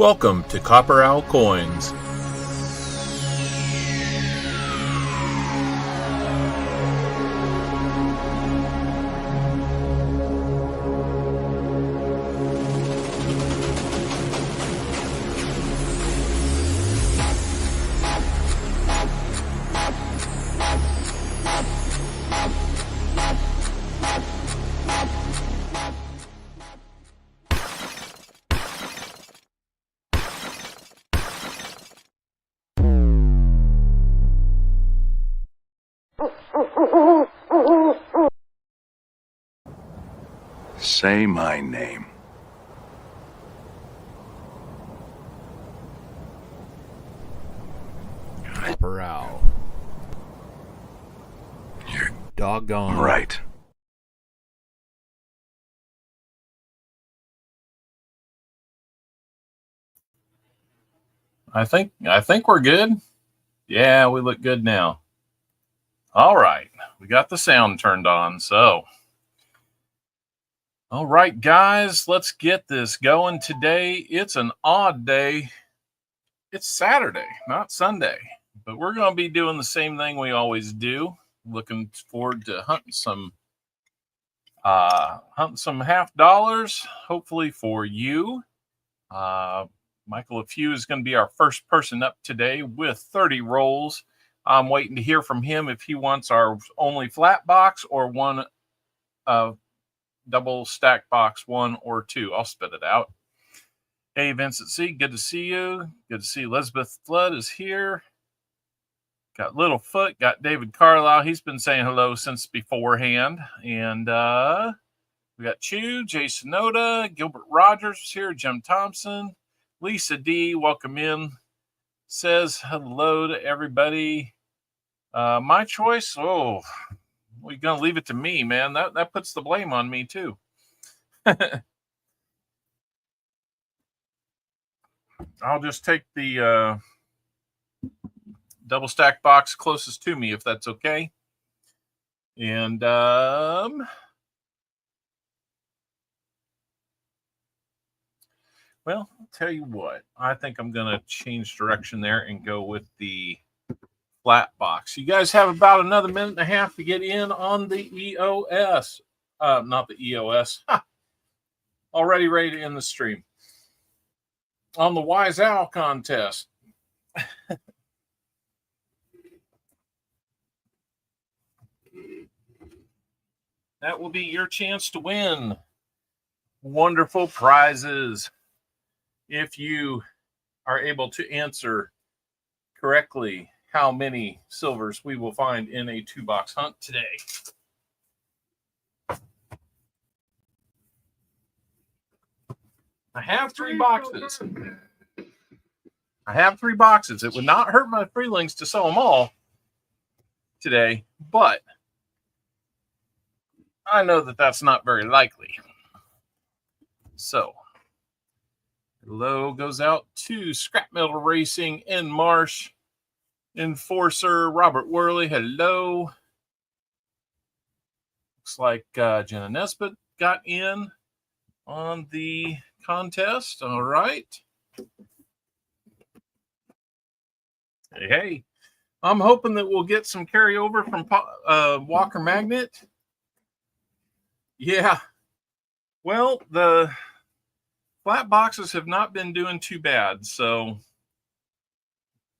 Welcome to CopperOwlCoins. Say my name. CopperOwl. You're doggone right. I think we're good. Yeah, we look good now. All right, we got the sound turned on. So, all right, guys, let's get this going today. It's an odd day. It's Saturday, not Sunday, but we're going to be doing the same thing we always do. Looking forward to hunting some half dollars, hopefully for you. Michael Few is going to be our first person up today with 30 rolls. I'm waiting to hear from him if he wants our only flat box or one double stack box, 1 or 2. I'll spit it out. Hey, Vincent C., good to see you. Good to see Elizabeth Flood is here. Got Littlefoot, got David Carlisle. He's been saying hello since beforehand. And we got Chew, Jason Oda, Gilbert Rogers is here, Jim Thompson, Lisa D., welcome in. Says hello to everybody. My choice, we're going to leave it to me, man. That puts the blame on me, too. I'll just take the double stack box closest to me, if that's okay. And well, I'll tell you what. I think I'm going to change direction there and go with the flat box. You guys have about another minute and a half to get in on the EOS. Not the EOS. Already ready to end the stream. On the Wise Owl contest. That will be your chance to win wonderful prizes if you are able to answer correctly how many silvers we will find in a 2-box hunt today. I have 3 boxes. It would not hurt my freelings to sell them all today, but I know that that's not very likely. So, hello goes out to Scrap Metal Racing in Marsh. Enforcer Robert Worley, hello. Looks like Jenna Nesbitt got in on the contest. All right. Hey, I'm hoping that we'll get some carryover from Walker Magnet. Yeah. Well, the flat boxes have not been doing too bad, so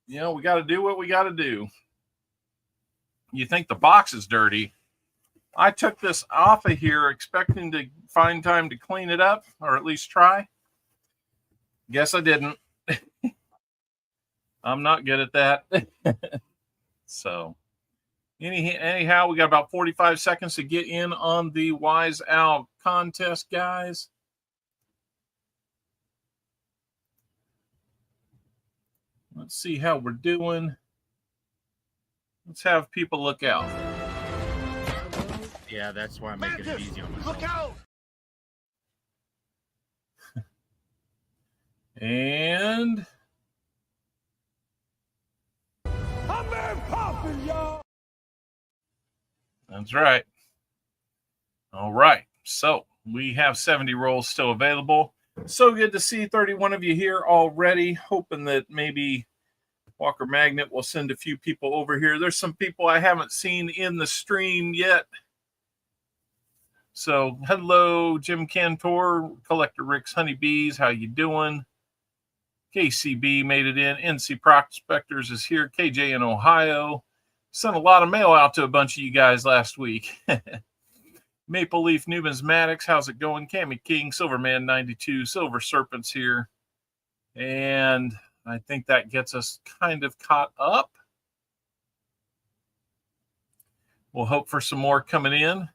we got to do what we got to do. You think the box is dirty? I took this off of here expecting to find time to clean it up, or at least try. Guess I didn't. I'm not good at that. So, anyhow, we got about 45 seconds to get in on the Wise Owl contest, guys. Let's see how we're doing. Let's have people look out. Yeah, that's why I'm making it easy on myself. Look out! And I'm man popping, y'all. That's right. All right. So we have 70 rolls still available. So good to see 31 of you here already. Hoping that maybe Walker Magnet will send a few people over here. There's some people I haven't seen in the stream yet. So hello, Jim Cantor, Collector Rick's Honeybees. How you doing? KCB made it in. NC Prospectors is here. KJ in Ohio. Sent a lot of mail out to a bunch of you guys last week. Maple Leaf Numismatics, how's it going? Cammy King, Silverman 92, Silver Serpents here. And I think that gets us kind of caught up. We'll hope for some more coming in.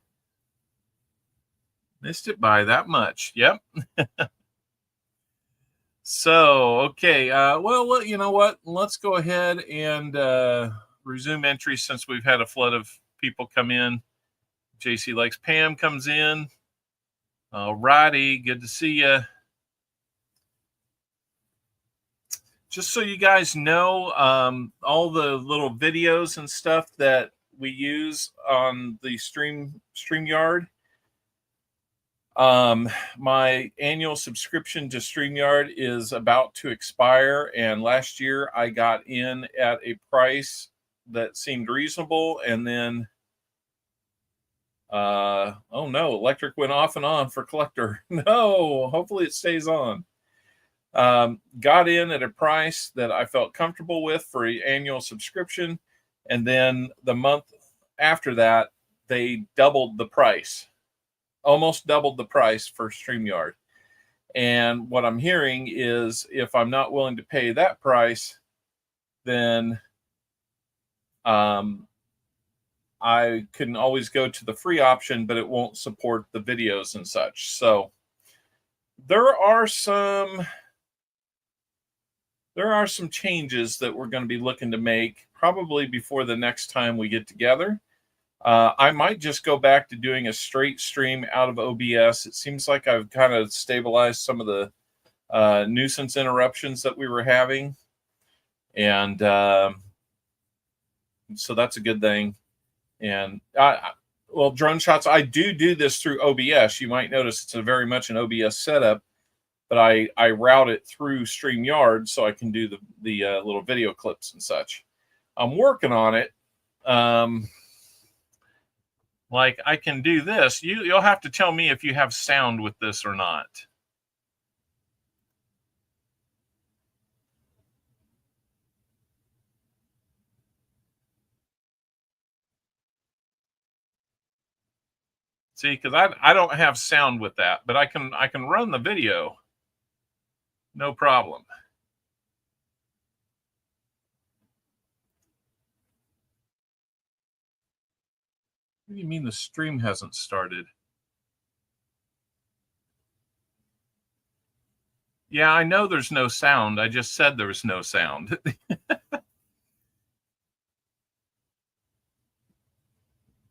Missed it by that much. Yep. So, okay. Well, you know what? Let's go ahead and resume entries since we've had a flood of people come in. JC Likes Pam comes in. Alrighty, good to see you. Just so you guys know, all the little videos and stuff that we use on the StreamYard. My annual subscription to StreamYard is about to expire, and last year I got in at a price that seemed reasonable, and then oh no, electric went off and on for Collector. No, hopefully it stays on. Got in at a price that I felt comfortable with for an annual subscription, and then the month after that they doubled the price, almost doubled the price for StreamYard. And what I'm hearing is if I'm not willing to pay that price, then I can always go to the free option, but it won't support the videos and such. So there are some changes that we're going to be looking to make probably before the next time we get together. I might just go back to doing a straight stream out of OBS. It seems like I've kind of stabilized some of the nuisance interruptions that we were having. And so that's a good thing. And well, drone shots, I do this through OBS. You might notice it's a very much an OBS setup, but I route it through StreamYard so I can do the little video clips and such. I'm working on it. Like I can do this. You'll have to tell me if you have sound with this or not. See, because I don't have sound with that, but I can run the video. No problem. What do you mean the stream hasn't started? Yeah, I know there's no sound. I just said there was no sound.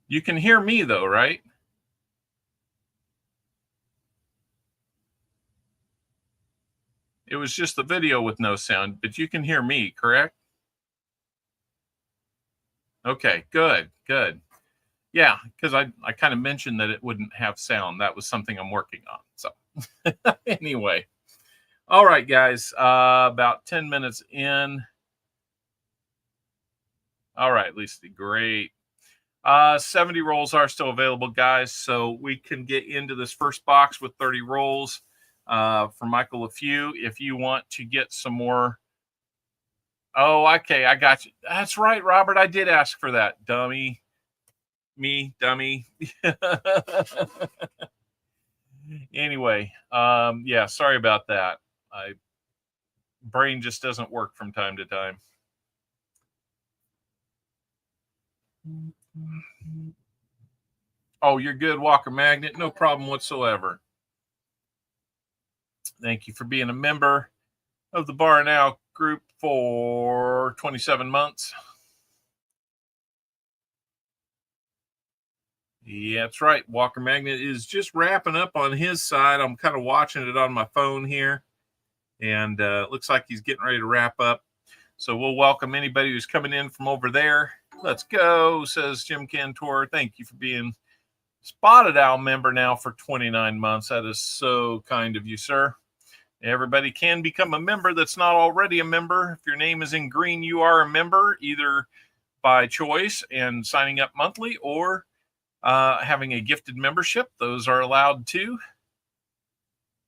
You can hear me though, right? It was just the video with no sound, but you can hear me, correct? Okay, good. Yeah, because I kind of mentioned that it wouldn't have sound. That was something I'm working on. So anyway. All right, guys, about 10 minutes in. All right, Lisa, great. 70 rolls are still available, guys, so we can get into this first box with 30 rolls. For Michael a few, if you want to get some more. Oh, okay, I got you. That's right, Robert. I did ask for that. Dummy. Dummy. Anyway, yeah, sorry about that. Brain just doesn't work from time to time. Oh, you're good, Walker Magnet. No problem whatsoever. Thank you for being a member of the Bar Now group for 27 months. Yeah, that's right. Walker Magnet is just wrapping up on his side. I'm kind of watching it on my phone here. And it looks like he's getting ready to wrap up. So we'll welcome anybody who's coming in from over there. Let's go, says Jim Cantor. Thank you for being Spotted Owl member now for 29 months. That is so kind of you, sir. Everybody can become a member that's not already a member. If your name is in green, you are a member, either by choice and signing up monthly or having a gifted membership. Those are allowed too.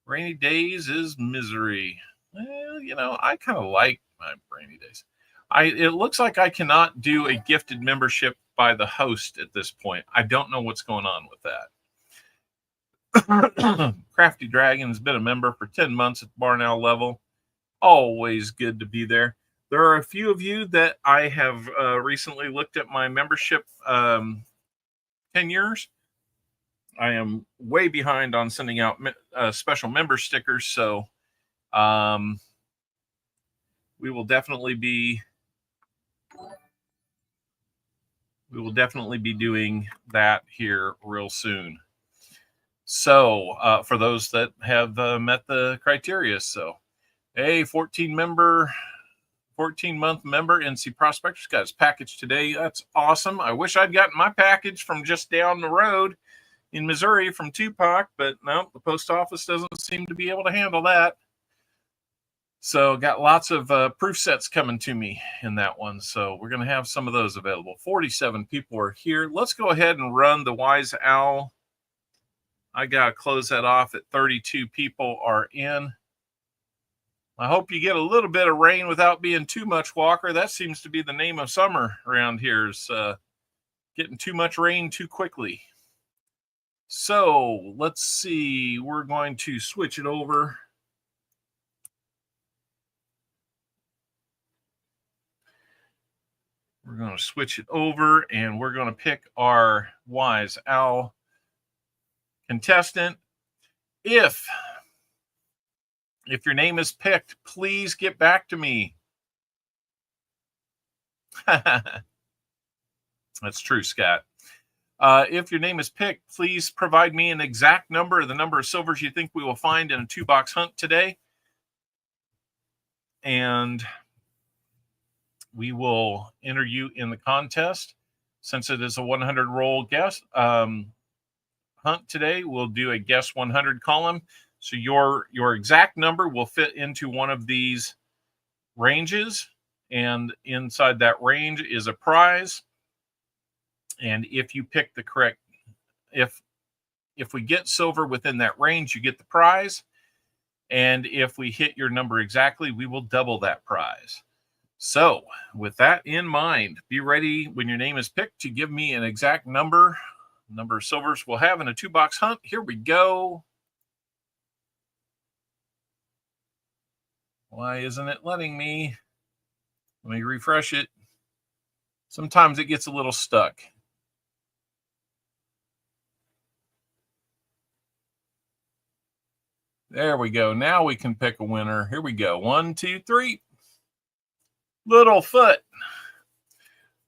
Rainy days is misery. Well, you know, I kind of like my rainy days. It looks like I cannot do a gifted membership by the host at this point. I don't know what's going on with that. Crafty Dragon's been a member for 10 months at the Barn Owl level. Always good to be there. There are a few of you that I have recently looked at my membership tenures. I am way behind on sending out special member stickers, so we will definitely be doing that here real soon. So for those that have met the criteria, so a 14-month member NC Prospectors got his package today. That's awesome. I wish I'd gotten my package from just down the road in Missouri from Tupac, but no, the post office doesn't seem to be able to handle that. So got lots of proof sets coming to me in that one. So we're going to have some of those available. 47 people are here. Let's go ahead and run the Wise Owl. I got to close that off at 32 people are in. I hope you get a little bit of rain without being too much, Walker. That seems to be the name of summer around here, is getting too much rain too quickly. So let's see. We're going to switch it over. We're going to switch it over, and we're going to pick our Wise Owl contestant. If your name is picked, please get back to me. That's true, Scott. If your name is picked, please provide me an exact number, the number of silvers you think we will find in a 2-box hunt today. And we will enter you in the contest. Since it is a 100 roll guess hunt today, we'll do a guess 100 column. So your exact number will fit into one of these ranges, and inside that range is a prize. And if you pick the correct, if we get silver within that range, you get the prize. And if we hit your number exactly, we will double that prize. So with that in mind, be ready when your name is picked to give me an exact number of silvers we'll have in a 2-box hunt. Here we go. Why isn't it letting me? Let me refresh it. Sometimes it gets a little stuck. There we go. Now we can pick a winner. Here we go. 1, 2, 3. Littlefoot.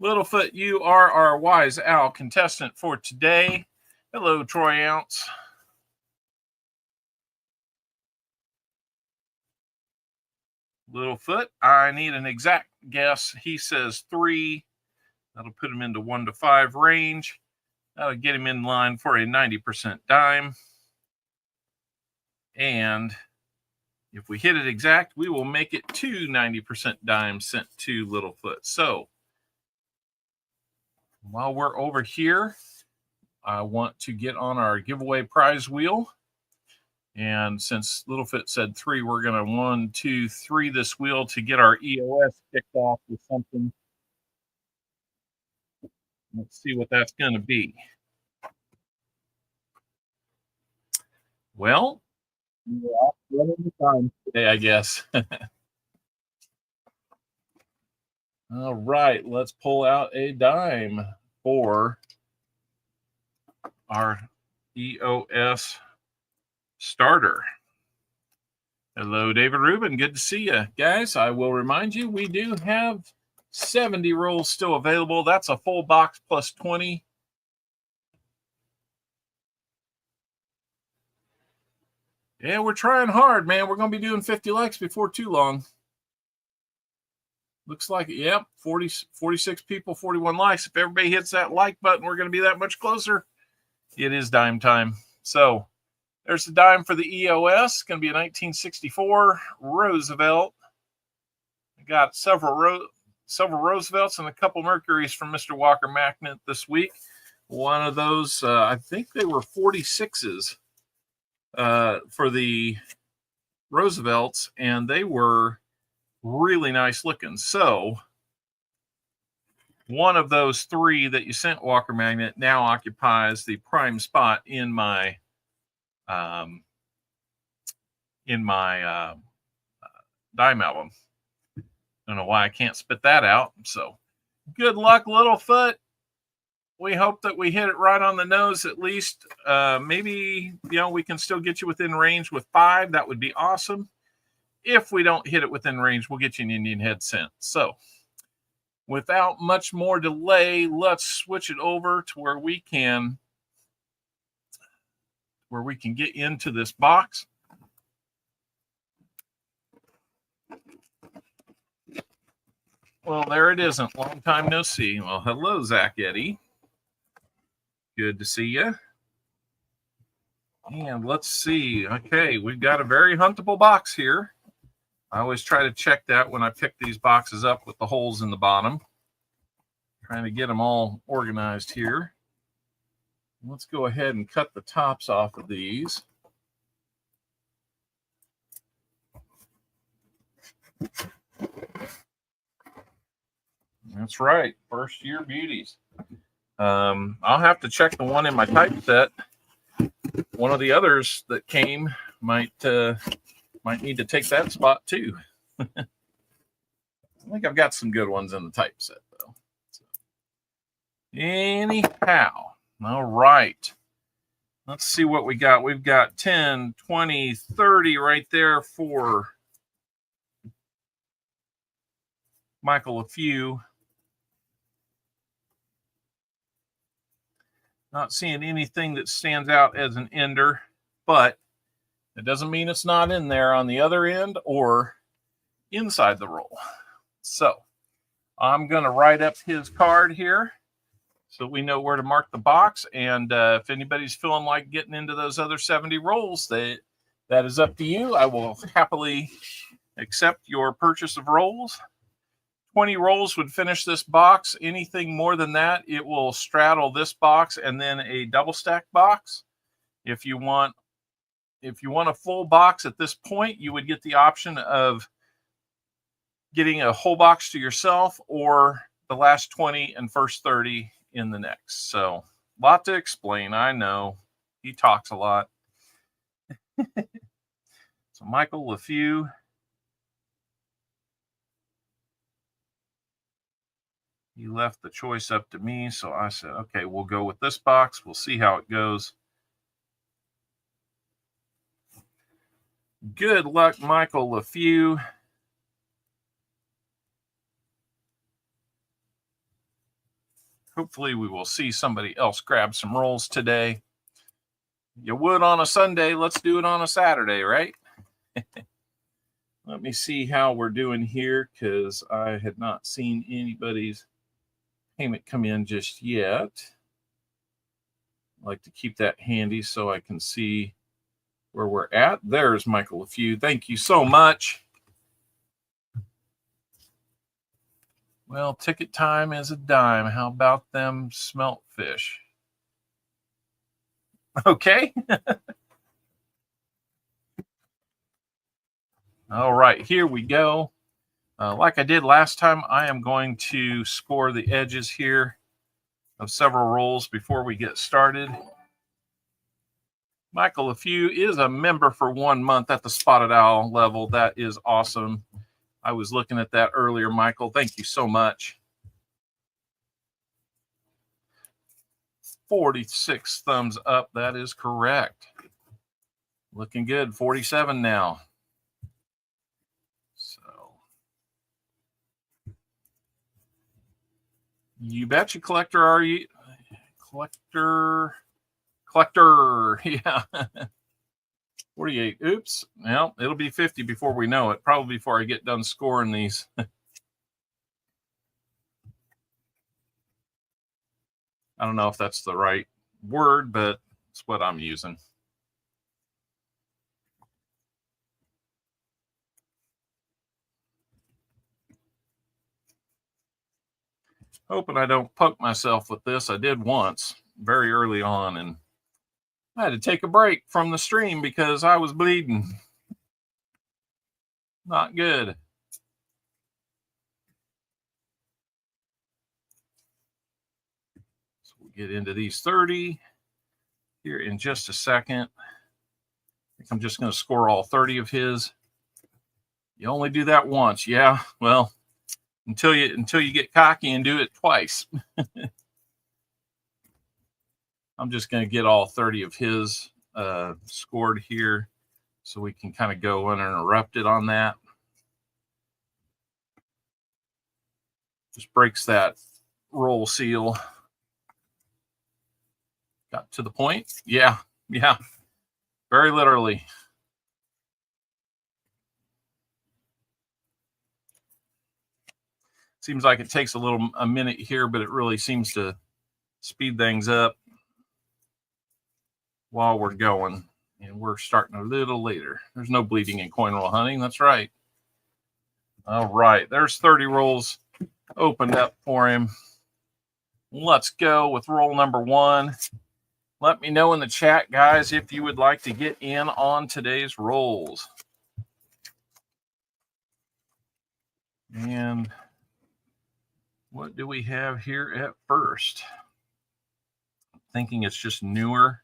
Littlefoot, you are our Wise Owl contestant for today. Hello, Troy Ounce. Littlefoot, I need an exact guess. He says 3. That'll put him into 1 to 5 range. That'll get him in line for a 90% dime. And if we hit it exact, we will make it 2 90% dimes sent to Littlefoot. So while we're over here, I want to get on our giveaway prize wheel. And since Littlefoot said 3, we're going to 1, 2, 3 this wheel to get our EOS kicked off with something. Let's see what that's going to be. Well, we're off running the time today, I guess. All right, let's pull out a dime for our EOS starter. Hello, David Rubin. Good to see you. Guys, I will remind you, we do have 70 rolls still available. That's a full box plus 20. Yeah, we're trying hard, man. We're going to be doing 50 likes before too long. Looks like it. Yep, 46 people, 41 likes. If everybody hits that like button, we're going to be that much closer. It is dime time. So There's a dime for the EOS. Going to be a 1964 Roosevelt. I got several Roosevelts and a couple Mercurys from Mr. Walker Magnet this week. One of those, I think they were 46s for the Roosevelts, and they were really nice looking. So one of those three that you sent, Walker Magnet, now occupies the prime spot in my dime album. Don't know why I can't spit that out. So good luck, Littlefoot. We hope that we hit it right on the nose at least. Maybe, we can still get you within range with 5. That would be awesome. If we don't hit it within range, we'll get you an Indian head sent. So without much more delay, let's switch it over to where we can get into this box. Well, there it isn't. Long time no see. Well, hello, Zach Eddie. Good to see you. And let's see. Okay, we've got a very huntable box here. I always try to check that when I pick these boxes up with the holes in the bottom. Trying to get them all organized here. Let's go ahead and cut the tops off of these. That's right, first year beauties. I'll have to check the one in my typeset. One of the others that came might need to take that spot too. I think I've got some good ones in the typeset though. So, anyhow, all right. Let's see what we got. We've got 10, 20, 30 right there for Michael a few. Not seeing anything that stands out as an ender, but it doesn't mean it's not in there on the other end or inside the roll. So I'm going to write up his card here so we know where to mark the box. And if anybody's feeling like getting into those other 70 rolls, that is up to you. I will happily accept your purchase of rolls. 20 rolls would finish this box. Anything more than that, it will straddle this box and then a double stack box. If you want a full box at this point, you would get the option of getting a whole box to yourself or the last 20 and first 30 in the next. So, a lot to explain. I know he talks a lot. So, Michael LeFew. He left the choice up to me, so I said, okay, we'll go with this box. We'll see how it goes. Good luck, Michael LeFew. Hopefully we will see somebody else grab some rolls today. You would on a Sunday. Let's do it on a Saturday, right? Let me see how we're doing here because I had not seen anybody's payment come in just yet. I like to keep that handy so I can see where we're at. There's Michael LeFew. Thank you so much. Well, ticket time is a dime. How about them smelt fish? Okay. All right, here we go. Like I did last time, I am going to score the edges here of several rolls before we get started. Michael LeFew is a member for 1 month at the Spotted Owl level. That is awesome. I was looking at that earlier, Michael. Thank you so much. 46 thumbs up. That is correct. Looking good. 47 now. You betcha, collector, are you? Collector, yeah. 48. Oops. Well, it'll be 50 before we know it. Probably before I get done scoring these. I don't know if that's the right word, but it's what I'm using. Hoping I don't poke myself with this. I did once very early on, and I had to take a break from the stream because I was bleeding. Not good. So we'll get into these 30 here in just a second. I think I'm just going to score all 30 of his. You only do that once. Yeah, well, until you get cocky and do it twice. I'm just going to get all 30 of his scored here so we can kind of go uninterrupted on that. Just breaks that roll seal. Got to the point. Yeah. Very literally. Seems like it takes a minute here, but it really seems to speed things up while we're going. And we're starting a little later. There's no bleeding in coin roll hunting. That's right. All right. There's 30 rolls opened up for him. Let's go with roll number 1. Let me know in the chat, guys, if you would like to get in on today's rolls. And what do we have here at first? I'm thinking it's just newer.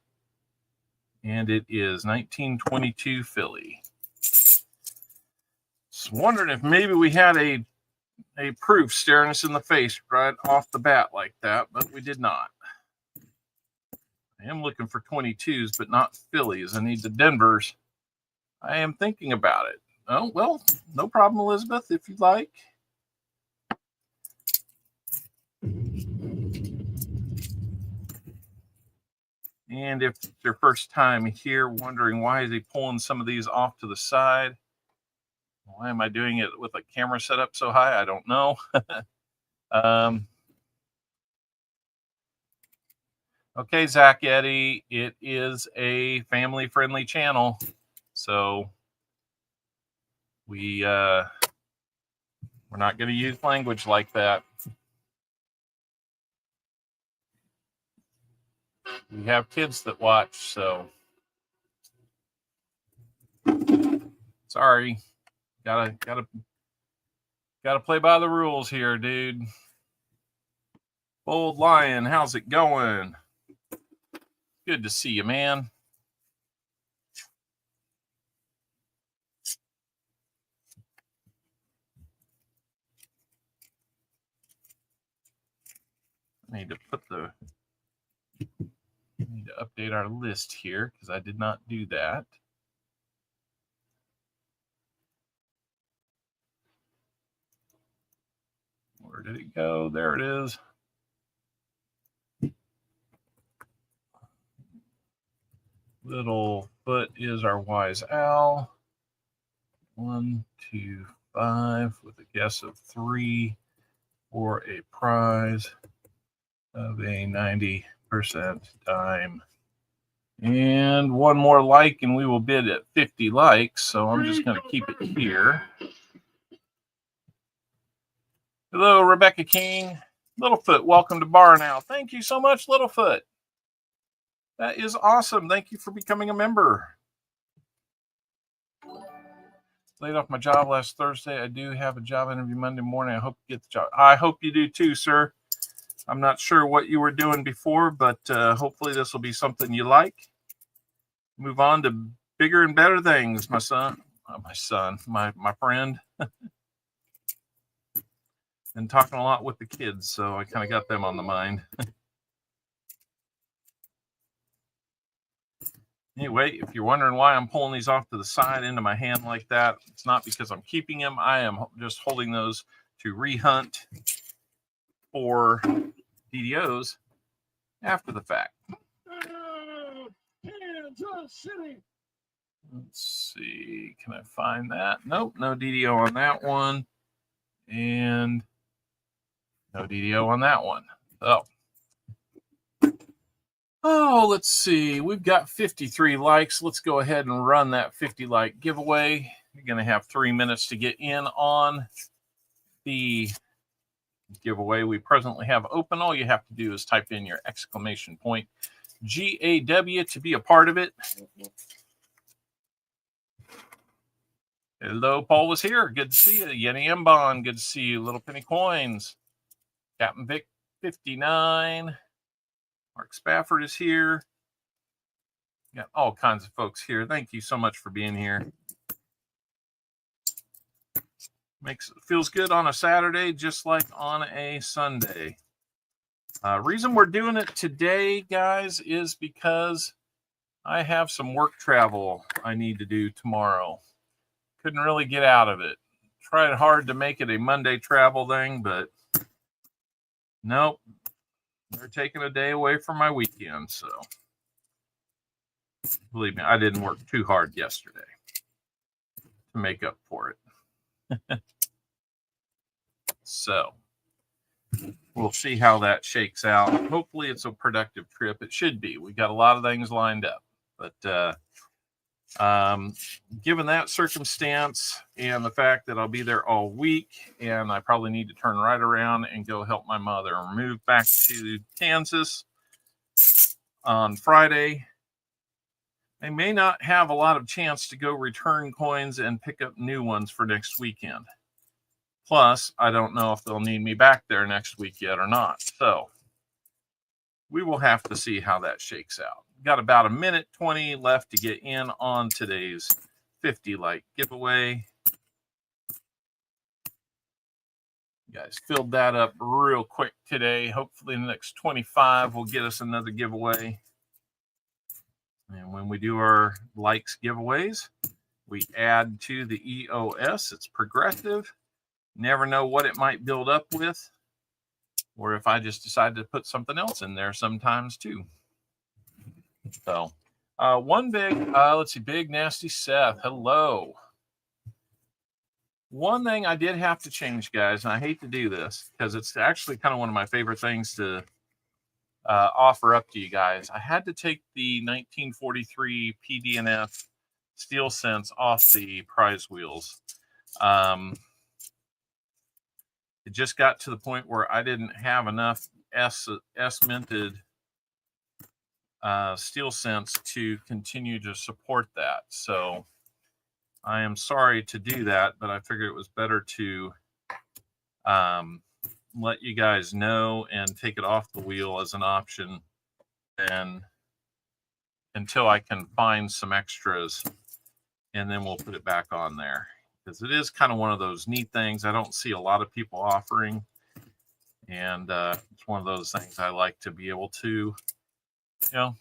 And it is 1922 Philly. Just wondering if maybe we had a proof staring us in the face right off the bat like that, but we did not. I am looking for 22s, but not Phillies. I need the Denvers. I am thinking about it. Oh, well, no problem, Elizabeth, if you'd like. And if it's your first time here, wondering why is he pulling some of these off to the side? Why am I doing it with a camera set up so high? I don't know. Okay, Zach Eddie, it is a family-friendly channel, so we're not going to use language like that. We have kids that watch, so sorry. Gotta play by the rules here, dude. Bold Lion, how's it going? Good to see you, man. I need to update our list here because I did not do that. Where did it go? There it is. Little foot is our wise owl. 1, 2, 5 with a guess of 3 for a prize of a 90% dime. And one more like, and we will bid at 50 likes. So I'm just going to keep it here. Hello, Rebecca King. Littlefoot, welcome to Bar Now. Thank you so much, Littlefoot. That is awesome. Thank you for becoming a member. Laid off my job last Thursday. I do have a job interview Monday morning. I hope you get the job. I hope you do too, sir. I'm not sure what you were doing before, but hopefully this will be something you like. Move on to bigger and better things, my son. My friend. Been talking a lot with the kids, so I kind of got them on the mind. Anyway, if you're wondering why I'm pulling these off to the side into my hand like that, it's not because I'm keeping them. I am just holding those to rehunt for DDOs after the fact. Let's see. Can I find that? Nope, no DDO on that one. And no DDO on that one. Oh, let's see. We've got 53 likes. Let's go ahead and run that 50 like giveaway. You're going to have 3 minutes to get in on the giveaway we presently have open. All you have to do is type in your exclamation point GAW to be a part of it. Hello, Paul was here. Good to see you. Yenny Mbon, good to see you. Little Penny Coins. Captain Vic 59. Mark Spafford is here. Got all kinds of folks here. Thank you so much for being here. Feels good on a Saturday, just like on a Sunday. Reason we're doing it today, guys, is because I have some work travel I need to do tomorrow. Couldn't really get out of it. Tried hard to make it a Monday travel thing, but nope. They're taking a day away from my weekend, so believe me, I didn't work too hard yesterday to make up for it. So we'll see how that shakes out. Hopefully it's a productive trip. It should be. We got a lot of things lined up, but given that circumstance and the fact that I'll be there all week and I probably need to turn right around and go help my mother move back to Kansas on Friday, I may not have a lot of chance to go return coins and pick up new ones for next weekend. Plus, I don't know if they'll need me back there next week yet or not. So we will have to see how that shakes out. Got about a minute 20 left to get in on today's 50 like giveaway. You guys filled that up real quick today. Hopefully in the next 25 will get us another giveaway. And when we do our likes giveaways, we add to the EOS. It's progressive. Never know what it might build up with, or if I just decide to put something else in there sometimes too. So one big, let's see, Big Nasty Seth, hello. One thing I did have to change, guys, and I hate to do this because it's actually kind of one of my favorite things to offer up to you guys. I had to take the 1943 PDNF steel cents off the prize wheels. It just got to the point where I didn't have enough S minted steel cents to continue to support that. So I am sorry to do that, but I figured it was better to let you guys know and take it off the wheel as an option and until I can find some extras, and then we'll put it back on there. Because it is kind of one of those neat things I don't see a lot of people offering. And it's one of those things I like to be able to,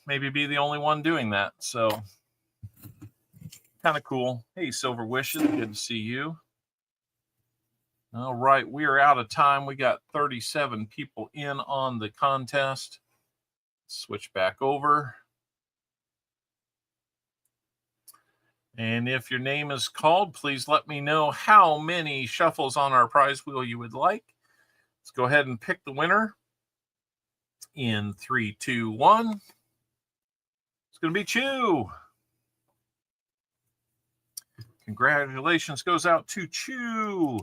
maybe be the only one doing that. So kind of cool. Hey, Silver Wishes, good to see you. All right, we are out of time. We got 37 people in on the contest. Switch back over. And if your name is called, please let me know how many shuffles on our prize wheel you would like. Let's go ahead and pick the winner. In 3, 2, 1. It's going to be Chew. Congratulations goes out to Chew.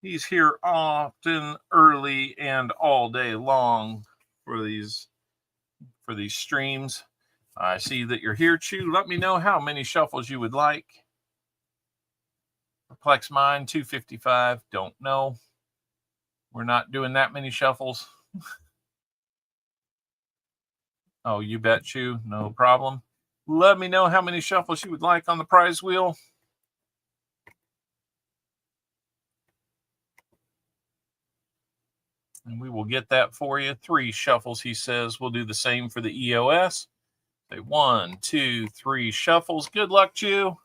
He's here often, early, and all day long for these streams. I see that you're here, Chew. Let me know how many shuffles you would like. Perplex Mind, 255. Don't know. We're not doing that many shuffles. Oh, you bet, Chew. No problem. Let me know how many shuffles you would like on the prize wheel. And we will get that for you. 3 shuffles, he says. We'll do the same for the EOS. Say 1, 2, 3 shuffles. Good luck, Chew.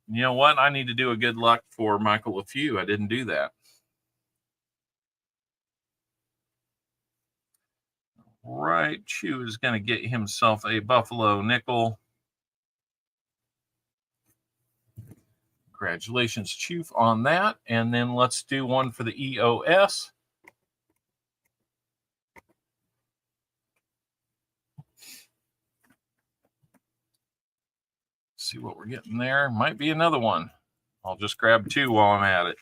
You know what? I need to do a good luck for Michael LeFew. I didn't do that. Right. Chew is going to get himself a Buffalo nickel. Congratulations, Chew, on that. And then let's do one for the EOS. See what we're getting there. Might be another one. I'll just grab 2 while I'm at it.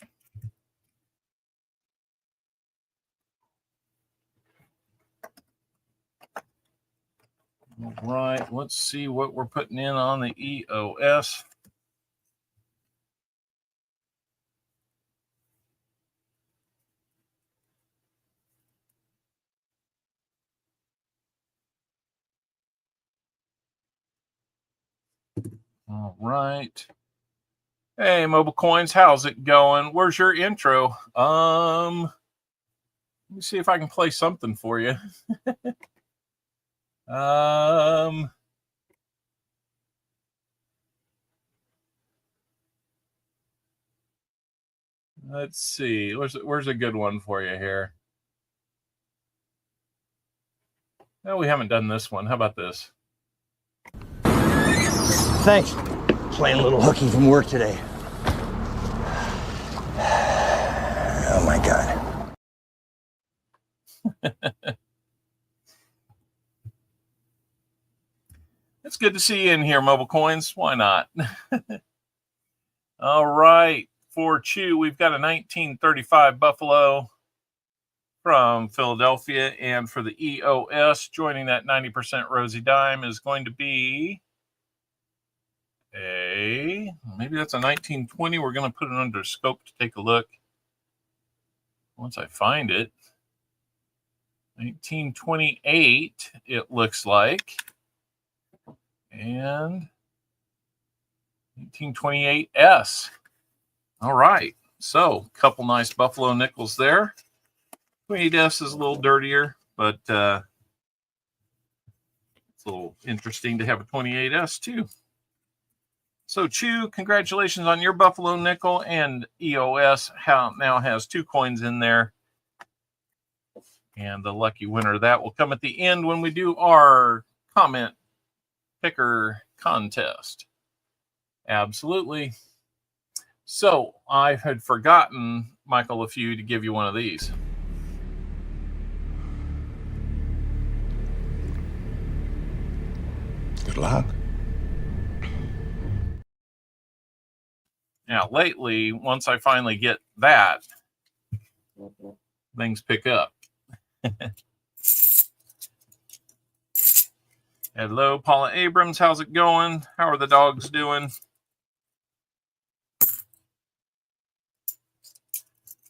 All right, let's see what we're putting in on the EOS. All right. Hey, Mobile Coins, how's it going? Where's your intro? Let me see if I can play something for you. Let's see. Where's a good one for you here? No, we haven't done this one. How about this? Thanks. Playing a little hooky from work today. Oh my God. It's good to see you in here, Mobile Coins. Why not? All right. For Chew, we've got a 1935 Buffalo from Philadelphia. And for the EOS, joining that 90% Rosy Dime is going to be maybe that's a 1920. We're going to put it under scope to take a look. Once I find it. 1928, it looks like. And 1928S. All right. So, a couple nice Buffalo nickels there. 28S is a little dirtier, but it's a little interesting to have a 28S too. So, Chew, congratulations on your Buffalo nickel, and EOS now has 2 coins in there. And the lucky winner, that will come at the end when we do our comment picker contest. Absolutely. So I had forgotten, Michael, a few to give you one of these. Good luck. Now, lately, once I finally get that, things pick up. Hello, Paula Abrams. How's it going? How are the dogs doing?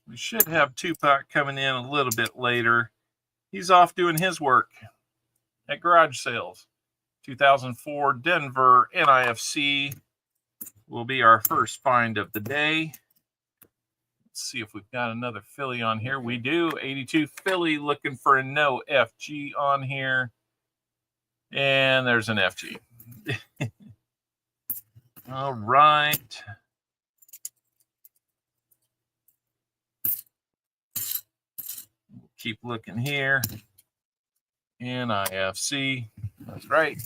We should have Tupac coming in a little bit later. He's off doing his work at garage sales. 2004 Denver NIFC will be our first find of the day. Let's see if we've got another Philly on here. We do. 82 Philly, looking for a no FG on here. And there's an FG. All right. Keep looking here. NIFC. That's right.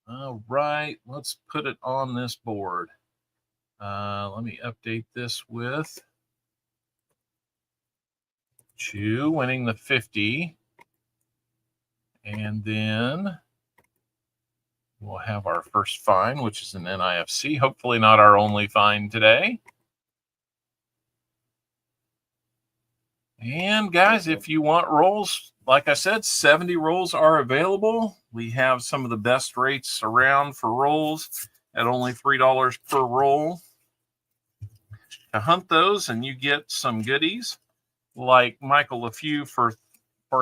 All right. Let's put it on this board. Let me update this with Chew winning the 50. And then we'll have our first find, which is an NIFC. Hopefully not our only find today. And guys, if you want rolls, like I said, 70 rolls are available. We have some of the best rates around for rolls at only $3 per roll. To hunt those, and you get some goodies like Michael LaFew for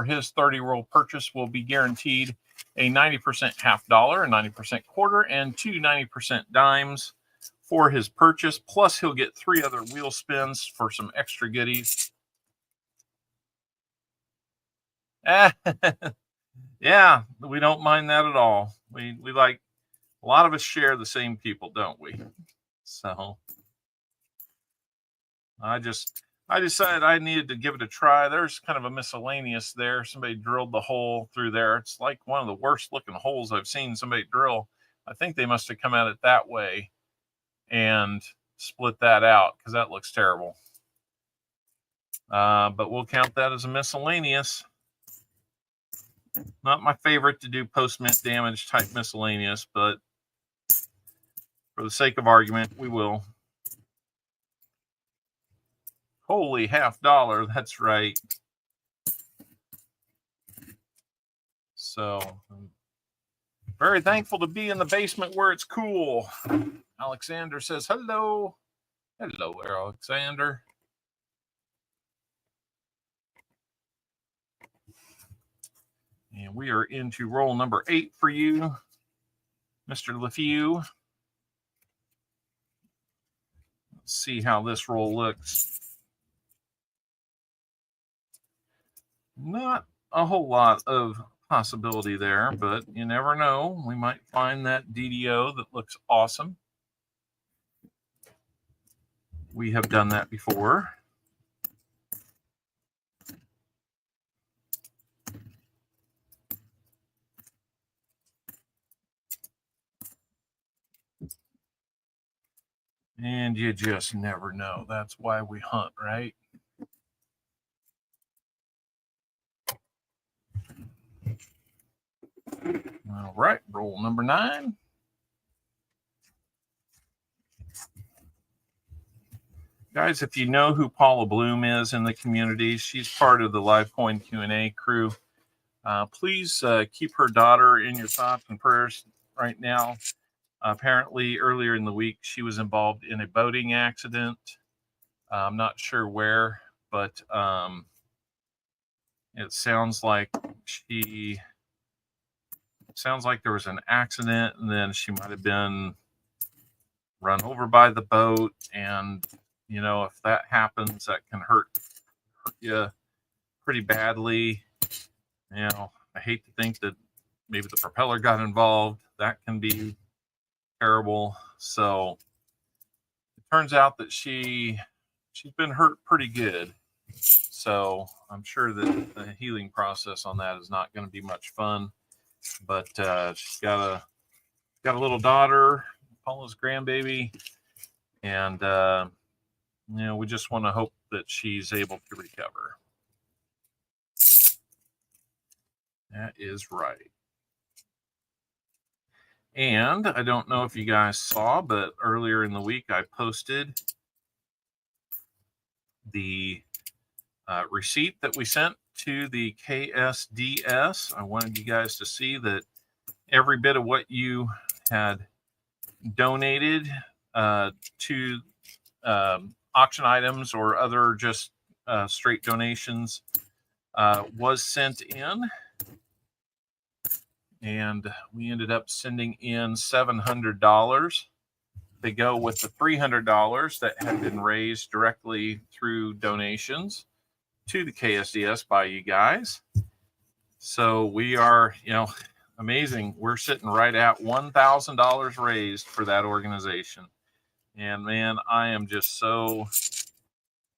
his 30 roll purchase will be guaranteed a 90% half dollar, a 90% quarter, and 2 90% dimes for his purchase. Plus, he'll get 3 other wheel spins for some extra goodies. Yeah, we don't mind that at all. We like, a lot of us share the same people, don't we? So I decided I needed to give it a try. There's kind of a miscellaneous there. Somebody drilled the hole through there. It's like one of the worst looking holes I've seen somebody drill. I think they must have come at it that way and split that out because that looks terrible. But we'll count that as a miscellaneous. Not my favorite to do post-mint damage type miscellaneous, but for the sake of argument, we will. Holy $half, that's right. So I'm very thankful to be in the basement where it's cool. Alexander says hello. Hello, Alexander. And we are into roll number 8 for you, Mr. LeFew. Let's see how this roll looks. Not a whole lot of possibility there, but you never know. We might find that DDO that looks awesome. We have done that before. And you just never know. That's why we hunt, right? All right, roll number 9. Guys, if you know who Paula Bloom is in the community, she's part of the LiveCoin Q&A crew. Please keep her daughter in your thoughts and prayers right now. Apparently, earlier in the week, she was involved in a boating accident. I'm not sure where, but it sounds like there was an accident, and then she might have been run over by the boat. And you know, if that happens, that can hurt you pretty badly. You know, I hate to think that maybe the propeller got involved. That can be terrible. So it turns out that she's been hurt pretty good. So I'm sure that the healing process on that is not going to be much fun. But she's got a little daughter, Paula's grandbaby, and you know, we just want to hope that she's able to recover. That is right. And I don't know if you guys saw, but earlier in the week I posted the receipt that we sent to the KSDS. I wanted you guys to see that every bit of what you had donated to auction items or other just straight donations was sent in. And we ended up sending in $700 to go with the $300 that had been raised directly through donations to the KSDS by you guys. So we are, you know, amazing. We're sitting right at $1,000 raised for that organization. And man, I am just so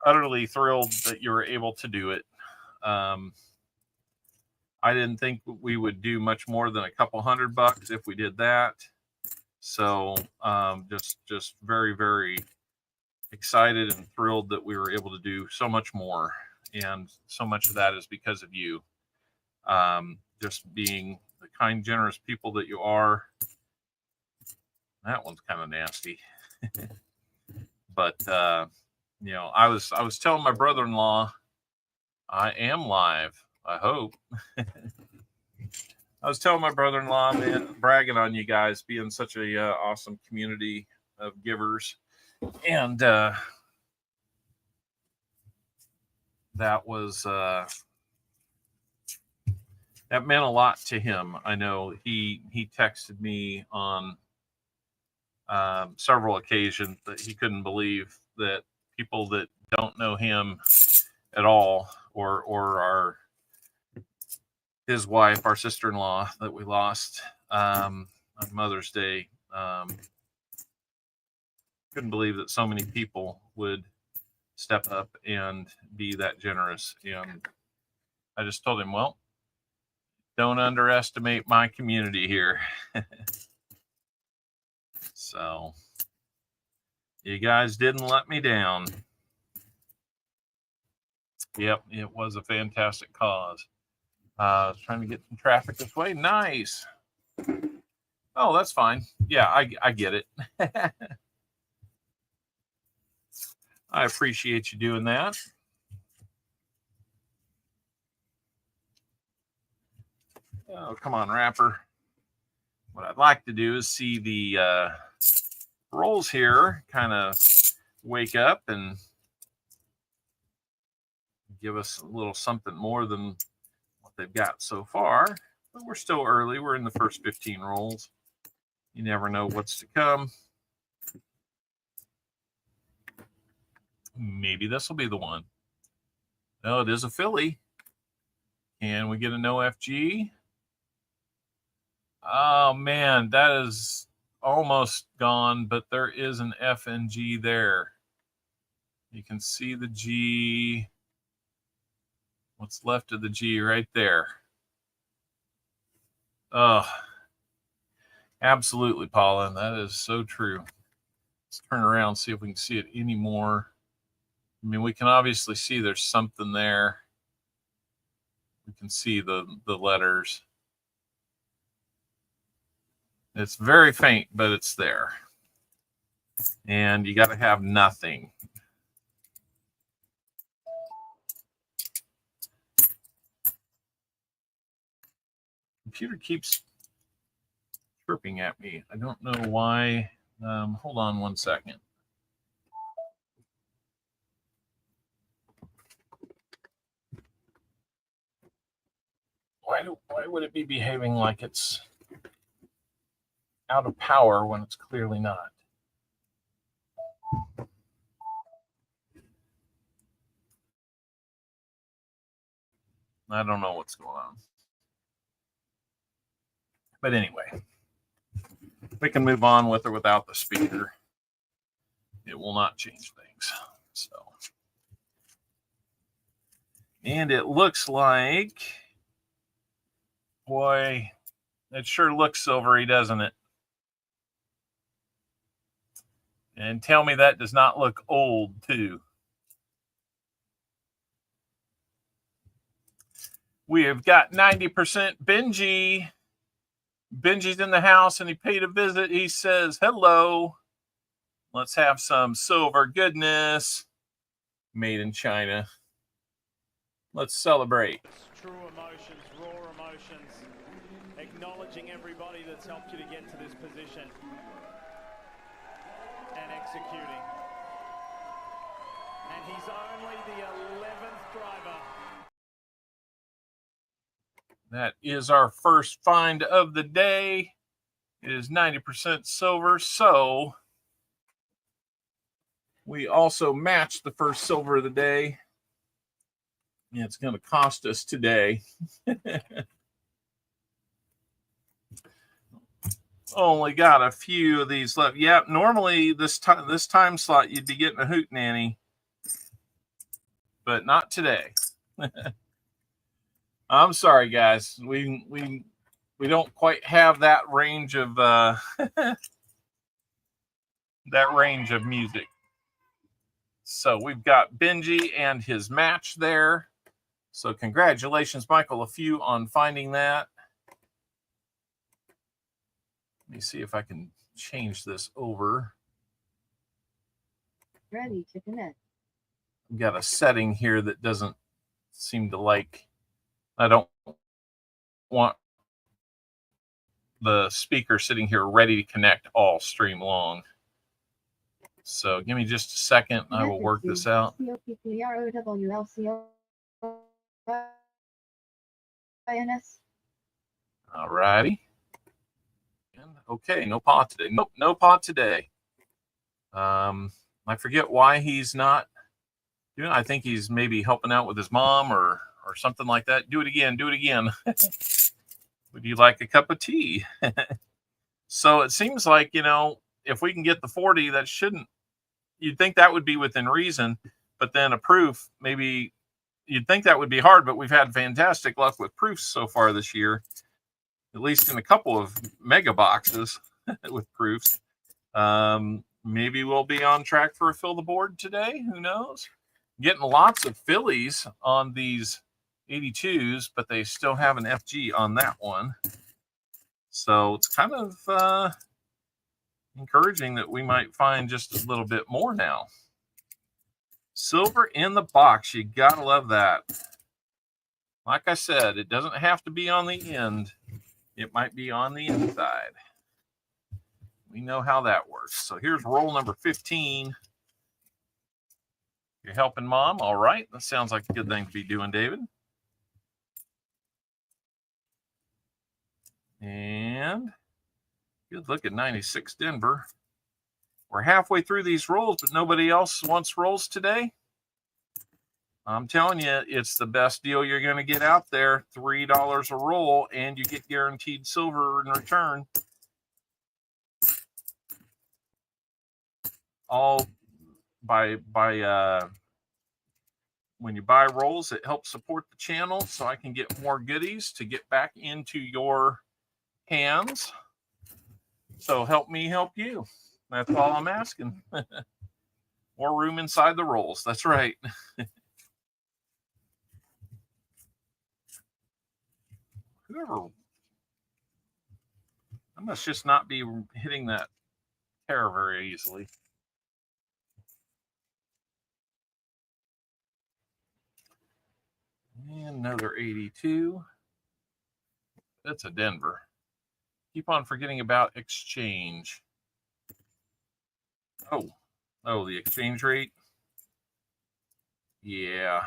utterly thrilled that you were able to do it. I didn't think we would do much more than a couple $100 if we did that. So just very, very excited and thrilled that we were able to do so much more. And so much of that is because of you. Just being the kind, generous people that you are. That one's kind of nasty. But you know, I was telling my brother-in-law, I am live, I hope. I was telling my brother-in-law, man, bragging on you guys being such a awesome community of givers. And that was that meant a lot to him. I know he texted me on several occasions that he couldn't believe that people that don't know him at all or are his wife, our sister-in-law that we lost on Mother's Day, couldn't believe that so many people would step up and be that generous. And I just told him, well, don't underestimate my community here. So you guys didn't let me down. Yep, it was a fantastic cause. I was trying to get some traffic this way. Nice. Oh, that's fine. Yeah, I get it. I appreciate you doing that. Oh, come on, wrapper. What I'd like to do is see the rolls here kind of wake up and give us a little something more than what they've got so far. But we're still early. We're in the first 15 rolls. You never know what's to come. Maybe this will be the one. No, it is a Philly. Can we get a no FG? Oh, man, that is almost gone, but there is an F and G there. You can see the G. What's left of the G right there. Oh, absolutely, Paula. That is so true. Let's turn around, see if we can see it anymore. I mean, we can obviously see there's something there. We can see the letters. It's very faint, but it's there. And you got to have nothing. Computer keeps chirping at me. I don't know why. Hold on one second. Why would it be behaving like it's out of power when it's clearly not? I don't know what's going on. But anyway, we can move on with or without the speaker. It will not change things. So, and it looks like, boy, it sure looks silvery, doesn't it? And tell me that does not look old, too. We have got 90% Benji. Benji's in the house and he paid a visit. He says, hello. Let's have some silver goodness made in China. Let's celebrate. True emotions, raw emotions, acknowledging everybody that's helped you to get to this position and executing. And he's only the 11th driver. That is our first find of the day. It is 90% silver, so we also matched the first silver of the day. And it's going to cost us today. Only got a few of these left. Yeah, normally this time slot you'd be getting a hootenanny, but not today. I'm sorry, guys. We don't quite have that range of that range of music. So we've got Benji and his match there. So congratulations, Michael, a few on finding that. Let me see if I can change this over. Ready to connect. I've got a setting here that doesn't seem to like. I don't want the speaker sitting here ready to connect all stream long. So give me just a second and I will work this out. All righty. Okay, no pot today. Nope, no pot today. I forget why he's not doing it. I think he's maybe helping out with his mom or something like that. Do it again. Do it again. Would you like a cup of tea? So it seems like, you know, if we can get the 40, that shouldn't, you'd think that would be within reason, but then a proof, maybe you'd think that would be hard, but we've had fantastic luck with proofs so far this year, at least in a couple of mega boxes with proofs. Maybe we'll be on track for a fill the board today. Who knows? Getting lots of Phillies on these 82s, but they still have an FG on that one. So it's kind of encouraging that we might find just a little bit more now. Silver in the box. You got to love that. Like I said, it doesn't have to be on the end. It might be on the inside. We know how that works. So here's roll number 15. You're helping Mom? All right. That sounds like a good thing to be doing, David. And good look at 96 Denver. We're halfway through these rolls, but nobody else wants rolls today. I'm telling you, it's the best deal you're going to get out there. $3 a roll, and you get guaranteed silver in return. All by when you buy rolls, it helps support the channel so I can get more goodies to get back into your hands. So help me help you. That's all I'm asking. More room inside the rolls. That's right. Whoever, I must just not be hitting that pair very easily. And another 82. That's a Denver. Keep on forgetting about exchange. Oh, the exchange rate. Yeah.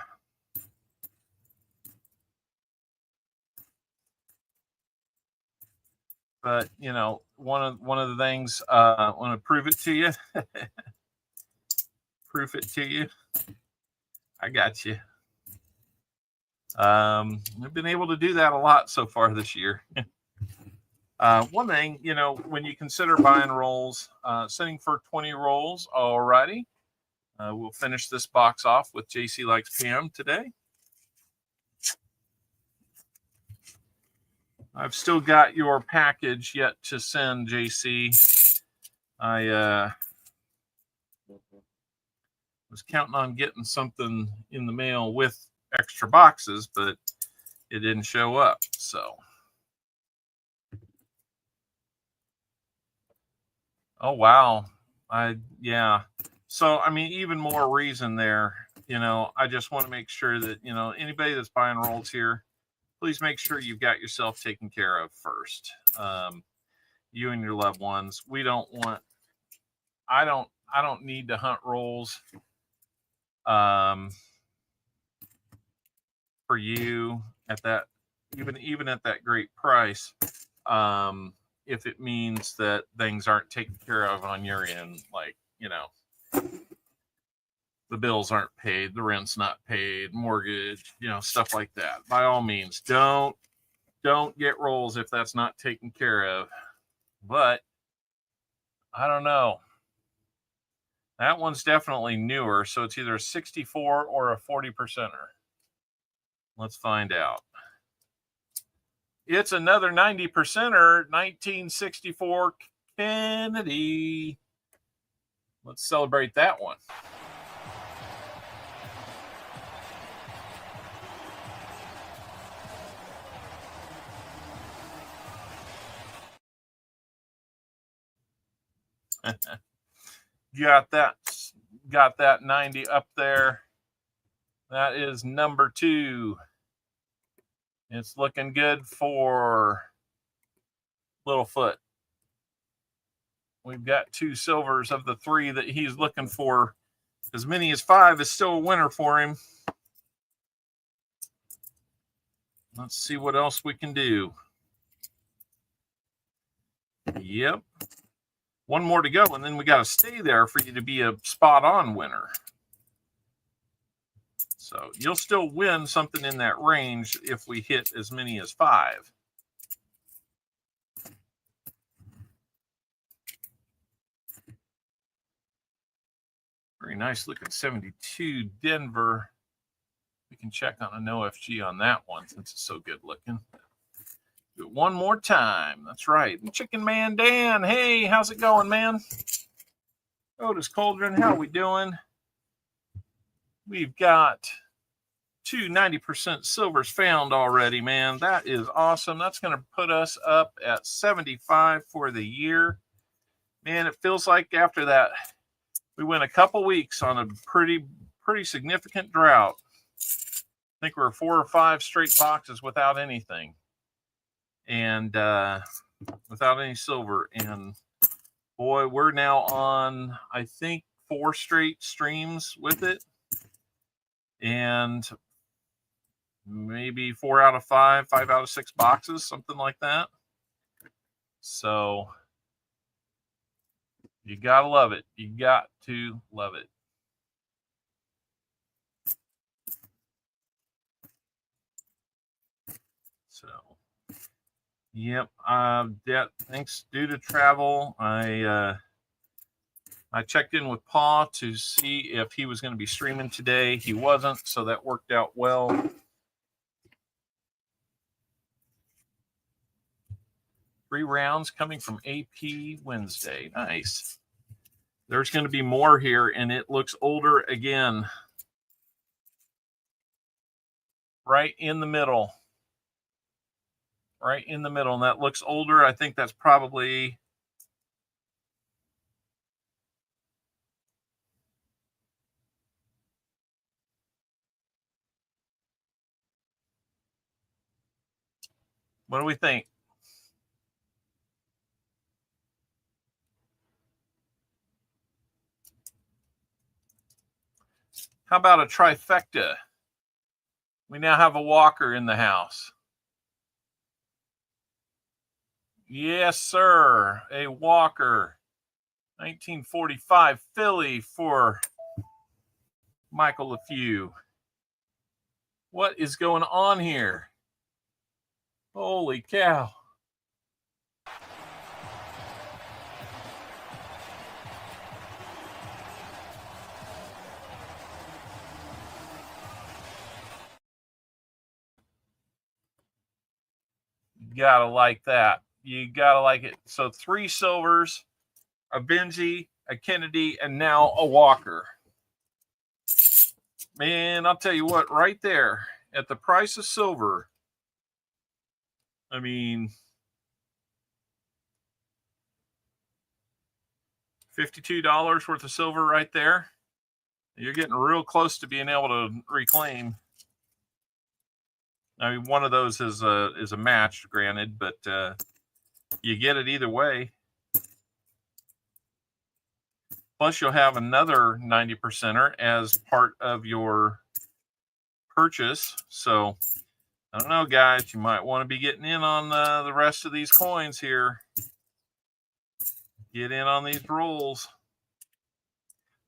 But you know, one of the things I want to prove it to you. Proof it to you. I got you. I've been able to do that a lot so far this year. One thing, you know, when you consider buying rolls, sitting for 20 rolls, alrighty. We'll finish this box off with JC Likes Pam today. I've still got your package yet to send, JC. I was counting on getting something in the mail with extra boxes, but it didn't show up. So, oh wow, yeah. So I mean, even more reason there. You know, I just want to make sure that, you know, anybody that's buying rolls here, please make sure you've got yourself taken care of first. You and your loved ones. We don't want. I don't need to hunt rolls. For you at that, even at that great price, if it means that things aren't taken care of on your end, like, you know, the bills aren't paid, the rent's not paid, mortgage, you know, stuff like that. By all means, don't get rolls if that's not taken care of. But I don't know. That one's definitely newer, so it's either a 64 or a 40%er. Let's find out. It's another 90%er, 1964 Kennedy. Let's celebrate that one. Got that 90 up there. That is number 2. It's looking good for Littlefoot. We've got 2 silvers of the 3 that he's looking for. As many as 5 is still a winner for him. Let's see what else we can do. Yep. One more to go, and then we got to stay there for you to be a spot-on winner. So you'll still win something in that range if we hit as many as 5. Very nice looking 72 Denver. We can check on an OFG on that one since it's so good looking. Do it one more time. That's right. Chicken Man Dan. Hey, how's it going, man? Otis Cauldron, how we doing? We've got 2 90% silvers found already, man. That is awesome. That's going to put us up at 75 for the year. Man, it feels like after that, we went a couple weeks on a pretty significant drought. think we're 4 or 5 straight boxes without anything. And without any silver. And boy, we're now on, I think, 4 straight streams with it. And maybe 4 out of 5, 5 out of 6 boxes, something like that. So you gotta love it. You got to love it. So, yep. Yeah, thanks due to travel. I checked in with Paul to see if he was going to be streaming today. He wasn't, so that worked out well. Three rounds coming from AP Wednesday. Nice. There's going to be more here, and it looks older again. Right in the middle. Right in the middle, and that looks older. I think that's probably... What do we think? How about a trifecta? We now have a Walker in the house. Yes, sir. A Walker. 1945 Philly for Michael LeFew. What is going on here? Holy cow. You gotta like that. You gotta like it. So 3 silvers, a Benji, a Kennedy, and now a Walker. Man, I'll tell you what, right there, at the price of silver, I mean, $52 worth of silver right there. You're getting real close to being able to reclaim. I mean, one of those is a match, granted, but you get it either way. Plus, you'll have another 90%er as part of your purchase. So, I don't know, guys. You might want to be getting in on the rest of these coins here. Get in on these rolls.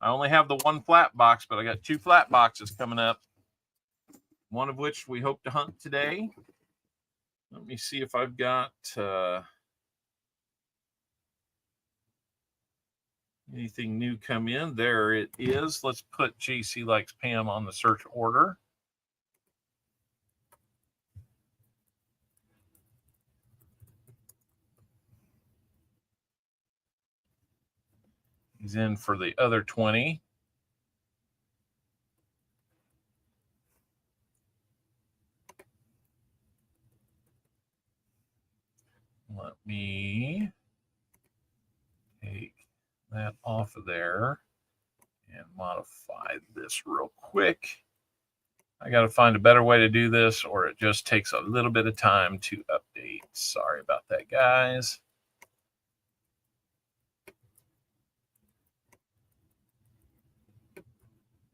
I only have the 1 flat box, but I got 2 flat boxes coming up. One of which we hope to hunt today. Let me see if I've got anything new come in. There it is. Let's put JC Likes Pam on the search order. He's in for the other 20. Let me take that off of there and modify this real quick. I got to find a better way to do this, or it just takes a little bit of time to update. Sorry about that, guys.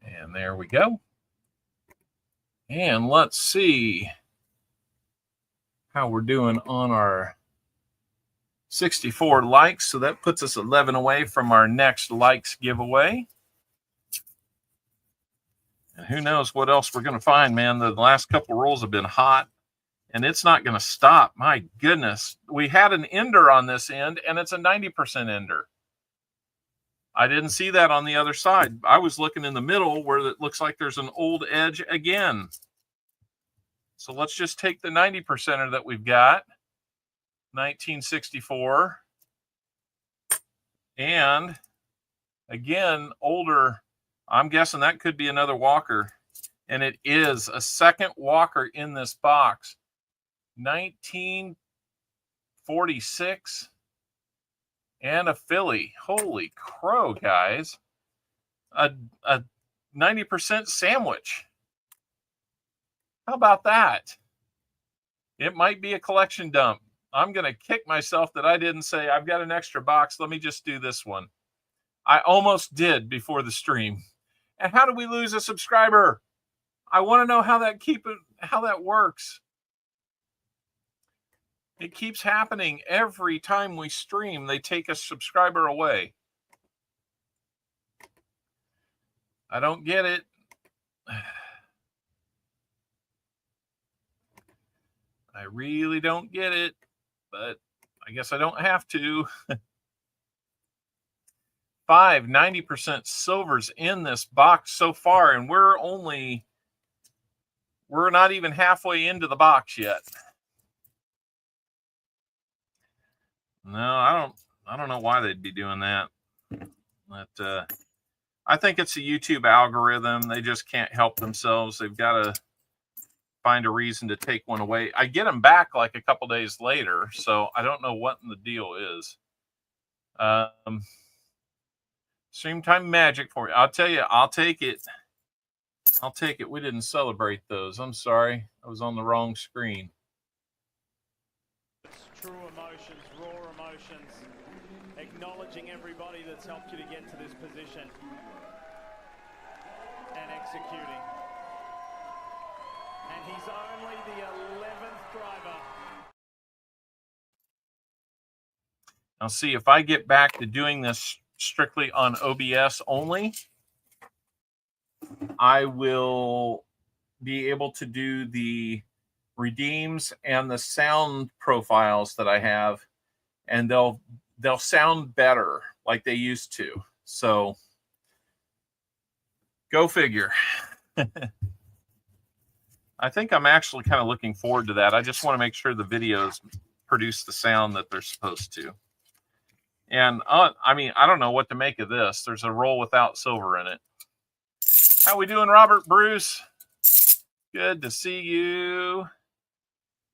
And there we go. And let's see how we're doing on our 64 likes. So that puts us 11 away from our next likes giveaway. And who knows what else we're going to find, man. The last couple rolls have been hot, and it's not going to stop. My goodness. We had an ender on this end, and it's a 90% ender. I didn't see that on the other side. I was looking in the middle where it looks like there's an old edge again. So let's just take the 90%er that we've got. 1964. And again, older. I'm guessing that could be another Walker. And it is a second Walker in this box. 1946. And a Philly. Holy crow, guys. A 90% sandwich. How about that? It might be a collection dump. I'm going to kick myself that I didn't say, I've got an extra box. Let me just do this one. I almost did before the stream. And how do we lose a subscriber? I want to know how that works. It keeps happening every time we stream. They take a subscriber away. I don't get it. I really don't get it, but I guess I don't have to. 90% silvers in this box so far, and we're not even halfway into the box yet. No, I don't know why they'd be doing that. But I think it's a YouTube algorithm. They just can't help themselves. They've got to find a reason to take one away. I get them back like a couple days later, so I don't know what the deal is. Stream time magic for you. I'll tell you, I'll take it. I'll take it. We didn't celebrate those. I'm sorry. I was on the wrong screen. It's true emotions, raw emotions, acknowledging everybody that's helped you to get to this position and executing. And he's only the 11th driver. I'll see if I get back to doing this strictly on OBS only. I will be able to do the redeems and the sound profiles that I have, and they'll sound better like they used to. So go figure. I think I'm actually kind of looking forward to that. I just want to make sure the videos produce the sound that they're supposed to. And I mean, I don't know what to make of this. There's a roll without silver in it. How we doing, Robert Bruce? Good to see you.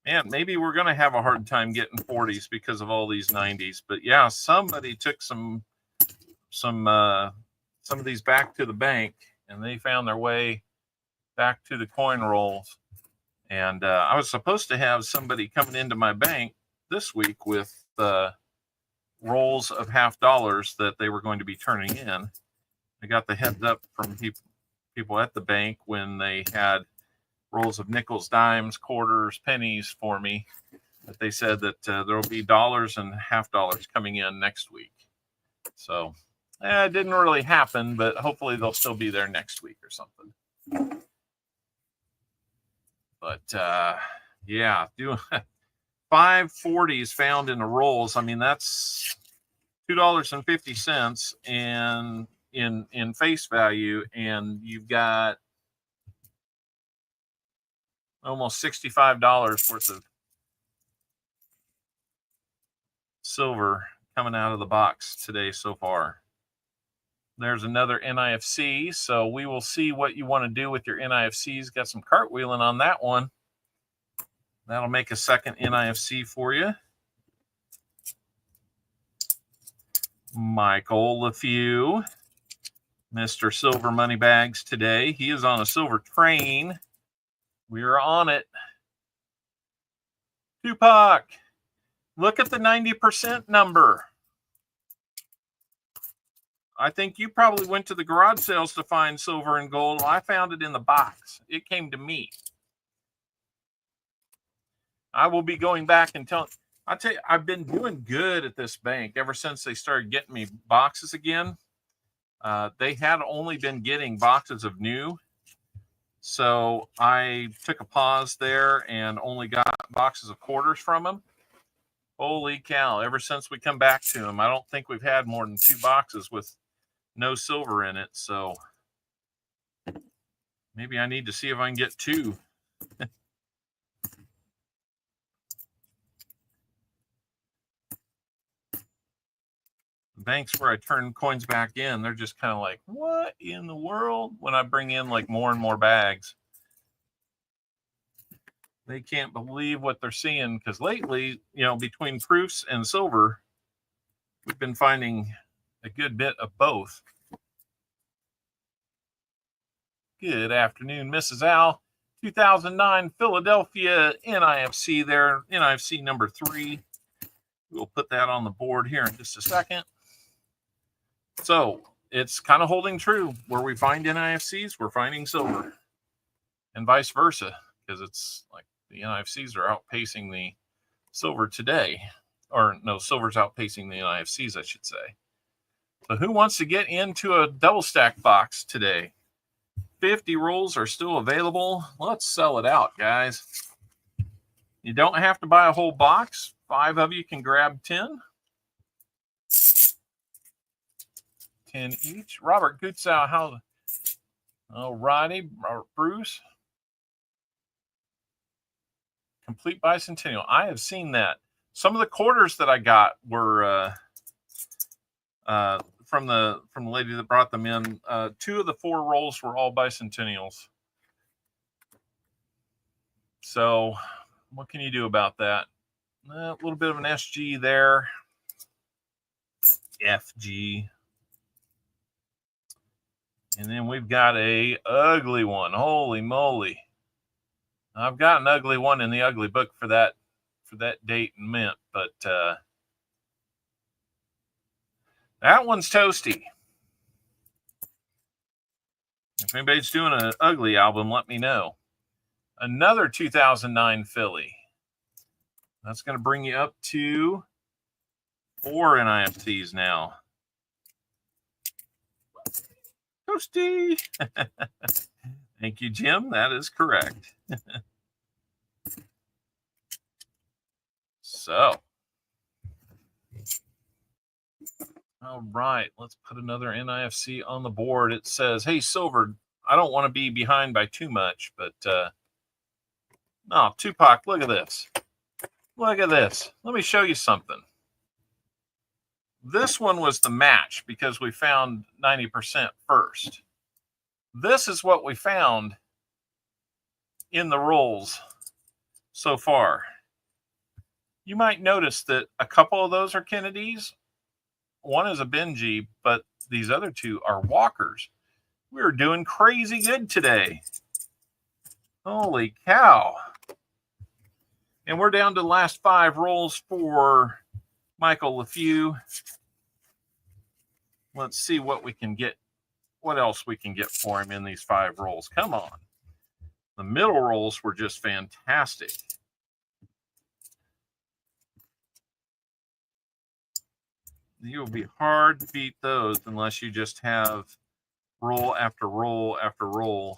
Man, maybe we're going to have a hard time getting 40s because of all these 90s. But yeah, somebody took some of these back to the bank, and they found their way back to the coin rolls. And I was supposed to have somebody coming into my bank this week with rolls of $50 that they were going to be turning in. I got the heads up from people at the bank when they had rolls of nickels, dimes, quarters, pennies for me, that they said that there will be dollars and $50 coming in next week. So it didn't really happen, but hopefully they'll still be there next week or something. But yeah, doing 540s found in the rolls. I mean, that's $2.50 and in face value, and you've got almost $65 worth of silver coming out of the box today so far. There's another NIFC, so we will see what you want to do with your NIFCs. Got some cartwheeling on that one. That'll make a second NIFC for you. Michael LeFew, Mr. Silver Moneybags today. He is on a silver train. We are on it. Tupac, look at the 90% number. I think you probably went to the garage sales to find silver and gold. I found it in the box. It came to me. I will be going back and telling. I'll tell you, I've been doing good at this bank ever since they started getting me boxes again. They had only been getting boxes of new. So I took a pause there and only got boxes of quarters from them. Holy cow. Ever since we come back to them, I don't think we've had more than 2 boxes with no silver in it. So maybe I need to see if I can get 2. Banks where I turn coins back in, they're just kind of like, what in the world? When I bring in like more and more bags, they can't believe what they're seeing, because lately, you know, between proofs and silver, we've been finding a good bit of both. Good afternoon, Mrs. Al. 2009 Philadelphia NIFC there, NIFC number 3. We'll put that on the board here in just a second. So it's kind of holding true. Where we find NIFCs, we're finding silver, and vice versa, because it's like the NIFCs are outpacing the silver today. Or no, silver's outpacing the NIFCs, I should say. So who wants to get into a double stack box today? 50 rolls are still available. Let's sell it out, guys. You don't have to buy a whole box. 5 of you can grab 10. 10 each. Robert Gutzau, how? Oh, Roddy, Bruce. Complete bicentennial. I have seen that. Some of the quarters that I got were from the lady that brought them in. 2 of the 4 rolls were all bicentennials. So what can you do about that? A little bit of an SG there. FG. And then we've got a ugly one. Holy moly. I've got an ugly one in the ugly book for that date and mint, but that one's toasty. If anybody's doing an ugly album, let me know. Another 2009 Philly. That's going to bring you up to 4 NIFTs now. Toasty. Thank you, Jim. That is correct. So, all right, let's put another NIFC on the board. It says, hey, silver, I don't want to be behind by too much, but no, Tupac, look at this. Look at this. Let me show you something. This one was the match because we found 90% first. This is what we found in the rolls so far. You might notice that a couple of those are Kennedys. One is a Benji, but these other 2 are Walkers. We're doing crazy good today. Holy cow. And we're down to the last 5 rolls for Michael LeFew. Let's see what we can get. What else we can get for him in these 5 rolls. Come on. The middle rolls were just fantastic. You'll be hard to beat those unless you just have roll after roll after roll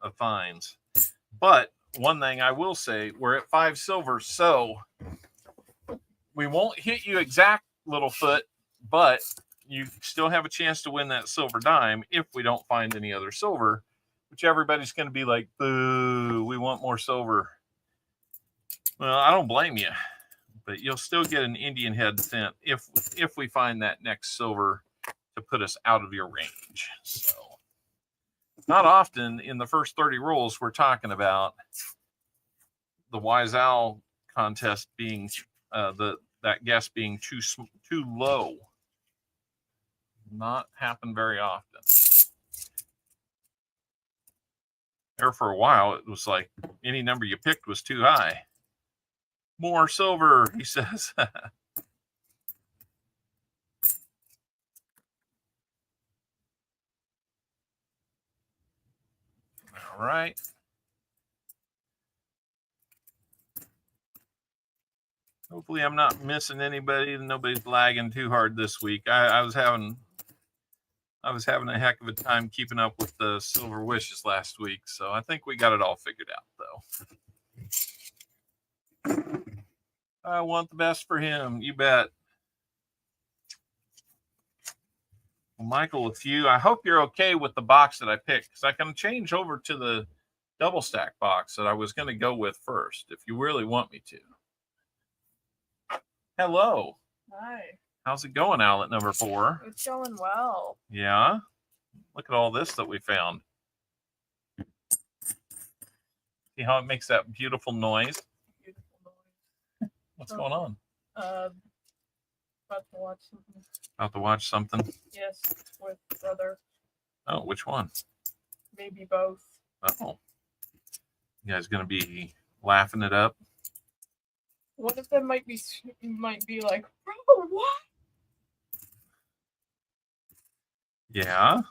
of finds. But one thing I will say, we're at 5 silver, so we won't hit you exact, Littlefoot, but you still have a chance to win that silver dime if we don't find any other silver, which everybody's going to be like, boo, we want more silver. Well, I don't blame you, but you'll still get an Indian head sent if we find that next silver to put us out of your range. So not often in the first 30 rolls we're talking about the Wise Owl contest being that guess being too low. Not happen very often. There for a while it was like any number you picked was too high. More silver, he says. All right. Hopefully I'm not missing anybody and nobody's lagging too hard this week. I was having a heck of a time keeping up with the silver wishes last week, so I think we got it all figured out though. I want the best for him, you bet. Well, Michael, I hope you're okay with the box that I picked, because I can change over to the double stack box that I was going to go with first, if you really want me to. Hello. Hi. How's it going, Outlet number 4? It's going well. Yeah? Look at all this that we found. See how it makes that beautiful noise? Beautiful noise. What's going on? About to watch something. About to watch something? Yes, with brother. Oh, which one? Maybe both. Oh. You guys going to be laughing it up? One of them might be like, bro, what? Yeah.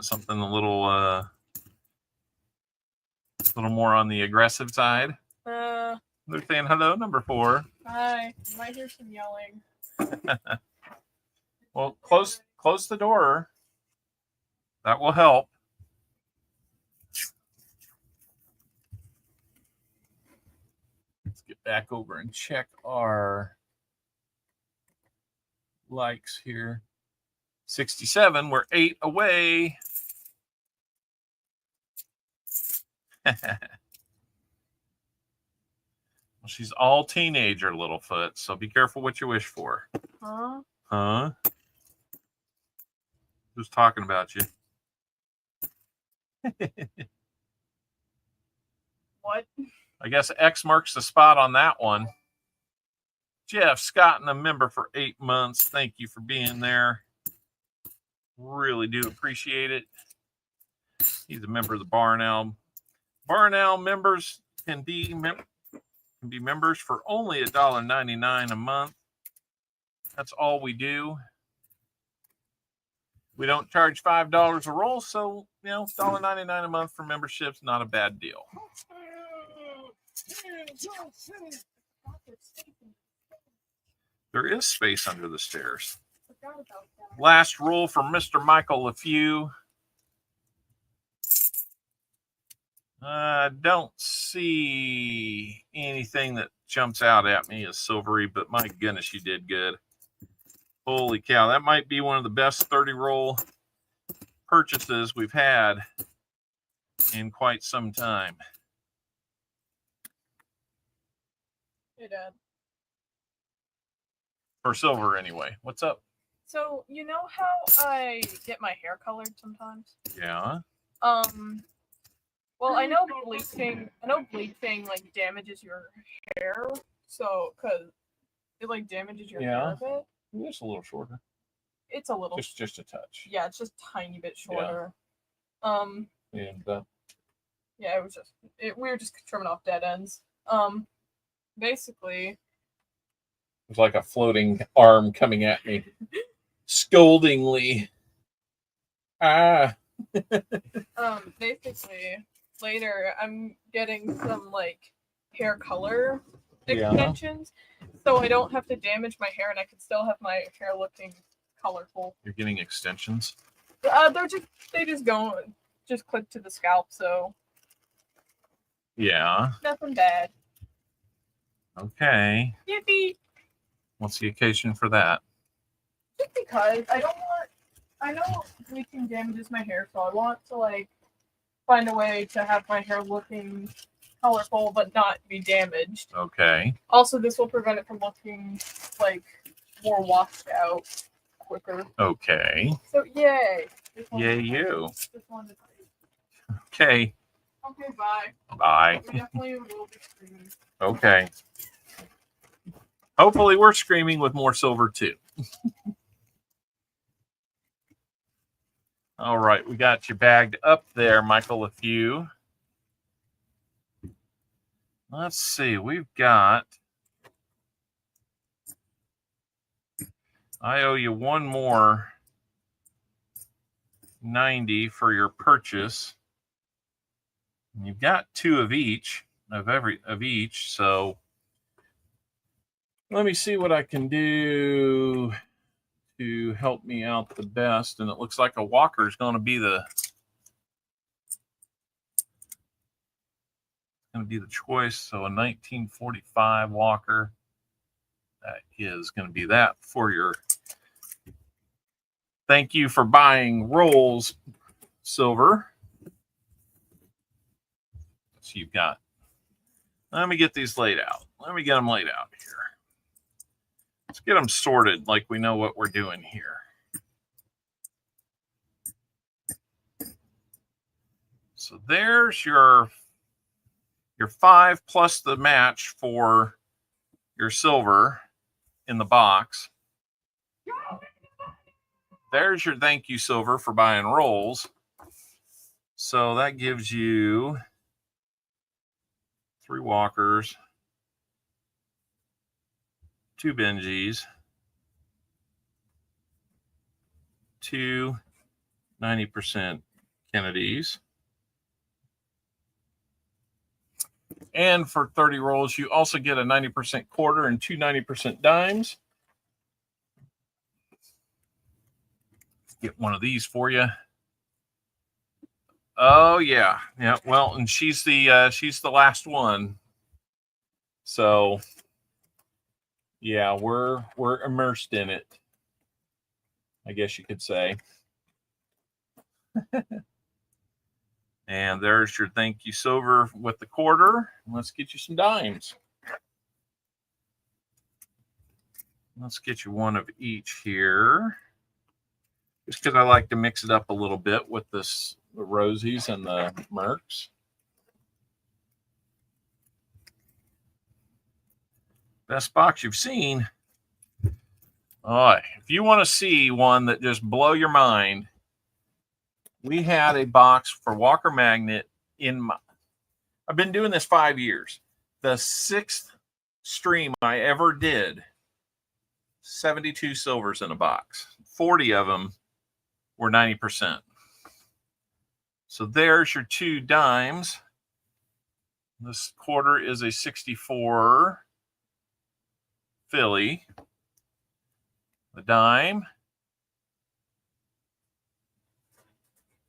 Something a little more on the aggressive side. They're saying hello, number 4. Hi. You might hear some yelling. Well, close the door. That will help. Let's get back over and check our likes here. 67. We're 8 away. Well, she's all teenager, Littlefoot, so be careful what you wish for. Huh? Huh? Who's talking about you? What? I guess X marks the spot on that one. Jeff Scott, and a member for 8 months. Thank you for being there. Really do appreciate it. He's a member of the Barn Owl. Barn Owl members can be members for only $1.99 a month. That's all we do. We don't charge $5 a roll, so $1.99 a month for membership's not a bad deal. There is space under the stairs. Last roll from Mr. Michael LeFew. I don't see anything that jumps out at me as silvery, but my goodness, you did good. Holy cow, that might be one of the best 30 roll purchases we've had in quite some time. Hey, Dad. For silver, anyway. What's up? So, you know how I get my hair colored sometimes? Yeah. Well, I know bleaching like damages your hair, so cause it like damages your hair a bit. Just a little shorter. It's a little just a touch. Yeah, it's just a tiny bit shorter. And yeah, it was just we were just trimming off dead ends. Basically, it was like a floating arm coming at me, scoldingly. Basically, later I'm getting some like hair color extensions, so I don't have to damage my hair and I can still have my hair looking colorful. You're getting extensions? They just clip to the scalp, so yeah, nothing bad. Okay. Yippee! What's the occasion for that? Just because I know bleaching damages my hair, so I want to like find a way to have my hair looking colorful but not be damaged. Okay. Also, this will prevent it from looking like more washed out quicker. Okay. So yay! Yay you. Just wanted to Okay. Okay, bye. Bye. We definitely will be streaming. Okay. Hopefully we're screaming with more silver too. All right, we got you bagged up there, Michael, a few. Let's see, we've got... I owe you one more 90 for your purchase. And you've got 2 of each, so let me see what I can do to help me out the best. And it looks like a walker is going to be the choice. So a 1945 walker. That is going to be that for your thank you for buying rolls, silver. So you've got, let me get these laid out. Let me get them laid out here. Let's get them sorted like we know what we're doing here. So there's your 5 plus the match for your silver in the box. There's your thank you silver for buying rolls. So that gives you 3 walkers, 2 Benjis, 2 90% Kennedys. And for 30 rolls, you also get a 90% quarter and 2 90% dimes. Get one of these for you. Oh yeah, yeah. Well, and she's the last one. So yeah, we're immersed in it, I guess you could say. And there's your thank you silver with the quarter. Let's get you some dimes. Let's get you one of each here. Just because I like to mix it up a little bit with the Rosies and the Mercs. Best box you've seen. All right. If you want to see one that just blow your mind, we had a box for Walker Magnet I've been doing this 5 years. The 6th stream I ever did, 72 silvers in a box. 40 of them were 90%. So there's your 2 dimes. This quarter is a 64 Philly. The dime,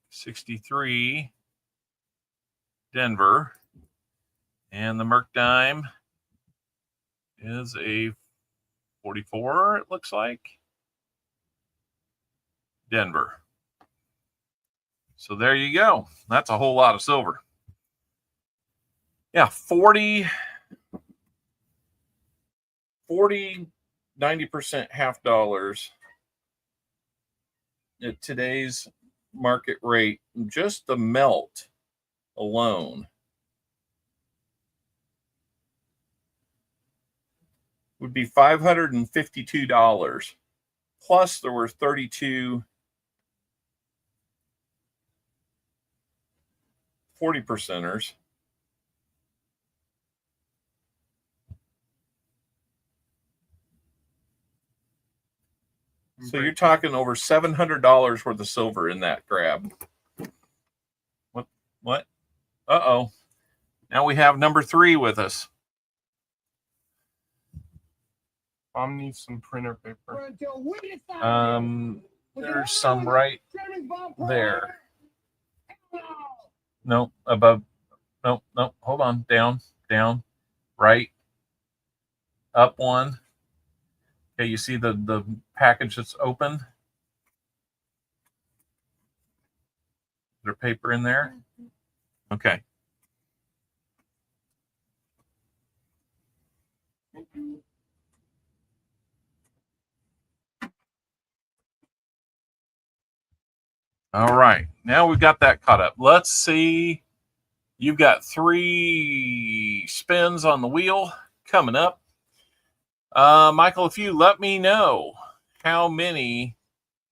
63 Denver. And the Merc dime is a 44, it looks like, Denver. So there you go. That's a whole lot of silver. Yeah, 40, 90% half dollars at today's market rate. Just the melt alone would be $552. Plus there were 32 40%ers. So you're talking over $700 worth of silver in that grab. What? Uh-oh. Now we have number 3 with us. Mom needs some printer paper. There's some right there. No, above. No, hold on. Down, right, up one. Okay, you see the package that's open? Is there paper in there? Okay. All right, now we've got that caught up. Let's see. You've got 3 spins on the wheel coming up. Michael, if you let me know how many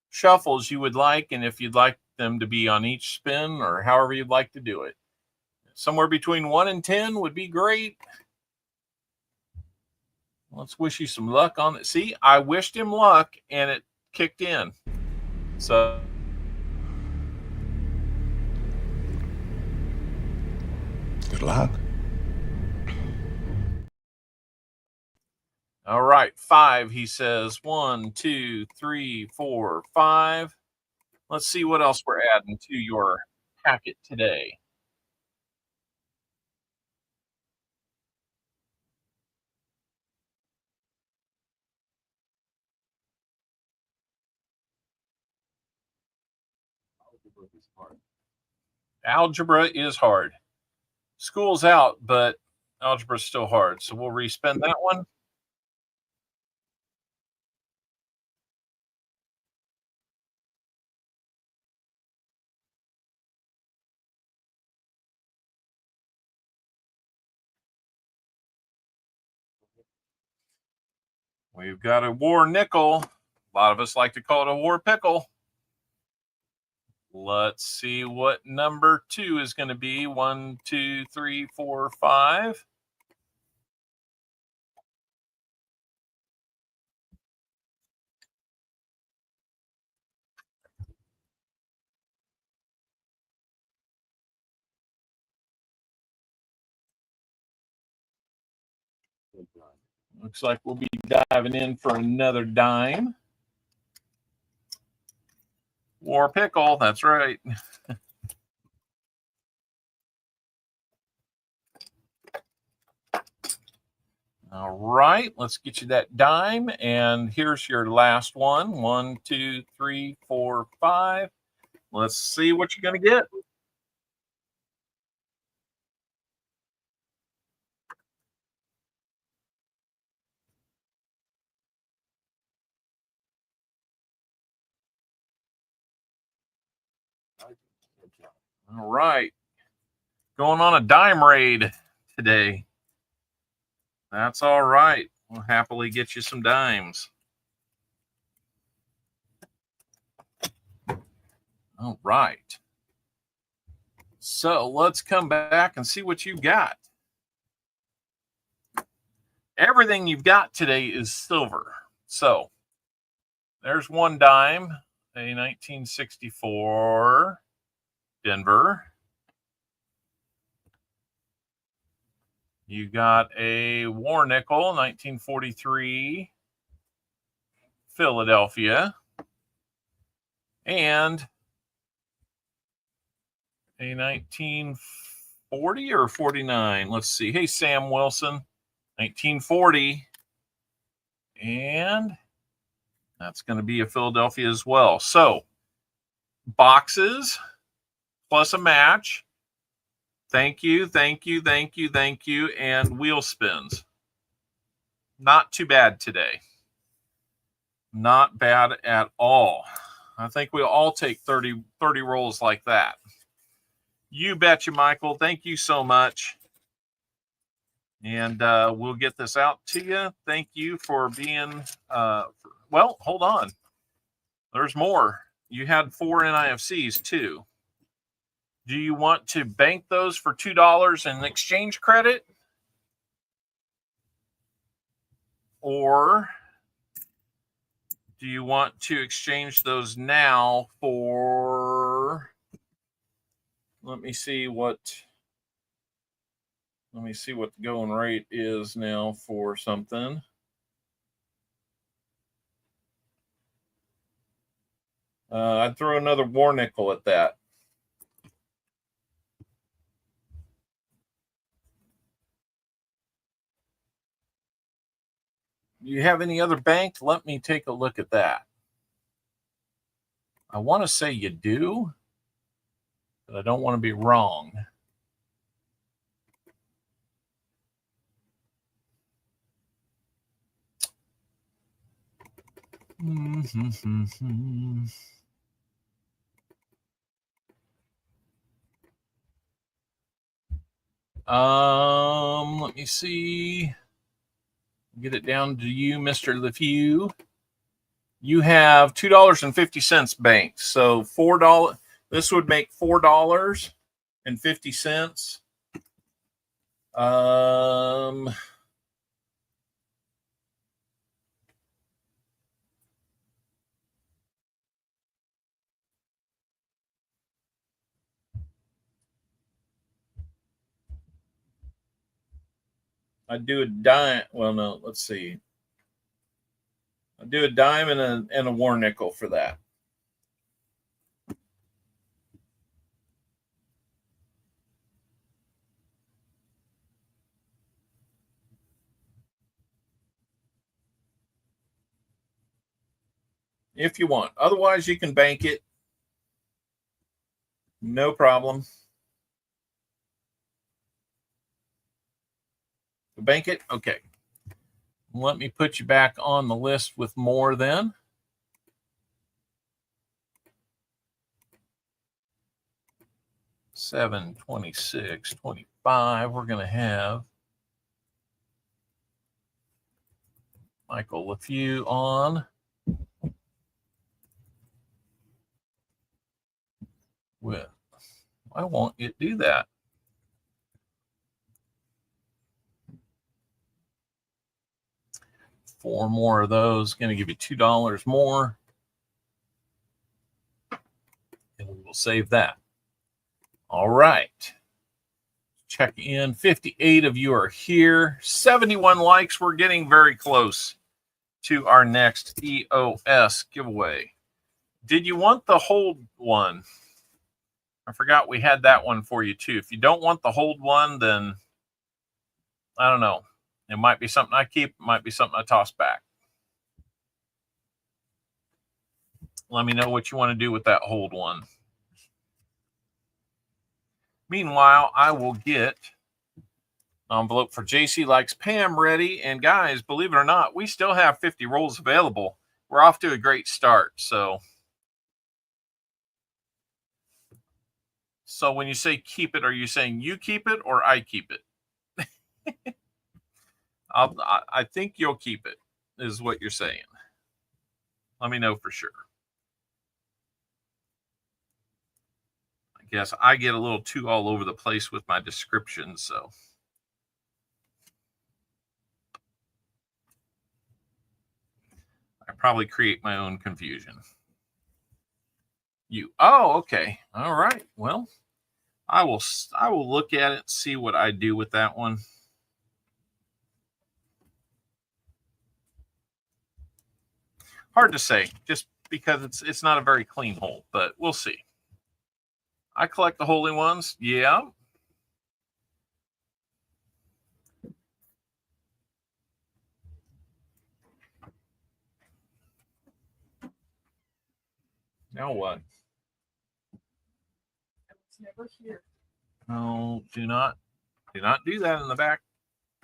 shuffles you would like and if you'd like them to be on each spin or however you'd like to do it. Somewhere between 1 and 10 would be great. Let's wish you some luck on it. See, I wished him luck and it kicked in. So Good luck. all right, 5, he says. 1, 2, 3, 4, 5. Let's see what else we're adding to your packet today. Algebra is hard. School's out, but algebra's still hard. So we'll respin that one. We've got a war nickel. A lot of us like to call it a war pickle. Let's see what number 2 is going to be. 1, 2, 3, 4, 5. Looks like we'll be diving in for another dime. War pickle, that's right. All right, let's get you that dime. And here's your last one. 1, 2, 3, 4, 5. Let's see what you're going to get. All right. Going on a dime raid today. That's all right. We'll happily get you some dimes. All right. So let's come back and see what you've got. Everything you've got today is silver. So there's one dime, a 1964 Denver. You got a war nickel, 1943 Philadelphia. And a 1940 or 49. Let's see. Hey, Sam Wilson, 1940. And that's going to be a Philadelphia as well. So boxes plus a match. Thank you, thank you, thank you, thank you. And wheel spins. Not too bad today. Not bad at all. I think we'll all take 30 rolls like that. You betcha, Michael. Thank you so much. And we'll get this out to you. Thank you for being, well, hold on. There's more. You had 4 NIFCs too. Do you want to bank those for $2 in exchange credit? Or do you want to exchange those now for, let me see what the going rate is now for something. I'd throw another war nickel at that. Do you have any other banked? Let me take a look at that. I want to say you do, but I don't want to be wrong. Let me see. Get it down to you, Mr. LeFew. You have $2.50 banked. So $4. This would make $4.50. I'd do a dime. Well, no, let's see. I'd do a dime and a war nickel for that. If you want. Otherwise, you can bank it. No problem. Bank it? Okay. Let me put you back on the list with more then. $7, $26, $25. We're going to have Michael LeFew on. With, why won't it do that? Four more of those, going to give you $2 more. And we will save that. All right. check in. 58 of you are here. 71 likes. We're getting very close to our next EOS giveaway. Did you want the hold one? I forgot we had that one for you too. If you don't want the hold one, then I don't know. It might be something I keep. It might be something I toss back. Let me know what you want to do with that hold one. Meanwhile, I will get an envelope for JC Likes Pam ready. And guys, believe it or not, we still have 50 rolls available. We're off to a great start. So when you say keep it, are you saying you keep it or I keep it? I think you'll keep it, is what you're saying. Let me know for sure. I guess I get a little too all over the place with my descriptions, so. I probably create my own confusion. Oh, okay. All right. Well, I will look at it and see what I do with that one. Hard to say, just because it's not a very clean hole, but we'll see. I collect the holy ones. Yeah. Now what? It's never here. No, do not do that in the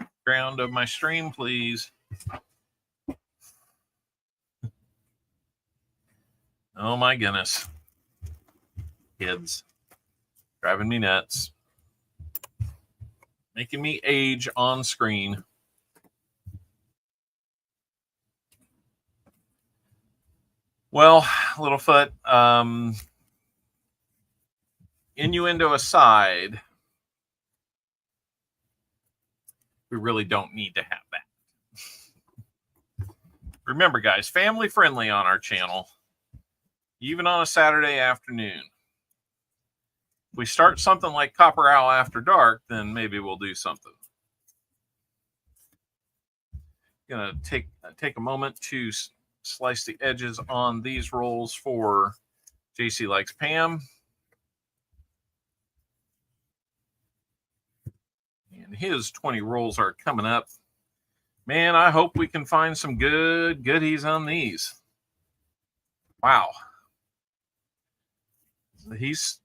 background of my stream, please. Oh my goodness. Kids. Driving me nuts. Making me age on screen. Well, Littlefoot, innuendo aside, we really don't need to have that. Remember, guys, family friendly on our channel, even on a Saturday afternoon. If we start something like Copper Owl After Dark, then maybe we'll do something. Gonna take a moment to slice the edges on these rolls for JC Likes Pam. And his 20 rolls are coming up. Man, I hope we can find some good goodies on these. Wow. His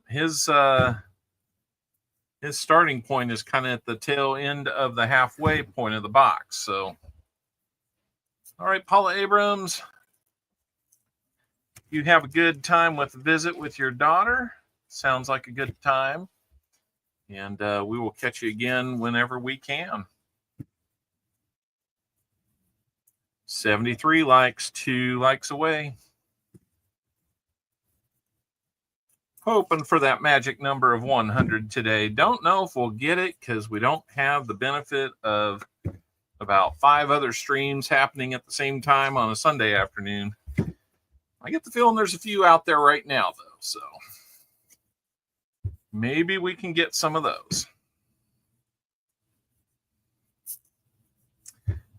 starting point is kind of at the tail end of the halfway point of the box. So, all right, Paula Abrams, you have a good time with the visit with your daughter. Sounds like a good time. And we will catch you again whenever we can. 73 likes, 2 likes away. Hoping for that magic number of 100 today. Don't know if we'll get it because we don't have the benefit of about 5 other streams happening at the same time on a Sunday afternoon. I get the feeling there's a few out there right now, though, so maybe we can get some of those.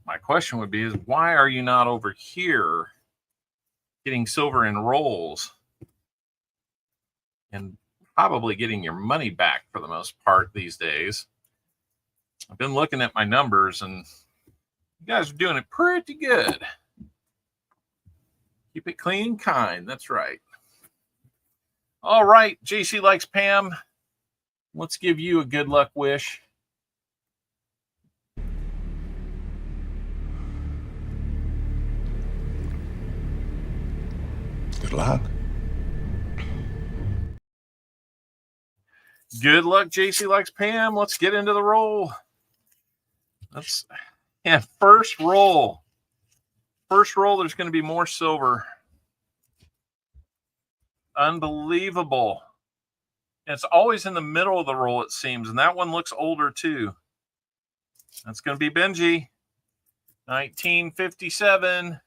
My question would be is why are you not over here getting silver in rolls and probably getting your money back for the most part these days? I've been looking at my numbers and you guys are doing it pretty good. Keep it clean, kind. That's right. All right, JC Likes Pam. Let's give you a good luck wish. Good luck. Good luck, JC Likes Pam. Let's get into the roll. First roll. First roll, there's going to be more silver. Unbelievable. It's always in the middle of the roll, it seems, and that one looks older too. That's going to be Benji. 1957.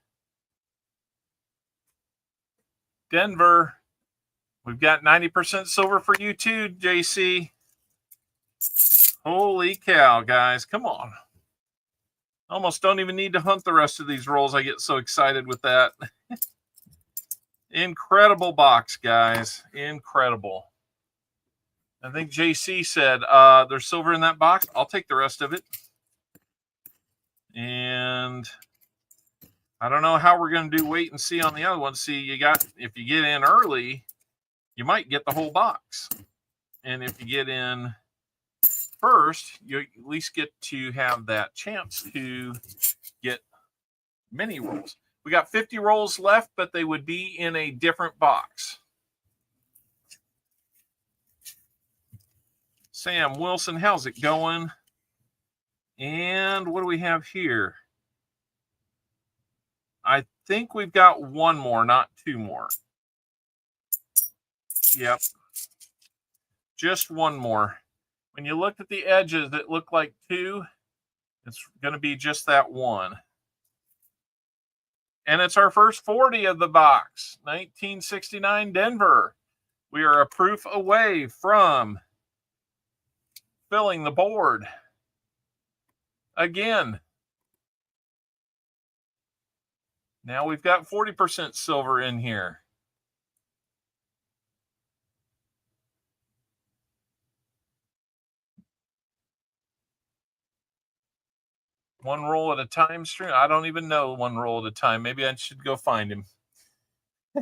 Denver. We've got 90% silver for you too, JC. Holy cow, guys. Come on. Almost don't even need to hunt the rest of these rolls. I get so excited with that. Incredible box, guys. Incredible. I think JC said there's silver in that box. I'll take the rest of it. And I don't know how we're going to do wait and see on the other one. See, if you get in early, you might get the whole box. And if you get in first, you at least get to have that chance to get many rolls. We got 50 rolls left, but they would be in a different box. Sam Wilson, how's it going? And what do we have here? I think we've got one more, not two more. Yep. Just one more. When you look at the edges that look like two, it's going to be just that one. And it's our first 40 of the box. 1969 Denver. We are a proof away from filling the board. Again. Now we've got 40% silver in here. One roll at a time stream. I don't even know one roll at a time. Maybe I should go find him.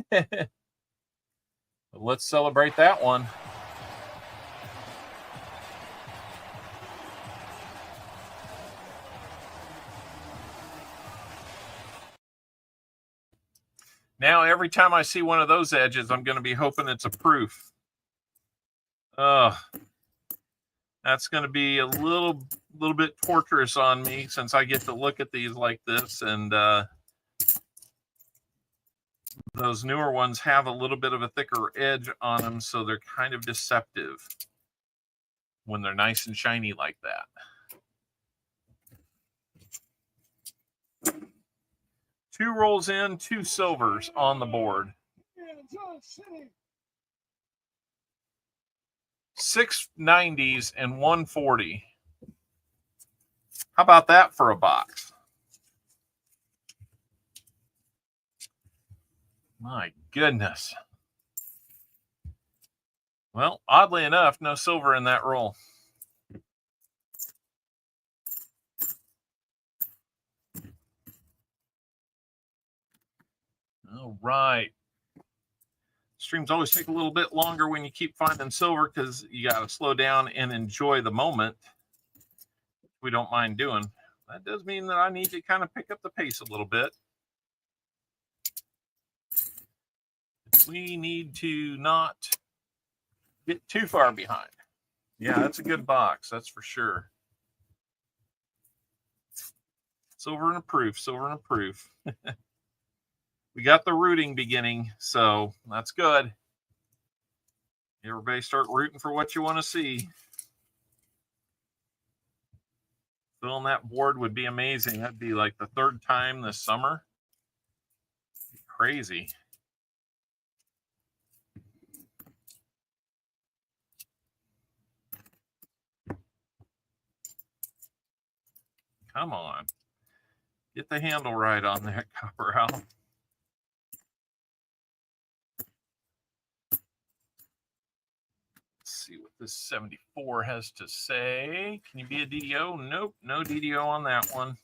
But let's celebrate that one. Now, every time I see one of those edges, I'm going to be hoping it's a proof. That's going to be a little bit torturous on me since I get to look at these like this, and those newer ones have a little bit of a thicker edge on them, so they're kind of deceptive when they're nice and shiny like that. Two rolls in, two silvers on the board. 6 90s and 140. How about that for a box? My goodness. Well, oddly enough, no silver in that roll. All right. Streams always take a little bit longer when you keep finding silver because you got to slow down and enjoy the moment. We don't mind doing. That does mean that I need to kind of pick up the pace a little bit. We need to not get too far behind. Yeah, that's a good box. That's for sure. Silver and a proof. Silver and a proof. We got the rooting beginning, so that's good. Everybody start rooting for what you want to see. Filling that board would be amazing. That'd be like the third time this summer. Crazy. Come on. Get the handle right on that Copper Owl. See what this 74 has to say. Can you be a DDO? Nope, no DDO on that one.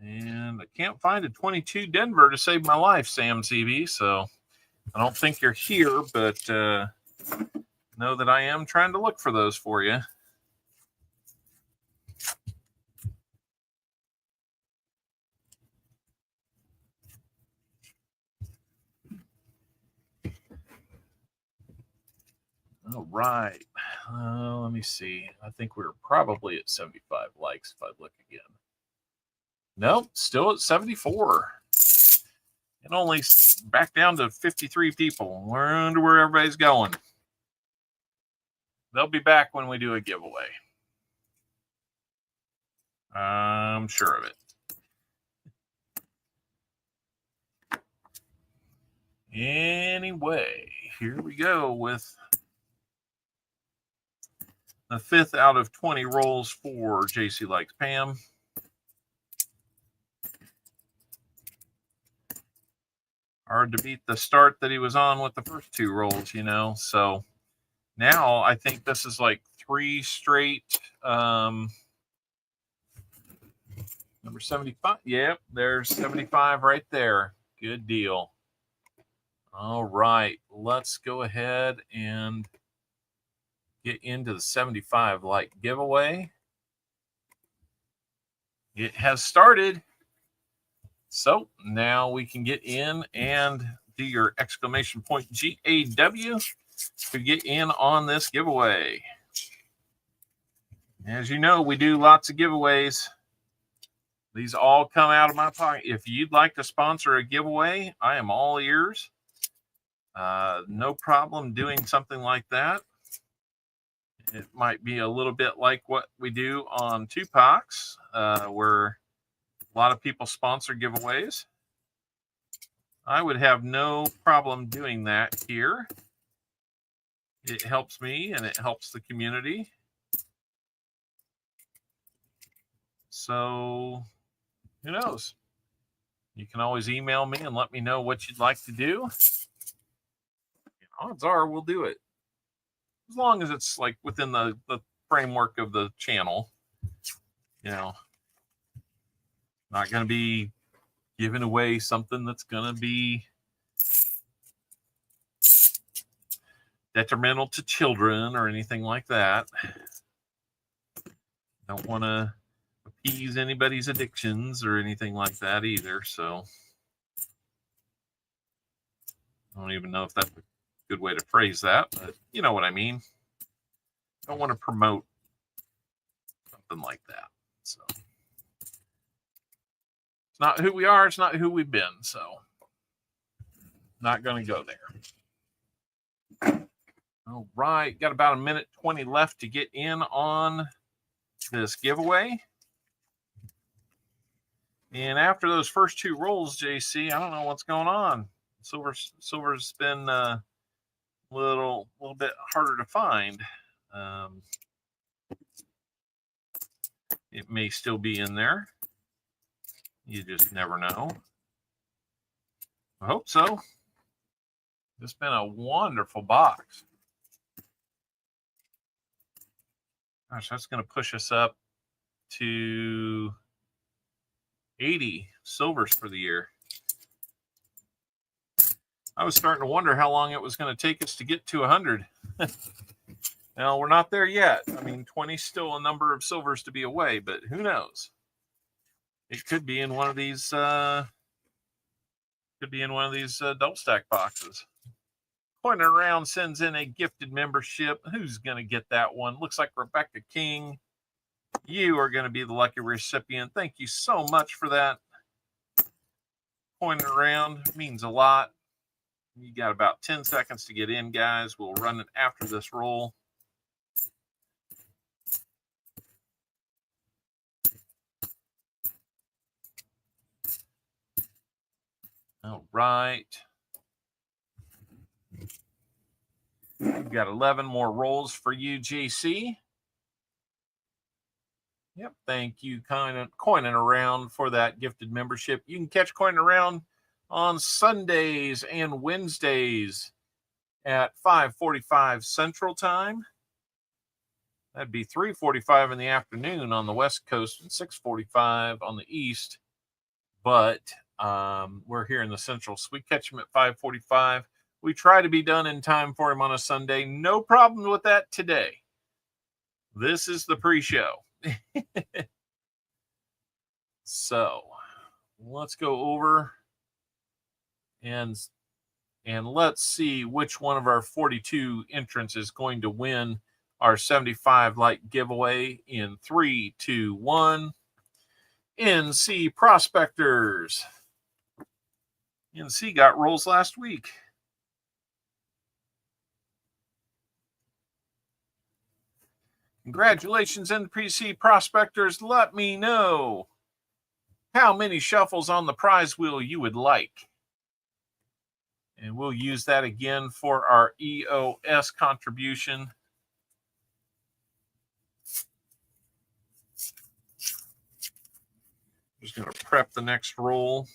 And I can't find a 22 Denver to save my life, Sam CB, so I don't think you're here, but know that I am trying to look for those for you. All right. Let me see. I think we're probably at 75 likes if I look again. Nope, still at 74. And only back down to 53 people. Wonder where everybody's going. They'll be back when we do a giveaway. I'm sure of it. Anyway, here we go with the 5th out of 20 rolls for JC Likes Pam. Hard to beat the start that he was on with the first 2 rolls, you know. So now I think this is like 3 straight. Number 75. Yep, there's 75 right there. Good deal. All right, let's go ahead and get into the 75 like giveaway. It has started. So now we can get in and do your exclamation point GAW to get in on this giveaway. As you know, we do lots of giveaways. These all come out of my pocket. If you'd like to sponsor a giveaway, I am all ears. No problem doing something like that. It might be a little bit like what we do on Tupac's, where a lot of people sponsor giveaways. I would have no problem doing that here. It helps me and it helps the community. So, who knows? You can always email me and let me know what you'd like to do. Odds are we'll do it. As long as it's like within the framework of the channel. You know, not going to be giving away something that's going to be detrimental to children or anything like that. Don't want to appease anybody's addictions or anything like that either. So I don't even know if that's a good way to phrase that, but you know what I mean. Don't want to promote something like that. So it's not who we are. It's not who we've been. So not going to go there. All right. Got about 1:20 left to get in on this giveaway. And after those first 2 rolls, JC, I don't know what's going on. Silver's been a little bit harder to find. It may still be in there. You just never know. I hope so. It's been a wonderful box. Gosh, that's going to push us up to 80 silvers for the year. I was starting to wonder how long it was going to take us to get to 100. Now, we're not there yet. I mean, 20 is still a number of silvers to be away, but who knows? It could be in one of these double stack boxes. Pointing around sends in a gifted membership. Who's going to get that one? Looks like Rebecca King. You are going to be the lucky recipient. Thank you so much for that. Pointing around means a lot. You got about 10 seconds to get in, guys. We'll run it after this roll. All right. We've got 11 more rolls for you, JC. Yep, thank you, Coining Around, for that gifted membership. You can catch Coining Around on Sundays and Wednesdays at 5:45 Central Time. That'd be 3:45 in the afternoon on the West Coast and 6:45 on the East. But we're here in the Central, so we catch him at 5:45. We try to be done in time for him on a Sunday. No problem with that today. This is the pre-show. So let's go over and let's see which one of our 42 entrants is going to win our 75 like giveaway in 3, 2, 1. NC Prospectors. NC got rolls last week. Congratulations, NPC Prospectors. Let me know how many shuffles on the prize wheel you would like. And we'll use that again for our EOS contribution. Just going to prep the next roll.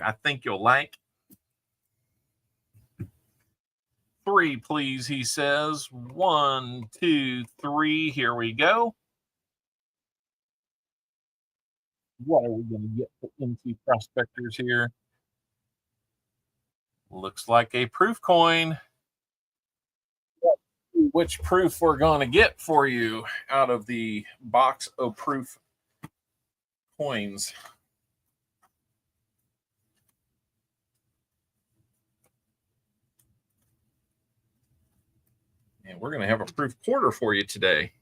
I think you'll like. 3, please, he says. 1, 2, 3. Here we go. What are we going to get for NC prospectors here? Looks like a proof coin. Which proof we're going to get for you out of the box of proof coins. And we're going to have a proof quarter for you today.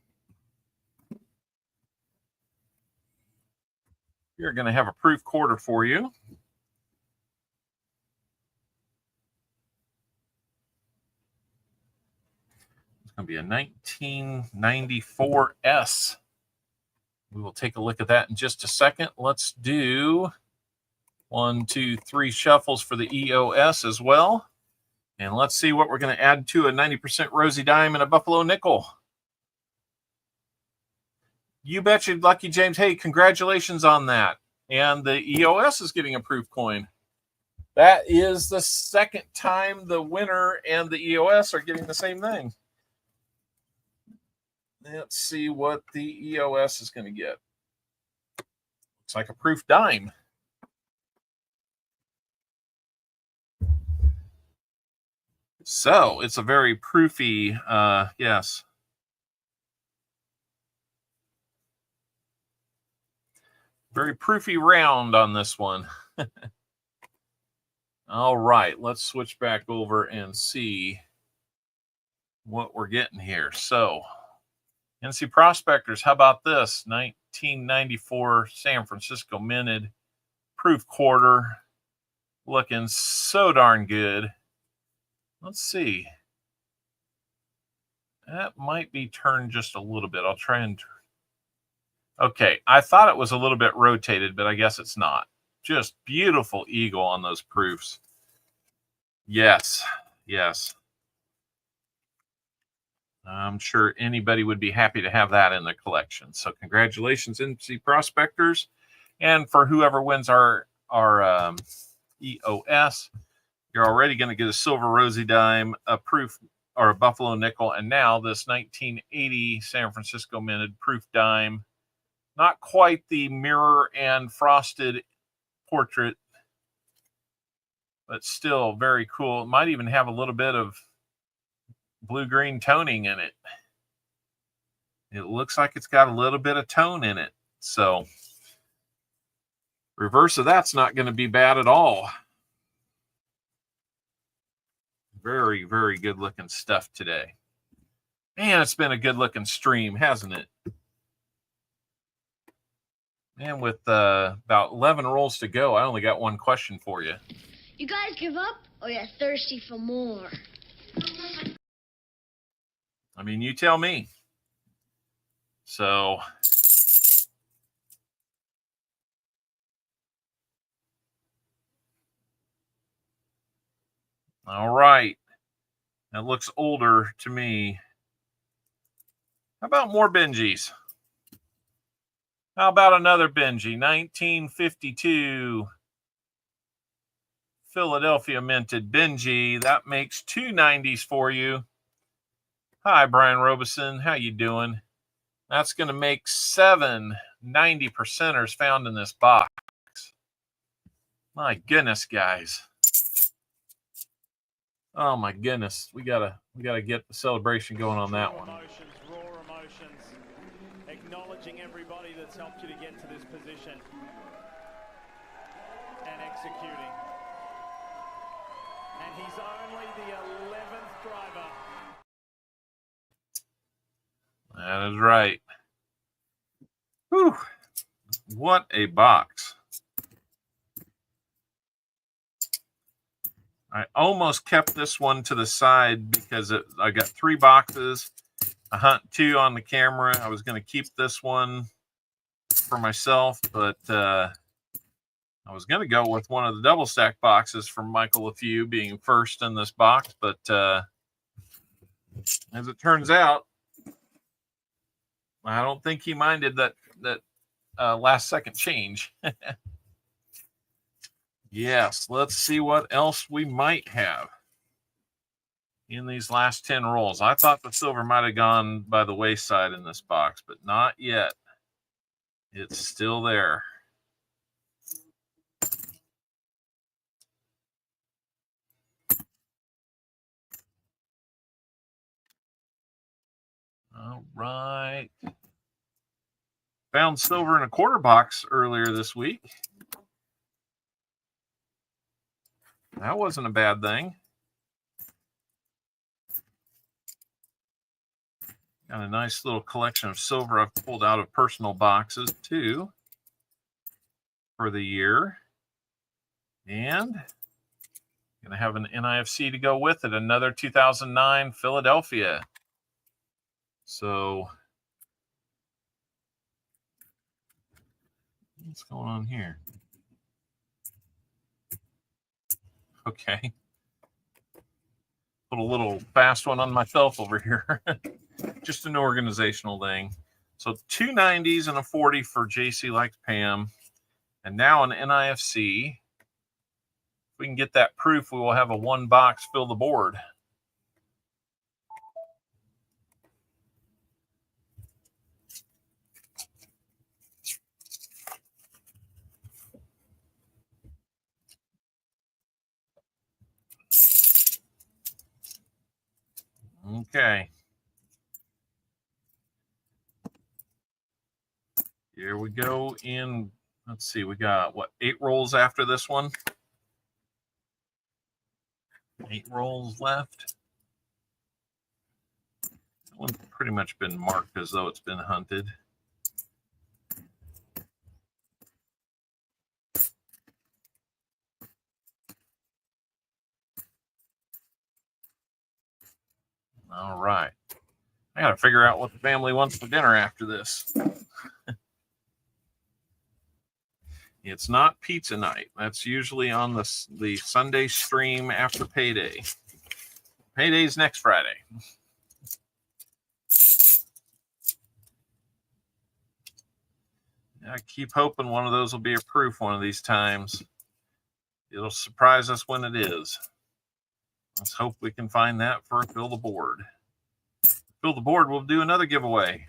We're going to have a proof quarter for you. It's going to be a 1994S. We will take a look at that in just a second. Let's do 1, 2, 3 shuffles for the EOS as well. And let's see what we're going to add to a 90% rosy dime and a buffalo nickel. You betcha, Lucky James. Hey, congratulations on that. And the EOS is getting a proof coin. That is the second time the winner and the EOS are getting the same thing. Let's see what the EOS is going to get. Looks like a proof dime. So it's a very proofy, yes. Very proofy round on this one. All right, let's switch back over and see what we're getting here. So, NC Prospectors, how about this? 1994 San Francisco minted proof quarter. Looking so darn good. Let's see. That might be turned just a little bit. I'll try and turn. Okay, I thought it was a little bit rotated, but I guess it's not. Just beautiful eagle on those proofs. Yes, yes. I'm sure anybody would be happy to have that in their collection. So congratulations, NC Prospectors. And for whoever wins our EOS, you're already going to get a silver rosy dime, a proof or a buffalo nickel, and now this 1980 San Francisco minted proof dime. Not quite the mirror and frosted portrait, but still very cool. It might even have a little bit of blue-green toning in it. It looks like it's got a little bit of tone in it. So reverse of that's not going to be bad at all. Very, very good looking stuff today. Man, it's been a good looking stream, hasn't it? And with about 11 rolls to go, I only got one question for you. You guys give up, or you're thirsty for more? I mean, you tell me. So, all right. That looks older to me. How about more Benjis? How about another Benji? 1952 Philadelphia minted Benji. That makes 2 90s for you. Hi, Brian Robeson. How you doing? That's going to make 7 90%ers found in this box. My goodness, guys. Oh my goodness. We gotta get the celebration going on that one. Raw emotions. Acknowledging everybody that's helped you to get to this position. And executing. And he's only the 11th driver. That is right. Whew. What a box. I almost kept this one to the side because I got 3 boxes. I hunt 2 on the camera. I was going to keep this one for myself, but I was going to go with one of the double stack boxes from Michael LeFew being first in this box, but as it turns out, I don't think he minded that last second change. Yes, let's see what else we might have in these last 10 rolls. I thought the silver might have gone by the wayside in this box, but not yet. It's still there. All right. Found silver in a quarter box earlier this week. That wasn't a bad thing. Got a nice little collection of silver I've pulled out of personal boxes too for the year. And going to have an NIFC to go with it. Another 2009 Philadelphia. So what's going on here? Okay. Put a little fast one on myself over here. Just an organizational thing. So 2 90s and a 40 for JC Likes Pam. And now an NIFC. If we can get that proof, we will have a 1 box fill the board. Okay. Here we go in, let's see, we got, what, 8 rolls after this one? 8 rolls left. That one's pretty much been marked as though it's been hunted. All right. I got to figure out what the family wants for dinner after this. It's not pizza night. That's usually on the Sunday stream after payday. Payday's next Friday. I keep hoping one of those will be a proof one of these times. It'll surprise us when it is. Let's hope we can find that for Fill the Board. Fill the Board, we'll do another giveaway.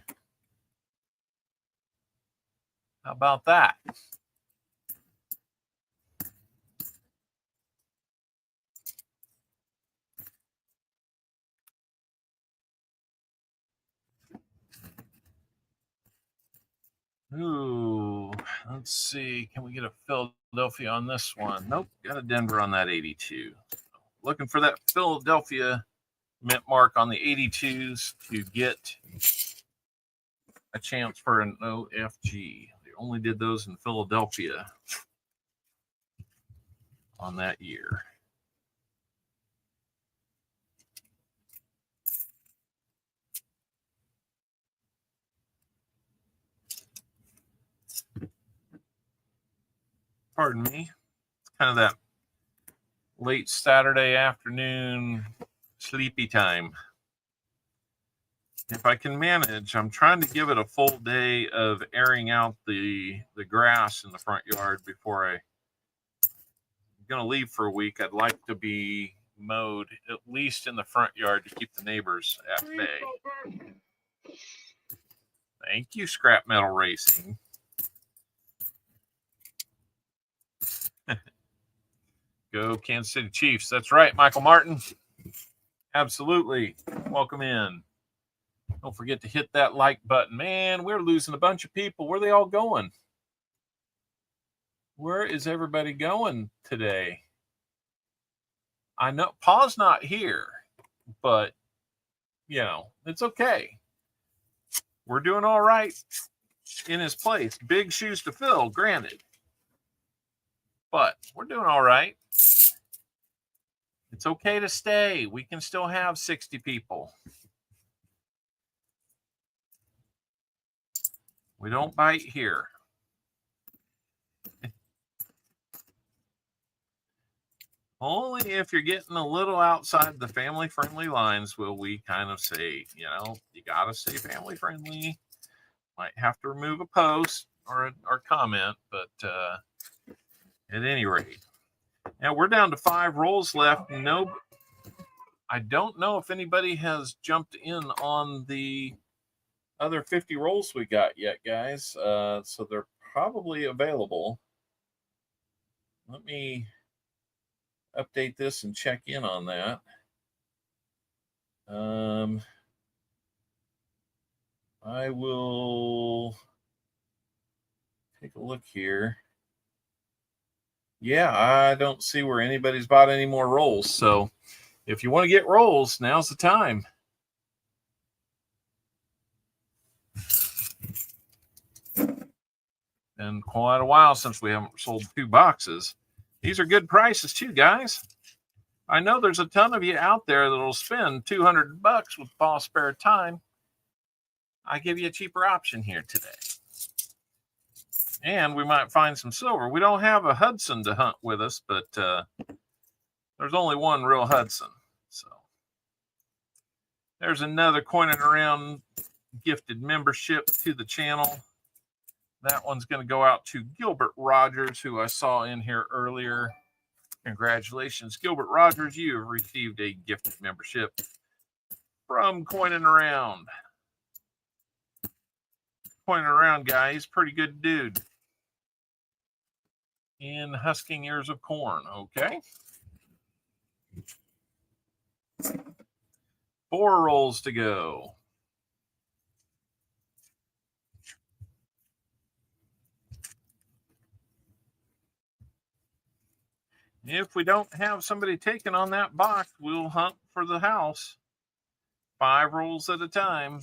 How about that? Ooh, let's see. Can we get a Philadelphia on this one? Nope, got a Denver on that 82. Looking for that Philadelphia mint mark on the 82s to get a chance for an OFG. They only did those in Philadelphia on that year. Pardon me. It's kind of that late Saturday afternoon sleepy time. If I can manage, I'm trying to give it a full day of airing out the grass in the front yard before I'm going to leave for a week. I'd like to be mowed, at least in the front yard, to keep the neighbors at bay. Thank you, Scrap Metal Racing. Go Kansas City Chiefs. That's right, Michael Martin. Absolutely. Welcome in. Don't forget to hit that like button. Man, we're losing a bunch of people. Where are they all going? Where is everybody going today? I know Pa's not here, but, you know, it's okay. We're doing all right in his place. Big shoes to fill, granted. But we're doing all right. It's okay to stay. We can still have 60 people. We don't bite here. Only if you're getting a little outside the family-friendly lines will we kind of say, you know, you got to stay family-friendly. Might have to remove a post or comment, but at any rate. Now we're down to 5 rolls left. No, I don't know if anybody has jumped in on the other 50 rolls we got yet, guys. So they're probably available. Let me update this and check in on that. I will take a look here. Yeah, I don't see where anybody's bought any more rolls. So if you want to get rolls, now's the time. Been quite a while since we haven't sold 2 boxes. These are good prices too, guys. I know there's a ton of you out there that'll spend $200 with Paul's spare time. I give you a cheaper option here today. And we might find some silver. We don't have a Hudson to hunt with us, but there's only one real Hudson. So there's another Coining Around gifted membership to the channel. That one's going to go out to Gilbert Rogers, who I saw in here earlier. Congratulations, Gilbert Rogers. You have received a gifted membership from Coining Around. Coining Around guy, he's a pretty good dude. In husking ears of corn, okay? 4 rolls to go. If we don't have somebody taking on that box, we'll hunt for the house. 5 rolls at a time.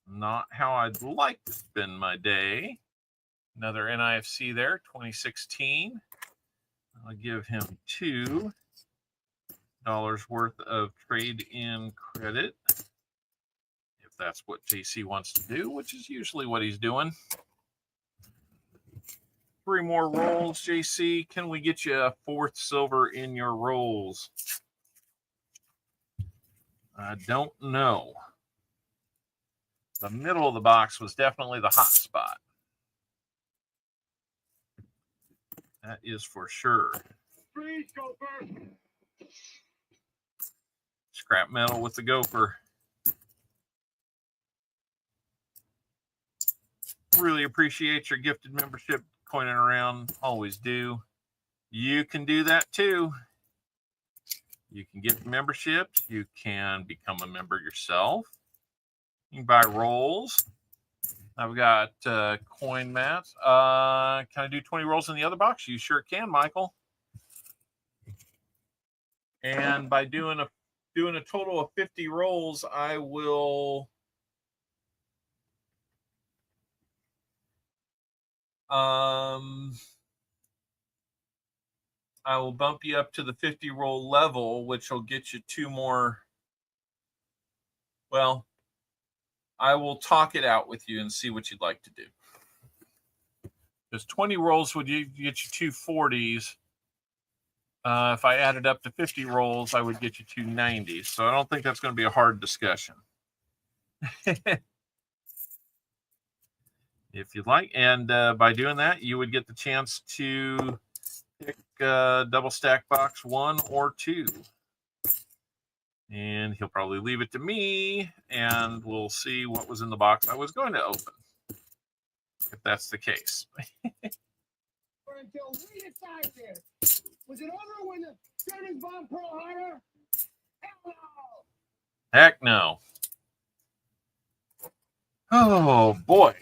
Not how I'd like to spend my day. Another NIFC there, 2016. I'll give him $2 worth of trade-in credit. If that's what JC wants to do, which is usually what he's doing. 3 more rolls, JC. Can we get you a 4th silver in your rolls? I don't know. The middle of the box was definitely the hot spot. That is for sure. Scrap metal with the gopher. Really appreciate your gifted membership, Coining Around. Always do. You can do that too. You can get membership. You can become a member yourself. You can buy rolls. I've got coin mats. Can I do 20 rolls in the other box? You sure can, Michael. And by doing a total of 50 rolls, I will bump you up to the 50 roll level, which will get you 2 more. Well, I will talk it out with you and see what you'd like to do. Because 20 rolls would get you 2 40s. If I added up to 50 rolls, I would get you 2 90s. So I don't think that's going to be a hard discussion. If you'd like. And by doing that, you would get the chance to pick double stack box 1 or 2. And he'll probably leave it to me, and we'll see what was in the box I was going to open, if that's the case. Until we decide this. Was it over when the Germans bombed Pearl Harbor? Hell no! Heck no. Oh, boy.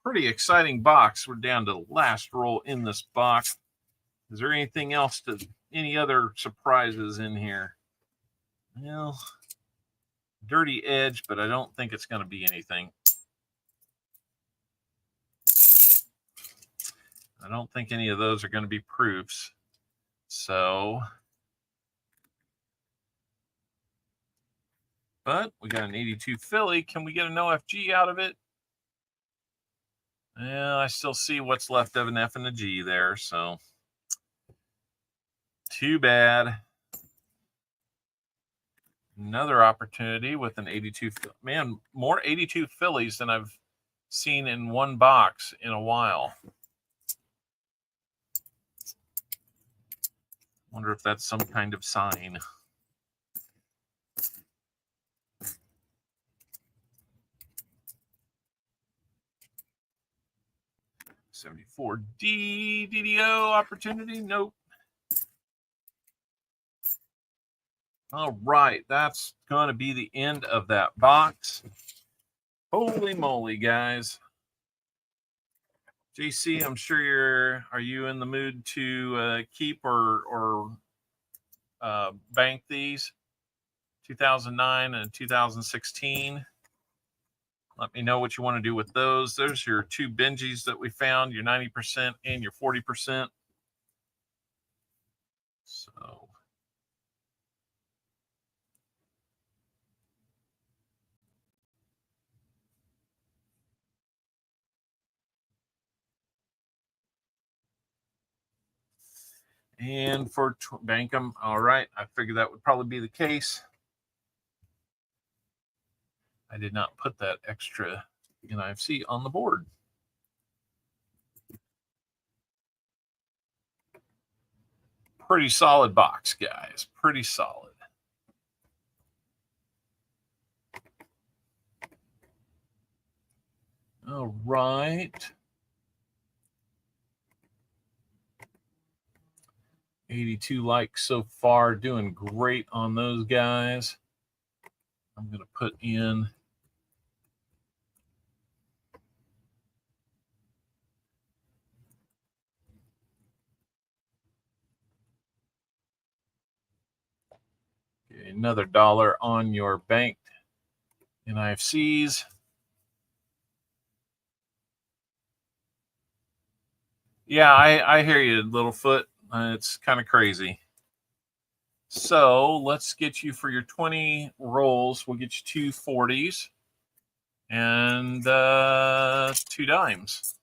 Pretty exciting box. We're down to the last roll in this box. Is there anything else any other surprises in here? Well, dirty edge, but I don't think it's going to be anything. I don't think any of those are going to be proofs. So But we got an 82 Philly. Can we get an OFG out of it? Yeah, I still see what's left of an F and a G there, so too bad. Another opportunity with an 82. Man, more 82 Phillies than I've seen in one box in a while. Wonder if that's some kind of sign. $74D DDO opportunity. Nope. All right, that's going to be the end of that box. Holy moly, guys. JC, I'm sure are you in the mood to keep or bank these? 2009 and 2016. Let me know what you want to do with those. There's your two Benjis that we found, your 90% and your 40%. So and for bank them, all right. I figured that would probably be the case. I did not put that extra NFC on the board. Pretty solid box, guys. Pretty solid. All right. 82 likes so far. Doing great on those guys. I'm going to put in another $1 on your banked NIFCs. Yeah, I hear you, Littlefoot. It's kind of crazy. So let's get you for your 20 rolls. We'll get you 2 40s and 2 dimes.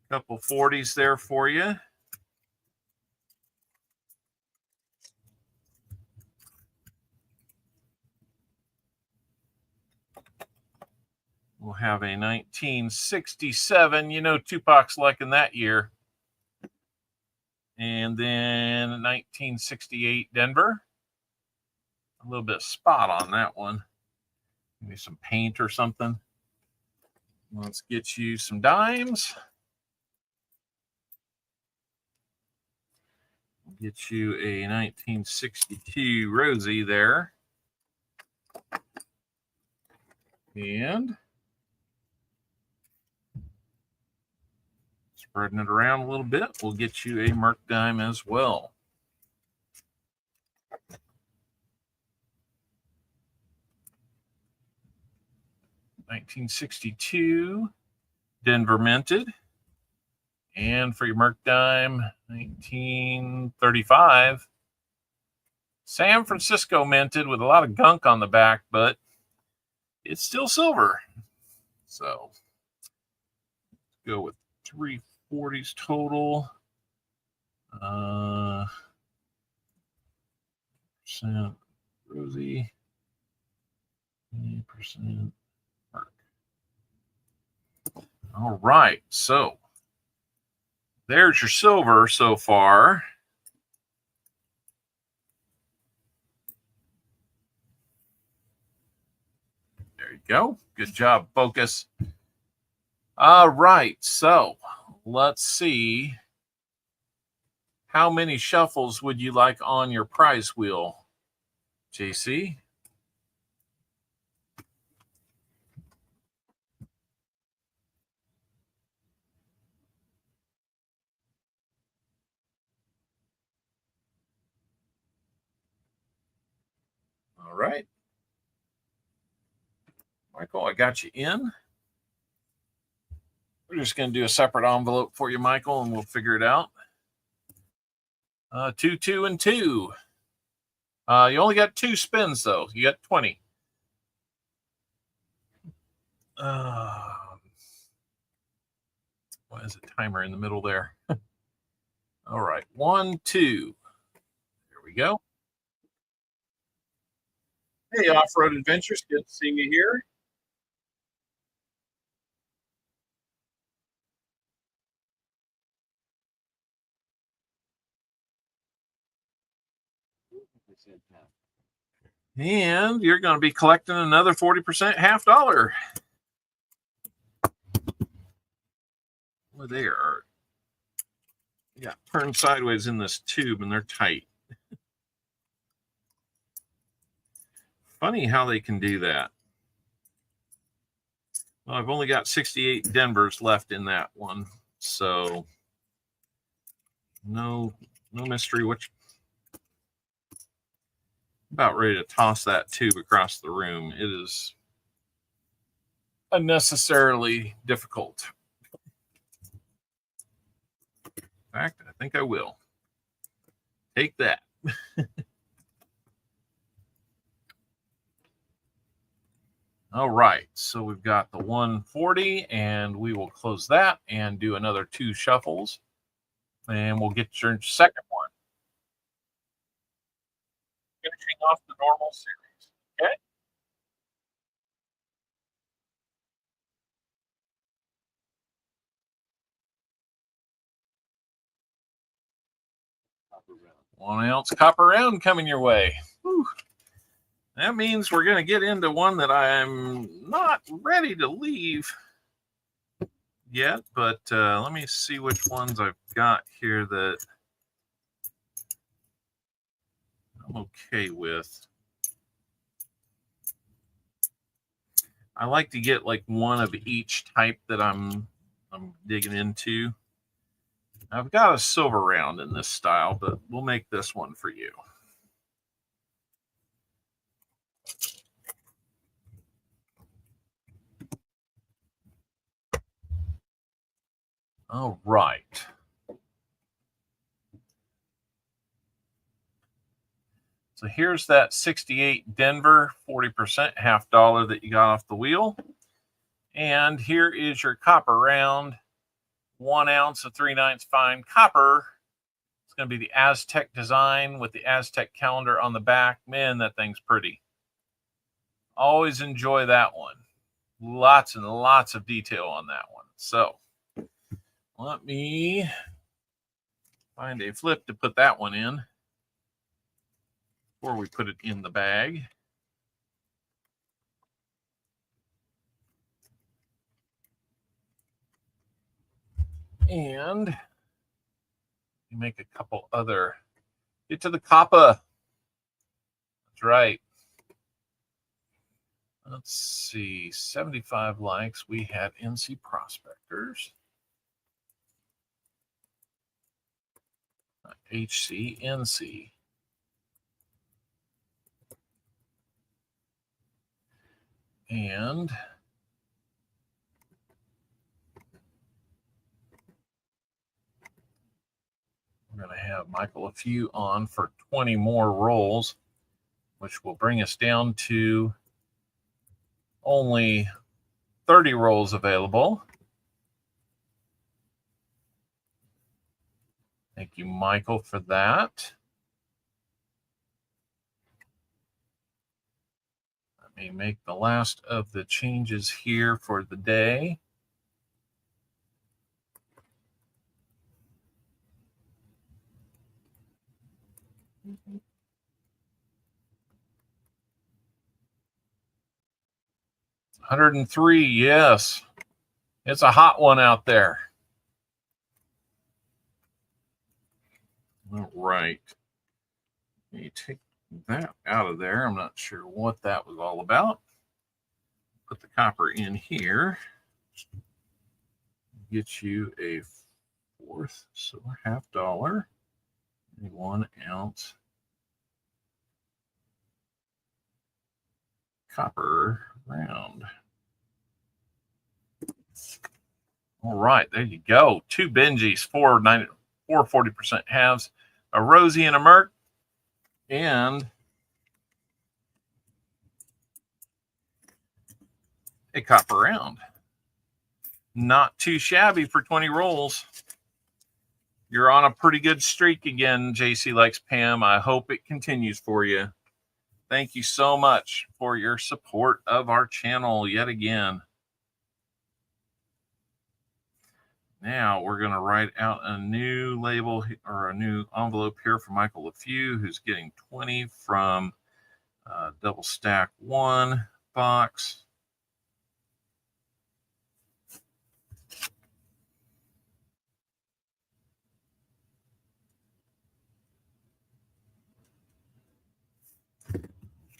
Couple 40s there for you. We'll have a 1967. You know, Tupac's liking that year. And then 1968 Denver. A little bit of spot on that one. Maybe some paint or something. Let's get you some dimes. Get you a 1962 Rosie there. And spreading it around a little bit, we'll get you a Merc dime as well. $1962 Denver minted. And for your Merc dime, 1935 San Francisco minted with a lot of gunk on the back, but it's still silver. So let's go with 340s total. Percent Rosie, 20% Merc. All right, so there's your silver so far. There you go. Good job, Focus. All right, so let's see. How many shuffles would you like on your prize wheel, JC? All right. Michael, I got you in. We're just going to do a separate envelope for you, Michael, and we'll figure it out. 2, 2, and 2. You only got 2 spins, though. You got 20. Why is a timer in the middle there? All right. 1, 2. There we go. Hey, Off-Road Adventures. Good to see you here. And you're going to be collecting another 40% half dollar. Well, they are turned sideways in this tube, and they're tight. Funny how they can do that. Well, I've only got 68 Denvers left in that one, so no mystery. Which about ready to toss that tube across the room. It is unnecessarily difficult. In fact, I think I will. Take that. All right, so we've got the 140, and we will close that and do another 2 shuffles, and we'll get your second one. Finishing off the normal series, okay? $1 copper round coming your way. Whew. That means we're going to get into one that I'm not ready to leave yet, but let me see which ones I've got here that I'm okay with. I like to get like one of each type that I'm digging into. I've got a silver round in this style, but we'll make this one for you. All right. So here's that 68 Denver, 40% half dollar that you got off the wheel. And here is your copper round, 1 ounce of 3/9 fine copper. It's going to be the Aztec design with the Aztec calendar on the back. Man, that thing's pretty. Always enjoy that one. Lots and lots of detail on that one. So let me find a flip to put that one in before we put it in the bag. And you make a couple other. Get to the copper. That's right. Let's see. 75 likes. We had NC Prospectors. HC, NC. And we're going to have Michael a few on for 20 more rolls, which will bring us down to only 30 rolls available. Thank you, Michael, for that. Let me make the last of the changes here for the day. $103, yes. It's a hot one out there. All right. Let me take that out of there. I'm not sure what that was all about. Put the copper in here. Get you a 4th, so half dollar, a 1 ounce copper round. All right, there you go. 2 Benjis, 4 40% halves, a Rosie and a Merc, and a copper round. Not too shabby for 20 rolls. You're on a pretty good streak again, JC Likes Pam. I hope it continues for you. Thank you so much for your support of our channel yet again. Now we're going to write out a new label or a new envelope here for Michael LeFew, who's getting 20 from double stack 1 box.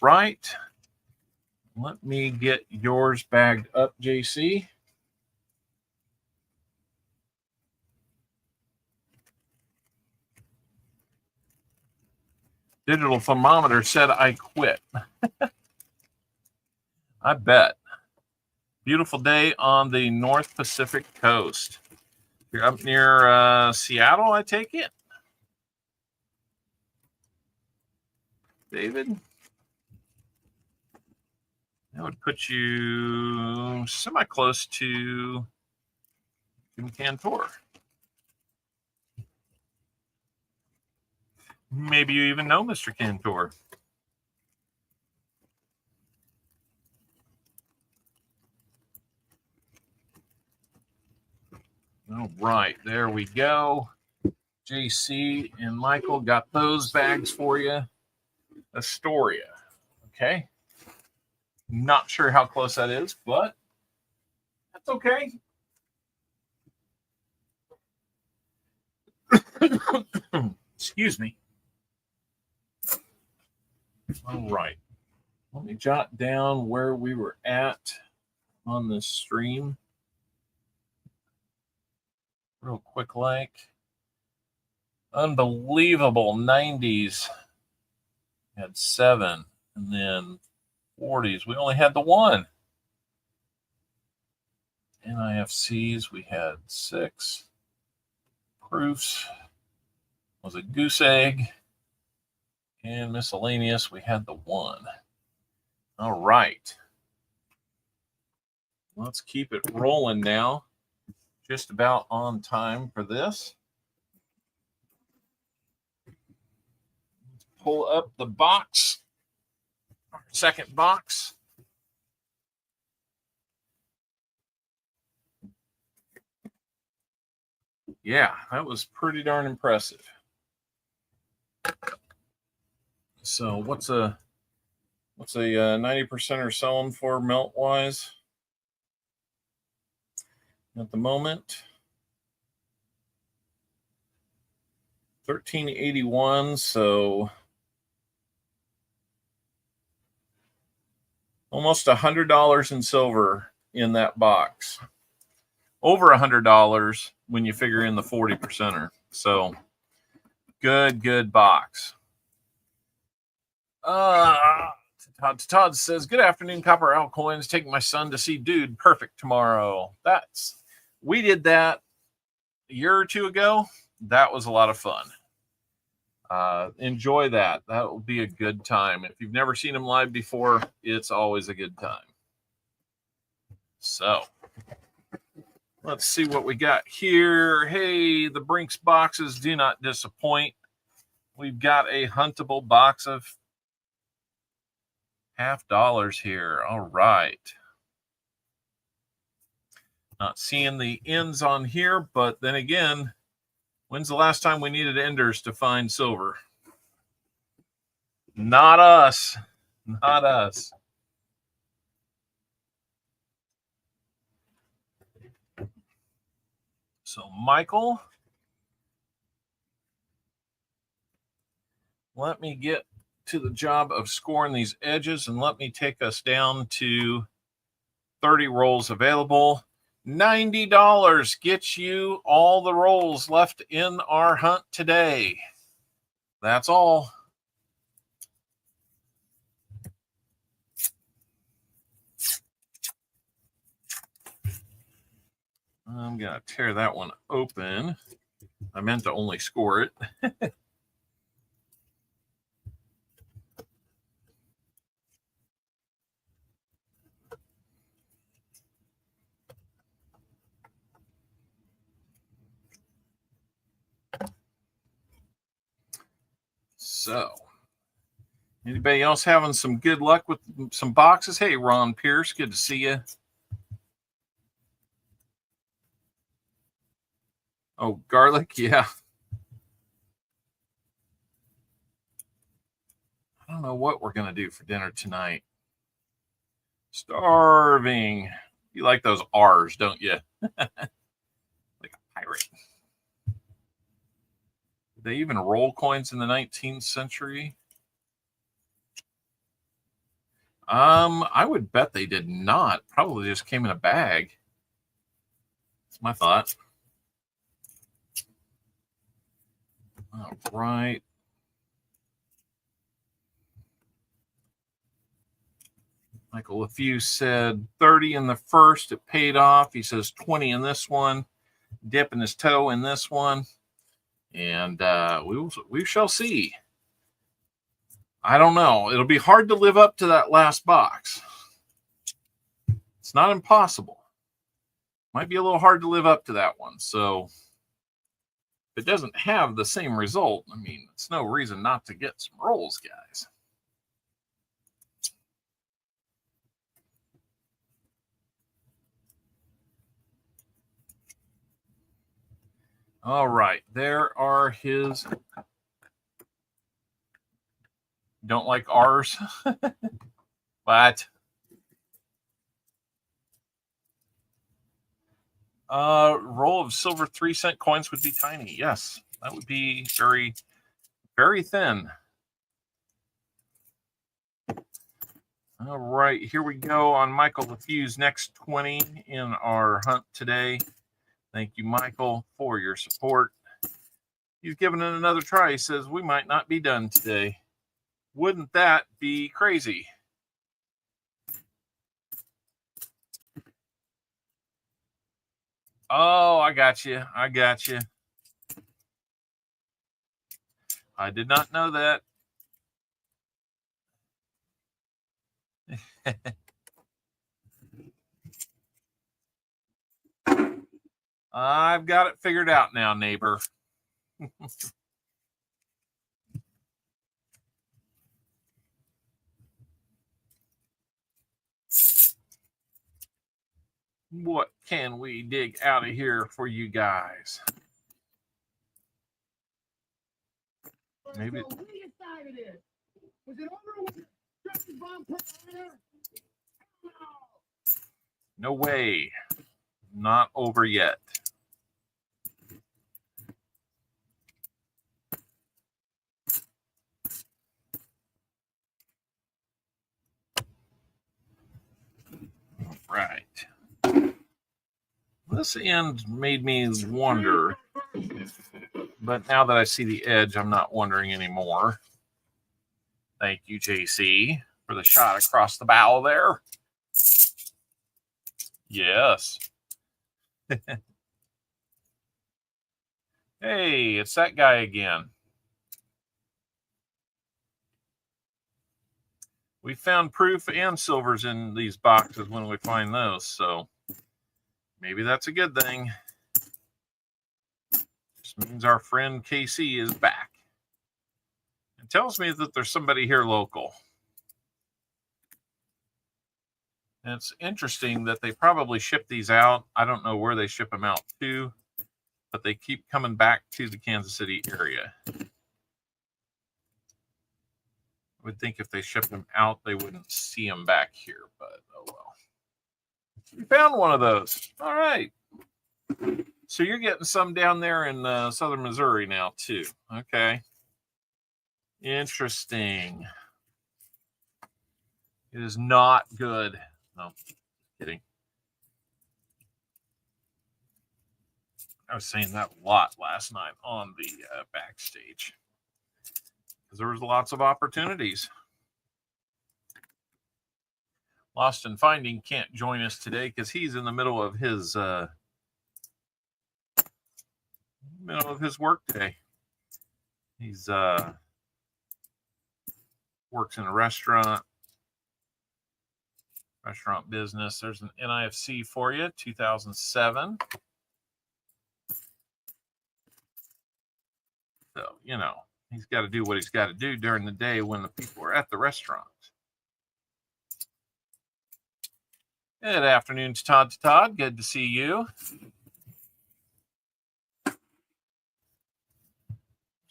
Right. Let me get yours bagged up, JC. Digital thermometer said I quit. I bet. Beautiful day on the North Pacific coast. You're up near Seattle, I take it? David? That would put you semi-close to Jim Cantor. Maybe you even know Mr. Cantor. All right, there we go. JC and Michael got those bags for you. Astoria. Okay. Not sure how close that is, but that's okay. Excuse me. All right. Let me jot down where we were at on this stream. Real quick like. Unbelievable 90s. Had 7. And then 40s. We only had the 1. NIFCs, we had 6. Proofs was a goose egg. And miscellaneous, we had the 1. All right. Let's keep it rolling now. Just about on time for this. Let's pull up the box. Our second box. Yeah, that was pretty darn impressive. So what's a 90%er selling for melt wise at the moment? 1381, so almost $100 in silver in that box. Over $100 when you figure in the 40%er. So good box. Todd says, good afternoon, CopperOwlCoins. Taking my son to see Dude Perfect tomorrow. We did that a year or two ago. That was a lot of fun. Enjoy that. That will be a good time. If you've never seen him live before, it's always a good time. So let's see what we got here. Hey, the Brinks boxes do not disappoint. We've got a huntable box of $50 here. All right. Not seeing the ends on here, but then again, when's the last time we needed enders to find silver? Not us. Not us. So, Michael, let me get to the job of scoring these edges, and let me take us down to 30 rolls available. $90 gets you all the rolls left in our hunt today. That's all. I'm going to tear that one open. I meant to only score it. So, anybody else having some good luck with some boxes? Hey, Ron Pierce, good to see you. Oh, garlic, yeah. I don't know what we're going to do for dinner tonight. Starving. You like those R's, don't you? Like a pirate. Did they even roll coins in the 19th century? I would bet they did not. Probably just came in a bag. That's my thought. All right. Michael LaFew said 30 in the first. It paid off. He says 20 in this one. Dipping his toe in this one. And we shall see. I don't know. It'll be hard to live up to that last box. It's not impossible. Might be a little hard to live up to that one. So if it doesn't have the same result, I mean, it's no reason not to get some rolls, guys. All right, there are his. Don't like R's, but roll of silver 3-cent coins would be tiny. Yes, that would be very, very thin. All right, here we go on Michael LaFew's next 20 in our hunt today. Thank you, Michael, for your support. He's giving it another try. He says, we might not be done today. Wouldn't that be crazy? Oh, I got you. I got you. I did not know that. I've got it figured out now, neighbor. What can we dig out of here for you guys? Maybe. So where you decided it? Was it over with Justin Bomb Provider? No way. Not over yet. Right. This end made me wonder, but now that I see the edge, I'm not wondering anymore. Thank you, JC, for the shot across the bow there. Yes. Hey, it's that guy again. We found proof and silvers in these boxes when we find those, so maybe that's a good thing. Just means our friend KC is back. It tells me that there's somebody here local. And it's interesting that they probably ship these out. I don't know where they ship them out to, but they keep coming back to the Kansas City area. I would think if they shipped them out, they wouldn't see them back here, but oh well. We found one of those. All right. So you're getting some down there in southern Missouri now, too. Okay. Interesting. It is not good. No, kidding. I was saying that a lot last night on the backstage. Because there was lots of opportunities. Lost and Finding can't join us today because he's in the middle of his work day. He's works in a restaurant business. There's an NIFC for you, 2007. So, you know, He's got to do what he's got to do during the day when the people are at the restaurants. Good afternoon to Todd. Good to see you.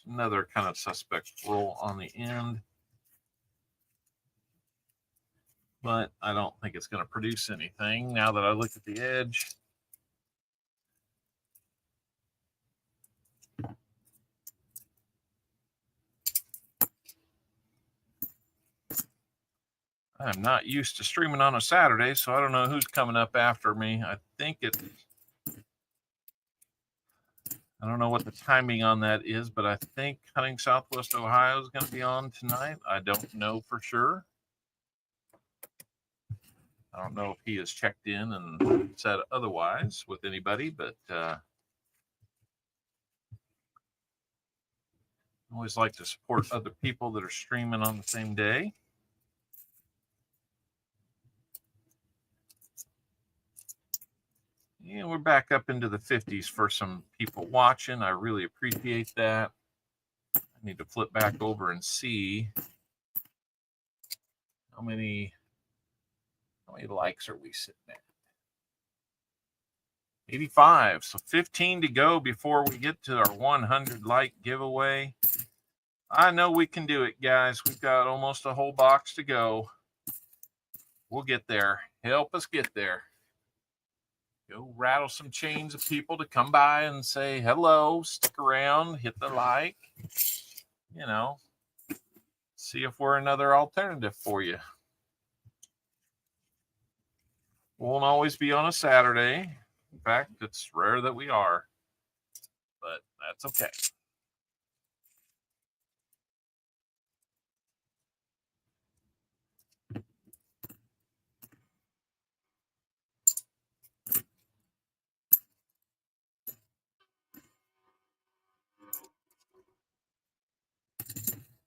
Another kind of suspect roll on the end. But I don't think it's going to produce anything now that I look at the edge. I'm not used to streaming on a Saturday, so I don't know who's coming up after me. I don't know what the timing on that is, but I think Hunting Southwest Ohio is going to be on tonight. I don't know for sure. I don't know if he has checked in and said otherwise with anybody, but I always like to support other people that are streaming on the same day. Yeah, we're back up into the 50s for some people watching. I really appreciate that. I need to flip back over and see how many likes are we sitting at. 85. So 15 to go before we get to our 100 like giveaway. I know we can do it, guys. We've got almost a whole box to go. We'll get there. Help us get there. Go rattle some chains of people to come by and say hello, stick around, hit the like, you know, see if we're another alternative for you. Won't always be on a Saturday. In fact, it's rare that we are, but that's okay.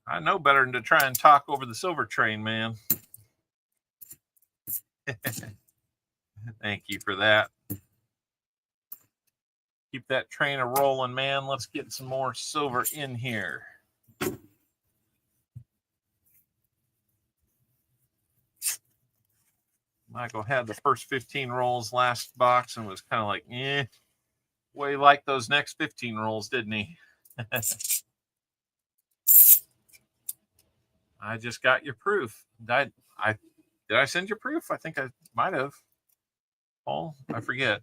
I know better than to try and talk over the silver train, man. Thank you for that. Keep that train a rolling, man. Let's get some more silver in here. Michael had the first 15 rolls last box and was kind of like, well, he liked those next 15 rolls, didn't he? I just got your proof. Did I send you proof? I think I might have. Paul, I forget.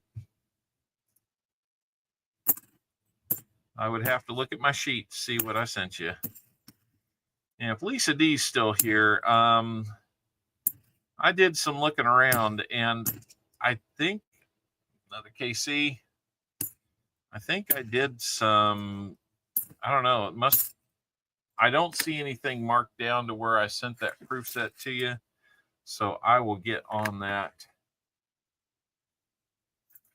I would have to look at my sheet to see what I sent you. And if Lisa D's still here, I did some looking around, and I think another KC. I think I did some. I don't know. It must. I don't see anything marked down to where I sent that proof set to you, so I will get on that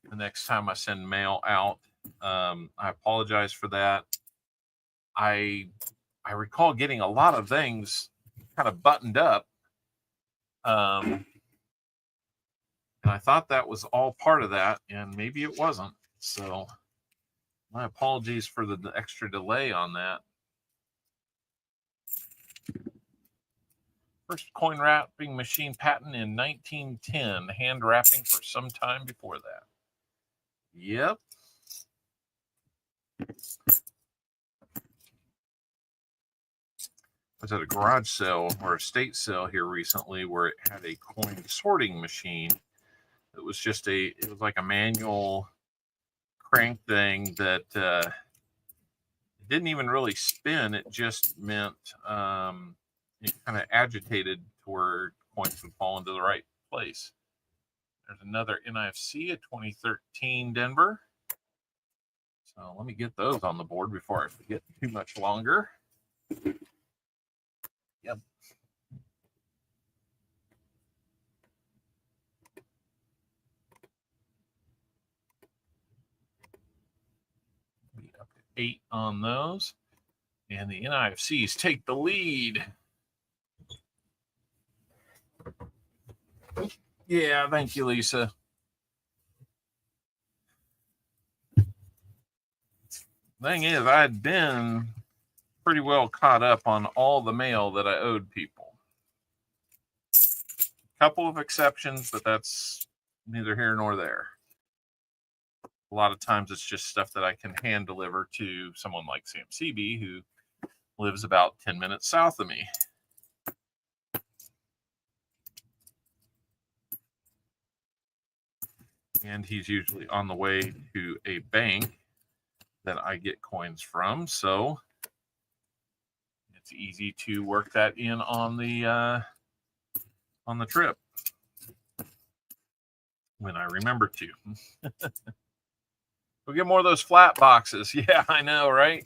the next time I send mail out. I apologize for that. I recall getting a lot of things kind of buttoned up, and I thought that was all part of that, and maybe it wasn't. So my apologies for the extra delay on that. First coin wrapping machine patent in 1910. Hand wrapping for some time before that. Yep. I was at a garage sale or a estate sale here recently where it had a coin sorting machine. It was just it was like a manual crank thing that it didn't even really spin. It just meant it kind of agitated to where coins would fall into the right place. There's another NIFC, a 2013 Denver. So let me get those on the board before I forget too much longer. Yep. Be up to 8 on those. And the NIFCs take the lead. Yeah, thank you, Lisa. Thing is, I had been pretty well caught up on all the mail that I owed people. Couple of exceptions, but that's neither here nor there. A lot of times it's just stuff that I can hand deliver to someone like Sam CB, who lives about 10 minutes south of me. And he's usually on the way to a bank that I get coins from, so it's easy to work that in on the trip when I remember to. We'll get more of those flat boxes. Yeah, I know, right?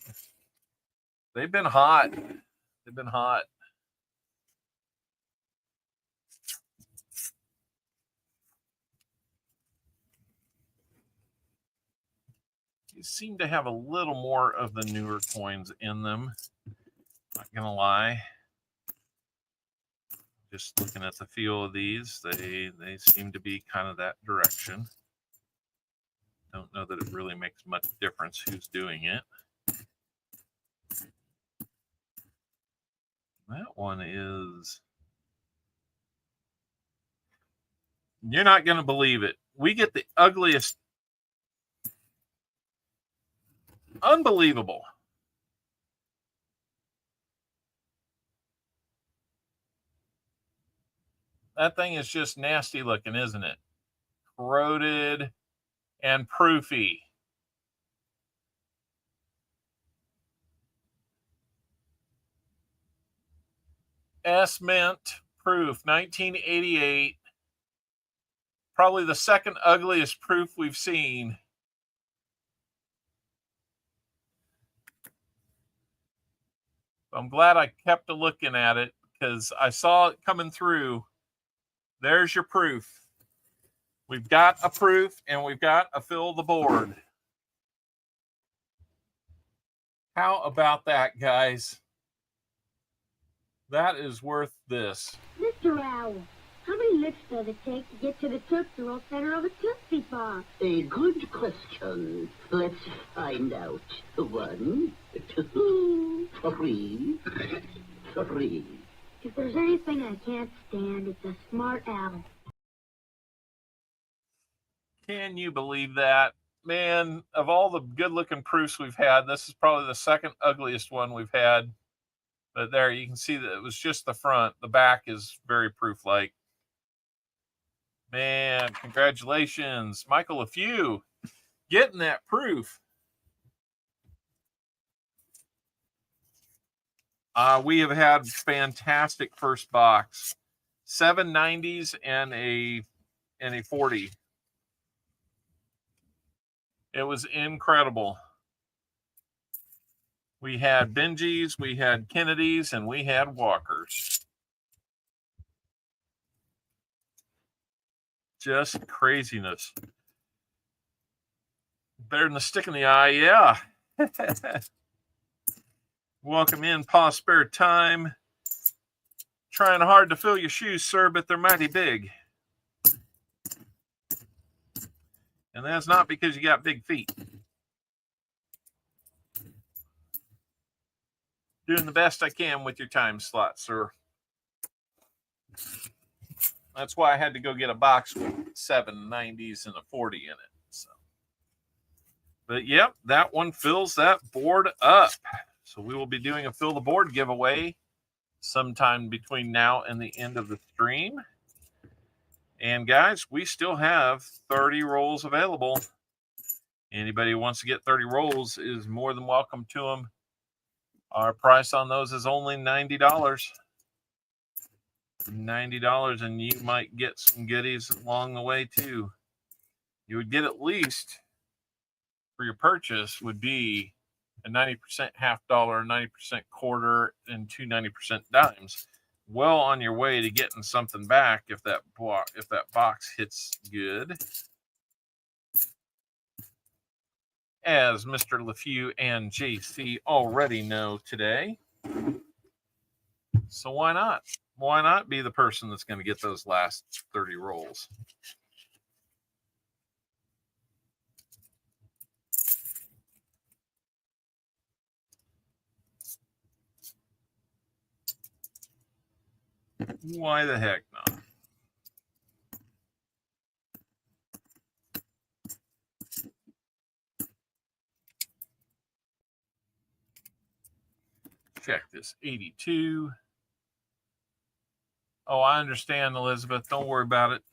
They've been hot. They've been hot. You seem to have a little more of the newer coins in them. Not gonna lie. Just looking at the feel of these, they seem to be kind of that direction. Don't know that it really makes much difference who's doing it. That one is... You're not going to believe it. We get the ugliest... Unbelievable. That thing is just nasty looking, isn't it? Corroded and proofy. S-Mint proof, 1988. Probably the second ugliest proof we've seen. I'm glad I kept a looking at it because I saw it coming through. There's your proof. We've got a proof and we've got a fill the board. How about that, guys? That is worth this. Mr. Owl, how many licks does it take to get to the Tootsie Roll center of a Tootsie Pop? A good question. Let's find out. 1, 2, 3, 3. If there's anything I can't stand, it's a smart owl. Can you believe that? Man, of all the good-looking proofs we've had, this is probably the second ugliest one we've had. But there, you can see that it was just the front. The back is very proof-like. Man, congratulations. Michael, a few getting that proof. We have had fantastic first box. 7 90s and a 40. It was incredible. We had Benjis, we had Kennedys, and we had Walkers. Just craziness. Better than the stick in the eye, yeah. Welcome in, Pa Spare Time. Trying hard to fill your shoes, sir, but they're mighty big. And that's not because you got big feet. Doing the best I can with your time slot, sir. That's why I had to go get a box with 7 90s and a 40 in it. So. But yep, that one fills that board up. So we will be doing a fill the board giveaway sometime between now and the end of the stream. And guys, we still have 30 rolls available. Anybody who wants to get 30 rolls is more than welcome to them. Our price on those is only $90. $90, and you might get some goodies along the way too. You would get at least for your purchase would be a 90% half dollar, 90% quarter, and 2 90% dimes. Well on your way to getting something back if that box hits good. As Mr. LeFew and JC already know today. So why not? Why not be the person that's going to get those last 30 rolls? Why the heck not? Check this 82. Oh, I understand, Elizabeth. Don't worry about it.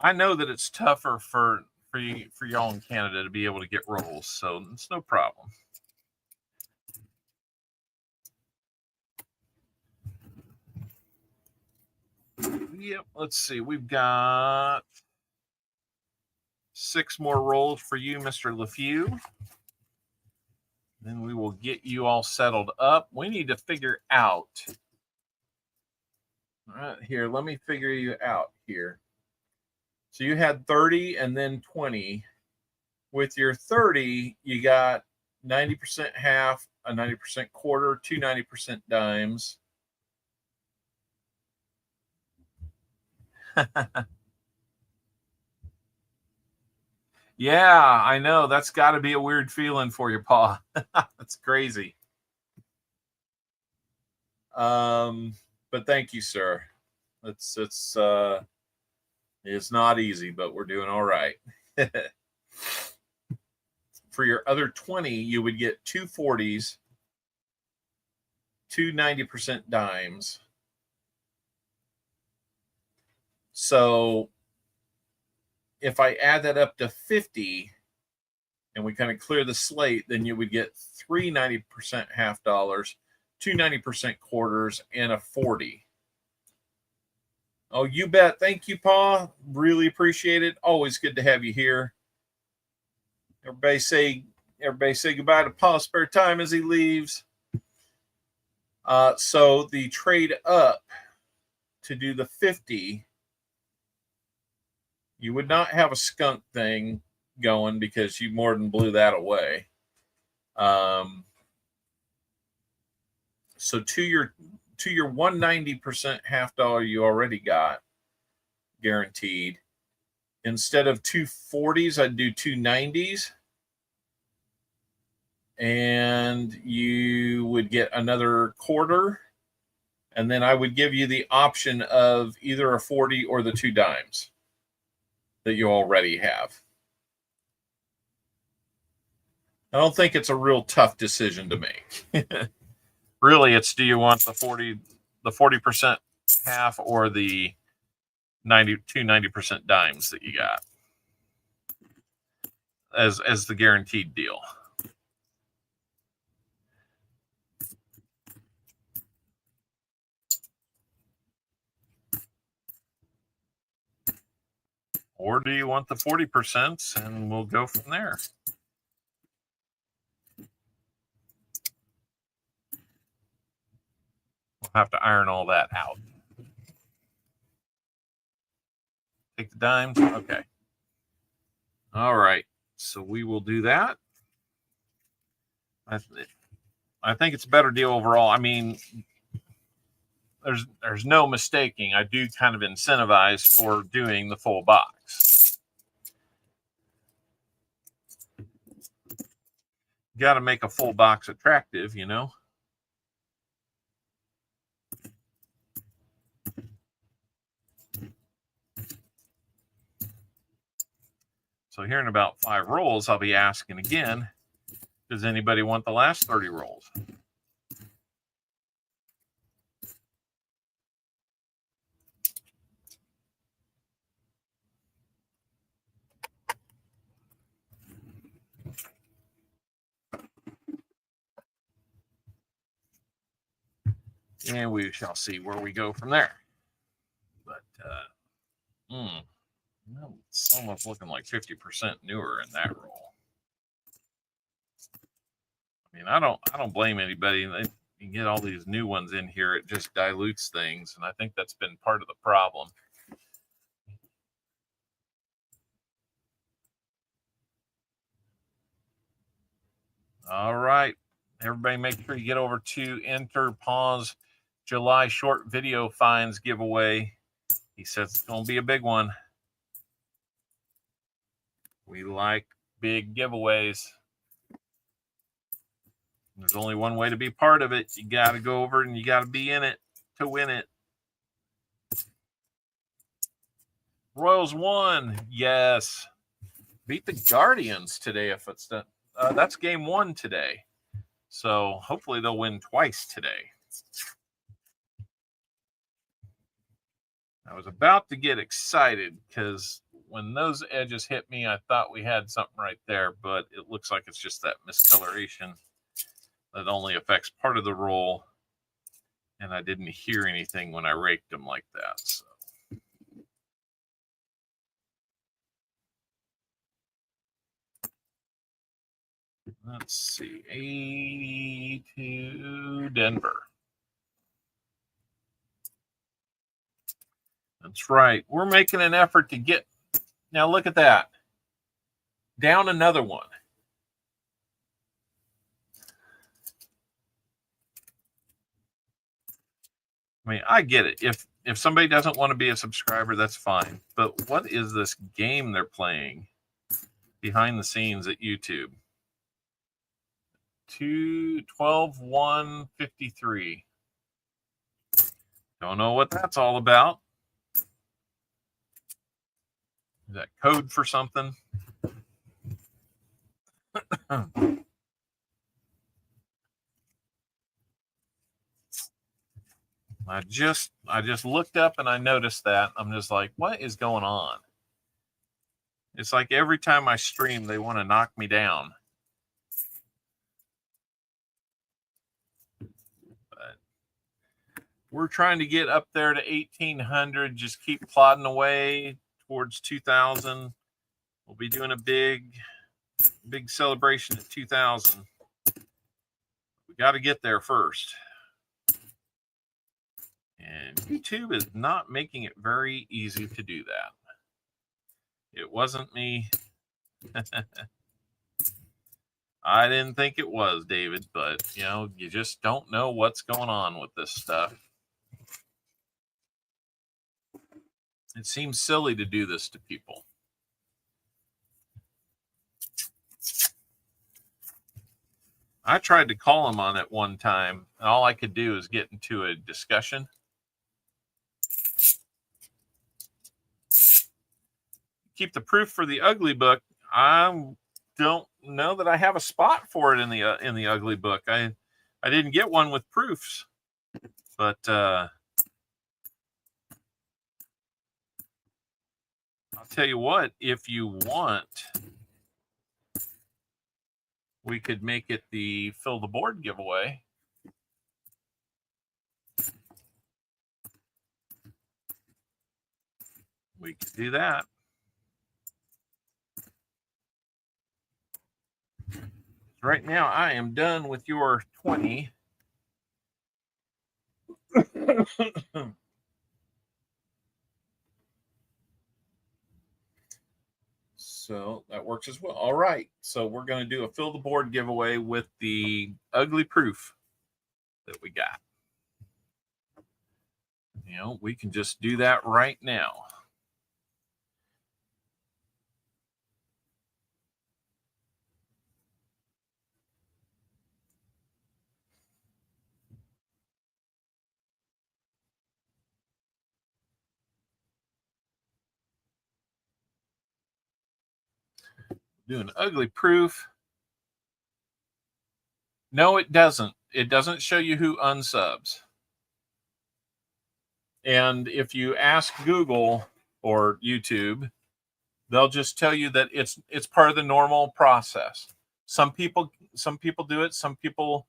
I know that it's tougher for y'all in Canada to be able to get rolls, so it's no problem. Yep, let's see. We've got 6 more rolls for you, Mr. LeFew. Then we will get you all settled up. We need to figure out. All right, here, let me figure you out here. So you had 30 and then 20. With your 30, you got 90% half, a 90% quarter, 2 90% dimes. Yeah, I know. That's got to be a weird feeling for you, Pa. That's crazy. But thank you, sir. It's not easy, but we're doing all right. For your other 20, you would get 2 40s, 2 90% dimes. So if I add that up to 50 and we kind of clear the slate, then you would get 3 90% half dollars, 2 90% quarters, and a 40. Oh, you bet. Thank you, Pa. Really appreciate it. Always good to have you here. Everybody say goodbye to Pa Spare Time as he leaves. So the trade up to do the 50, you would not have a skunk thing going because you more than blew that away. So to your 190% half dollar you already got guaranteed, instead of 2 40s, I'd do 2 90s. And you would get another quarter. And then I would give you the option of either a 40 or the 2 dimes that you already have. I don't think it's a real tough decision to make. Really, it's do you want the 40% half or the 90% dimes that you got as the guaranteed deal. Or do you want the 40%, and we'll go from there. We'll have to iron all that out. Take the dimes. Okay. All right. So we will do that. I think it's a better deal overall. I mean, there's no mistaking. I do kind of incentivize for doing the full box. Got to make a full box attractive, you know. So here in about 5 rolls, I'll be asking again, does anybody want the last 30 rolls? And we shall see where we go from there. But it's almost looking like 50% newer in that roll. I mean, I don't blame anybody. You get all these new ones in here, it just dilutes things, and I think that's been part of the problem. All right, everybody, make sure you get over to enter Pause July short video finds giveaway. He says it's going to be a big one. We like big giveaways. There's only one way to be part of it. You got to go over and you got to be in it to win it. Royals won. Yes. Beat the Guardians today if it's done. That's game 1 today. So hopefully they'll win twice today. I was about to get excited because when those edges hit me, I thought we had something right there, but it looks like it's just that miscoloration that only affects part of the roll. And I didn't hear anything when I raked them like that. So. Let's see, 82 Denver. That's right. We're making an effort to get. Now look at that. Down another one. I mean, I get it. If somebody doesn't want to be a subscriber, that's fine. But what is this game they're playing behind the scenes at YouTube? 12-1-53. Don't know what that's all about. Is that code for something? I just looked up and I noticed that. I'm just like, what is going on? It's like every time I stream, they want to knock me down. But we're trying to get up there to 1,800. Just keep plodding away towards 2,000. We'll be doing a big celebration at 2,000. We got to get there first. And YouTube is not making it very easy to do that. It wasn't me. I didn't think it was, David, but, you know, you just don't know what's going on with this stuff. It seems silly to do this to people. I tried to call him on it one time, and all I could do is get into a discussion. Keep the proof for the ugly book. I don't know that I have a spot for it in the ugly book. I didn't get one with proofs, but I'll tell you what, if you want, we could make it the fill the board giveaway. We could do that. Right now, I am done with your 20. So that works as well. All right. So we're going to do a fill the board giveaway with the ugly proof that we got. You know, we can just do that right now. Do an ugly proof. No, it doesn't. It doesn't show you who unsubs. And if you ask Google or YouTube, they'll just tell you that it's part of the normal process. Some people do it. Some people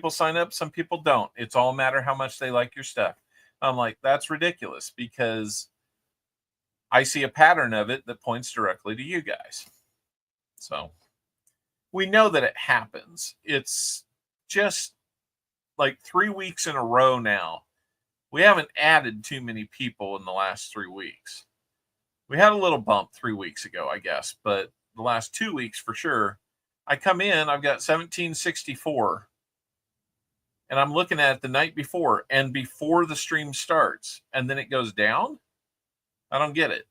sign up. Some people don't. It's all a matter how much they like your stuff. I'm like, that's ridiculous because I see a pattern of it that points directly to you guys. So we know that it happens. It's just like 3 weeks in a row now. We haven't added too many people in the last 3 weeks. We had a little bump 3 weeks ago, I guess, but the last 2 weeks for sure. I come in, I've got 1764, and I'm looking at it the night before and before the stream starts, and then it goes down. I don't get it.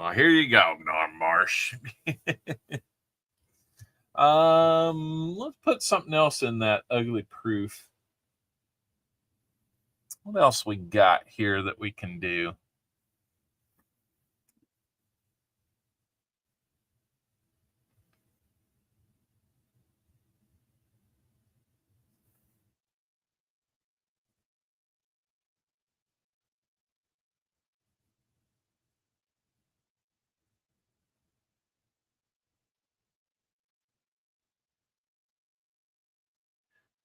Well, here you go, Norm Marsh. Let's put something else in that ugly proof. What else we got here that we can do?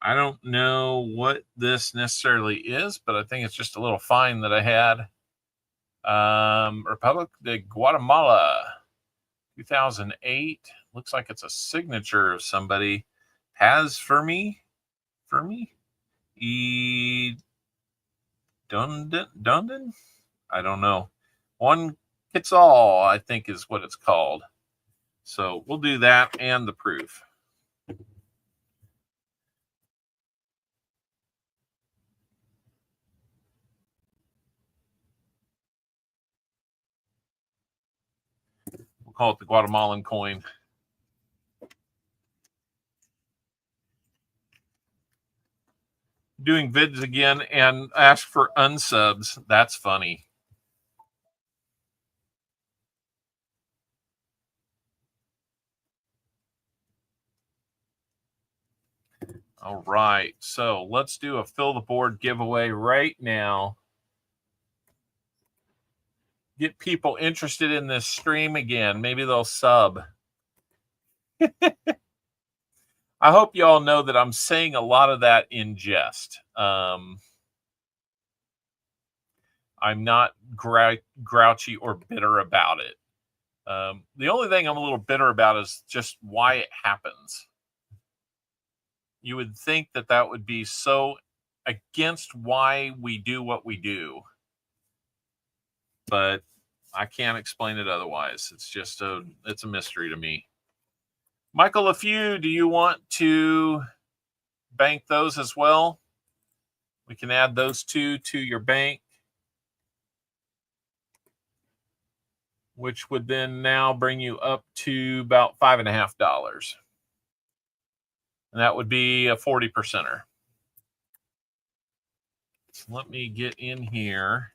I don't know what this necessarily is, but I think it's just a little find that I had. Republic de Guatemala, 2008. Looks like it's a signature of somebody. Paz Fermi? Dundon? I don't know. One Quetzal, I think is what it's called. So we'll do that and the proof. We'll call it the Guatemalan coin. Doing vids again and ask for unsubs. That's funny. All right, so let's do a fill the board giveaway right now. Get people interested in this stream again. Maybe they'll sub. I hope you all know that I'm saying a lot of that in jest. I'm not grouchy or bitter about it. The only thing I'm a little bitter about is just why it happens. You would think that that would be so against why we do what we do. But I can't explain it otherwise. It's just it's a mystery to me. Michael, a few, do you want to bank those as well? We can add those two to your bank, which would then now bring you up to about $5.50. And that would be a 40%er. So let me get in here.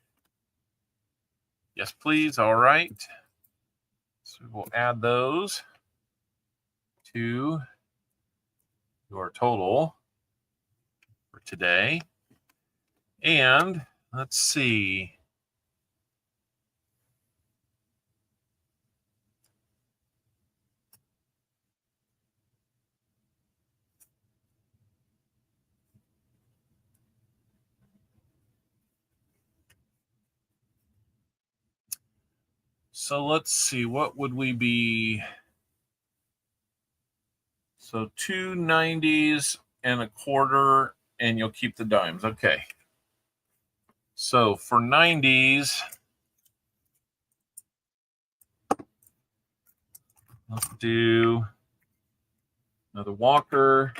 Yes, please. All right. So we'll add those to your total for today. And let's see. So let's see, what would we be? So 2 90s and a quarter, and you'll keep the dimes. Okay. So for 90s, let's do another Walker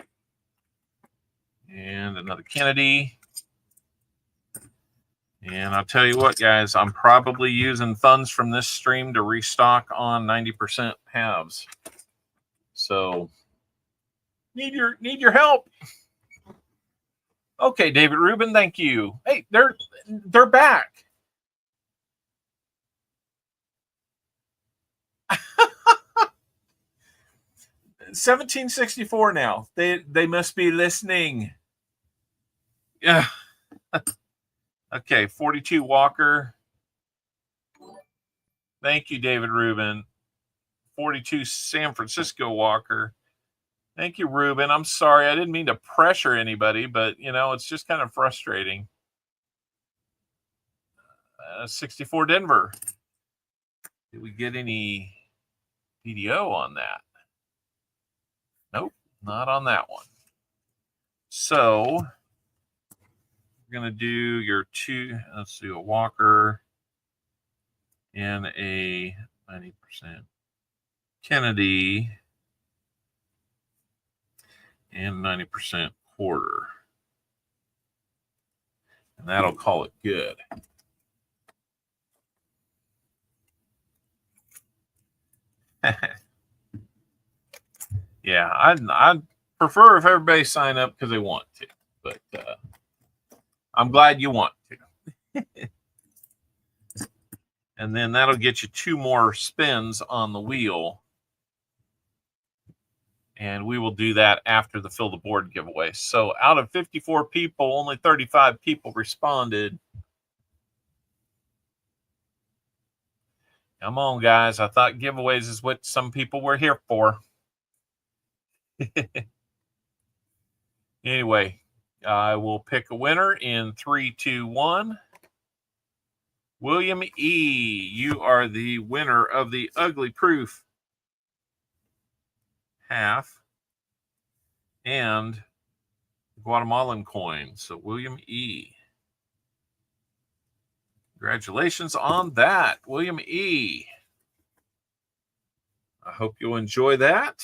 and another Kennedy. And I'll tell you what, guys, I'm probably using funds from this stream to restock on 90% halves. So need your help. Okay, David Rubin, thank you. Hey, they're back. $17.64 now. They must be listening. Yeah. Okay, 42 Walker. Thank you, David Rubin. 42 San Francisco Walker. Thank you, Ruben. I'm sorry. I didn't mean to pressure anybody, but, it's just kind of frustrating. 64 Denver. Did we get any DDO on that? Nope, not on that one. So we're going to do your two. Let's do a Walker and a 90% Kennedy and 90% quarter. And that'll call it good. Yeah, I'd prefer if everybody sign up because they want to, but I'm glad you want to. And then that'll get you 2 more spins on the wheel. And we will do that after the Fill the Board giveaway. So out of 54 people, only 35 people responded. Come on, guys. I thought giveaways is what some people were here for. Anyway, I will pick a winner in 3, 2, 1. William E., you are the winner of the Ugly Proof half and Guatemalan coin. So William E., congratulations on that, William E. I hope you'll enjoy that.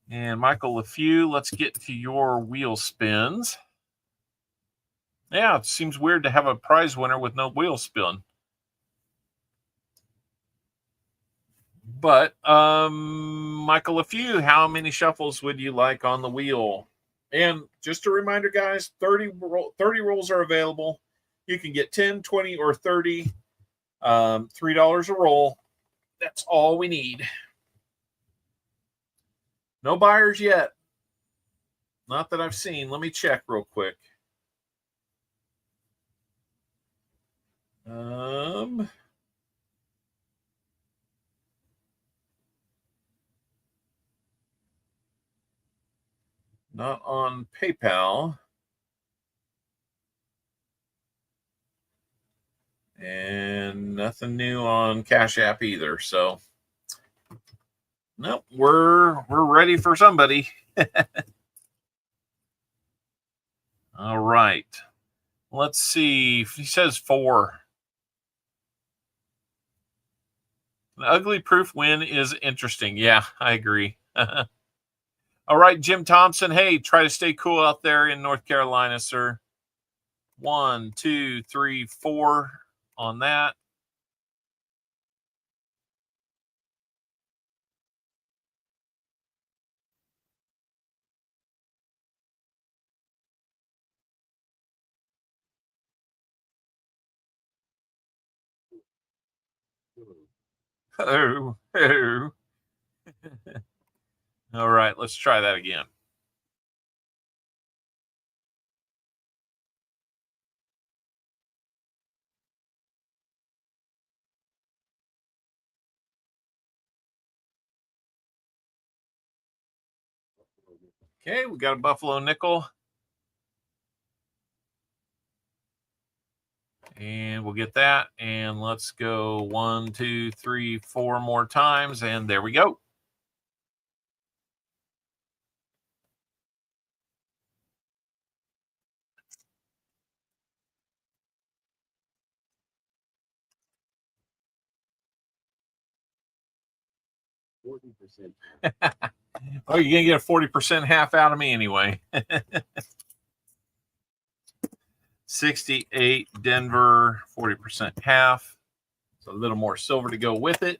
And Michael LeFew, let's get to your wheel spins. Yeah, it seems weird to have a prize winner with no wheel spin. But, Michael LeFew, how many shuffles would you like on the wheel? And just a reminder, guys, 30 rolls are available. You can get 10, 20, or 30. $3 a roll. That's all we need. No buyers yet. Not that I've seen. Let me check real quick. Not on PayPal. And nothing new on Cash App either. So, nope, we're ready for somebody. All right. Let's see. He says 4. An Ugly Proof win is interesting. Yeah, I agree. All right, Jim Thompson. Hey, try to stay cool out there in North Carolina, sir. 1, 2, 3, 4 on that. Oh. All right, let's try that again. Okay, we got a Buffalo nickel. And we'll get that. And let's go 1, 2, 3, 4 more times. And there we go. Oh, you're going to get a 40% half out of me anyway. 68 Denver, 40% half. So a little more silver to go with it.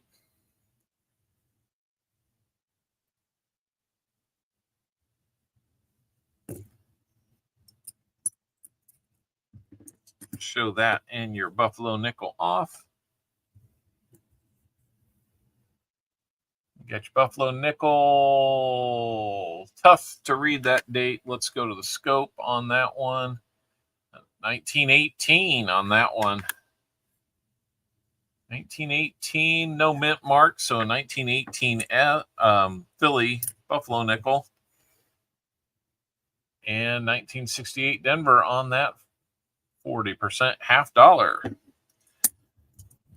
Show that and your Buffalo nickel off. Got your Buffalo nickel. Tough to read that date. Let's go to the scope on that one. 1918 on that one. 1918, no mint mark. So 1918 Philly Buffalo nickel. And 1968 Denver on that 40% half dollar.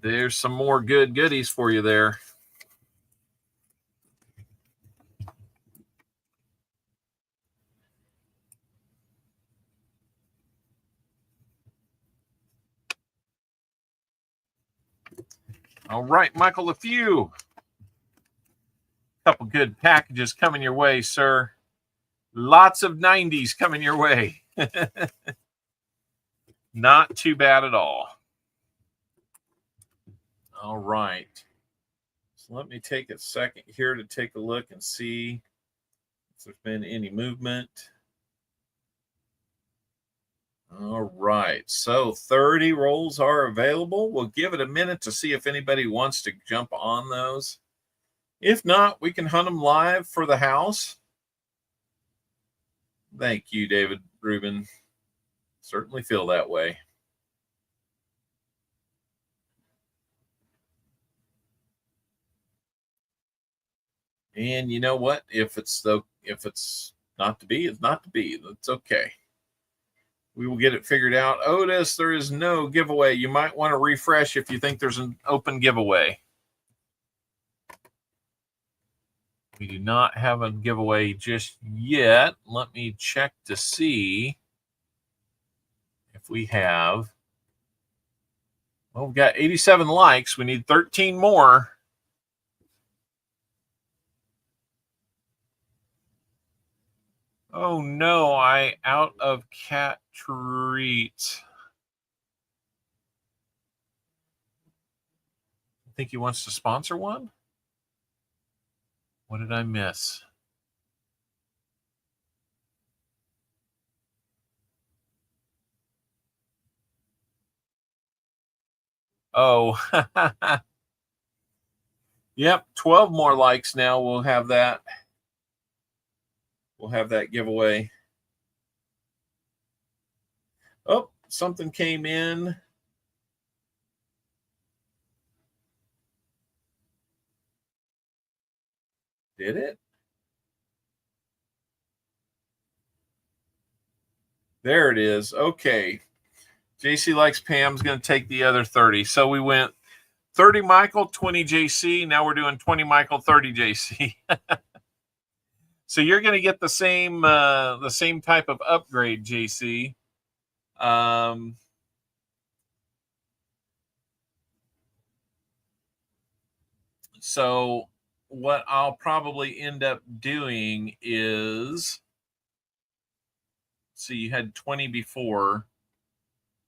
There's some more good goodies for you there. All right, Michael LeFew. Couple good packages coming your way, sir. Lots of 90s coming your way. Not too bad at all. All right. So let me take a second here to take a look and see if there's been any movement. All right, so 30 rolls are available. We'll give it a minute to see if anybody wants to jump on those. If not, we can hunt them live for the house. Thank you, David Rubin. Certainly feel that way. And you know what? If it's not to be, it's not to be. That's okay. We will get it figured out. Otis, there is no giveaway. You might want to refresh if you think there's an open giveaway. We do not have a giveaway just yet. Let me check to see if we have. Well, we've got 87 likes. We need 13 more. Oh no, I out of cat treat. I think he wants to sponsor one. What did I miss? Oh, yep, 12 more likes now. We'll have that. We'll have that giveaway. Oh, something came in. Did it? There it is. Okay. JC likes Pam's going to take the other 30. So we went 30 Michael, 20 JC. Now we're doing 20 Michael, 30 JC. So you're going to get the same type of upgrade, JC. So what I'll probably end up doing is, so you had 20 before,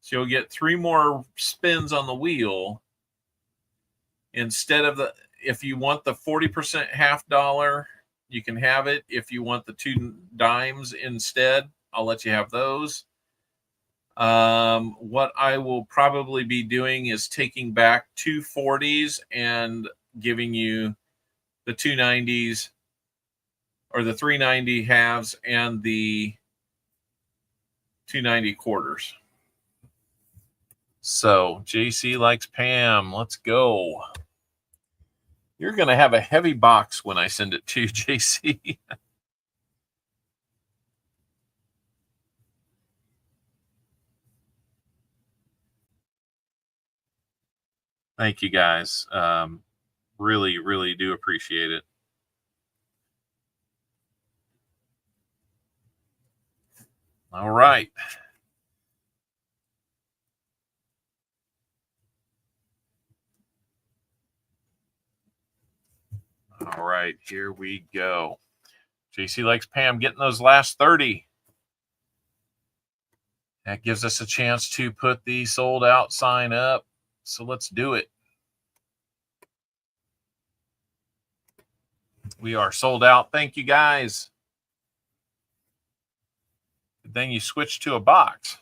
so you'll get 3 more spins on the wheel instead of the, if you want the 40% $half, you can have it. If you want the 2 dimes instead, I'll let you have those. What I will probably be doing is taking back 2 40s and giving you the 2 90s or the 390 halves and the 290 quarters. So JC likes Pam. Let's go. You're going to have a heavy box when I send it to you, JC. Thank you, guys. Really, really do appreciate it. All right. All right, here we go. JC likes Pam getting those last 30. That gives us a chance to put the sold out sign up. So let's do it. We are sold out. Thank you, guys. Good thing you switched to a box.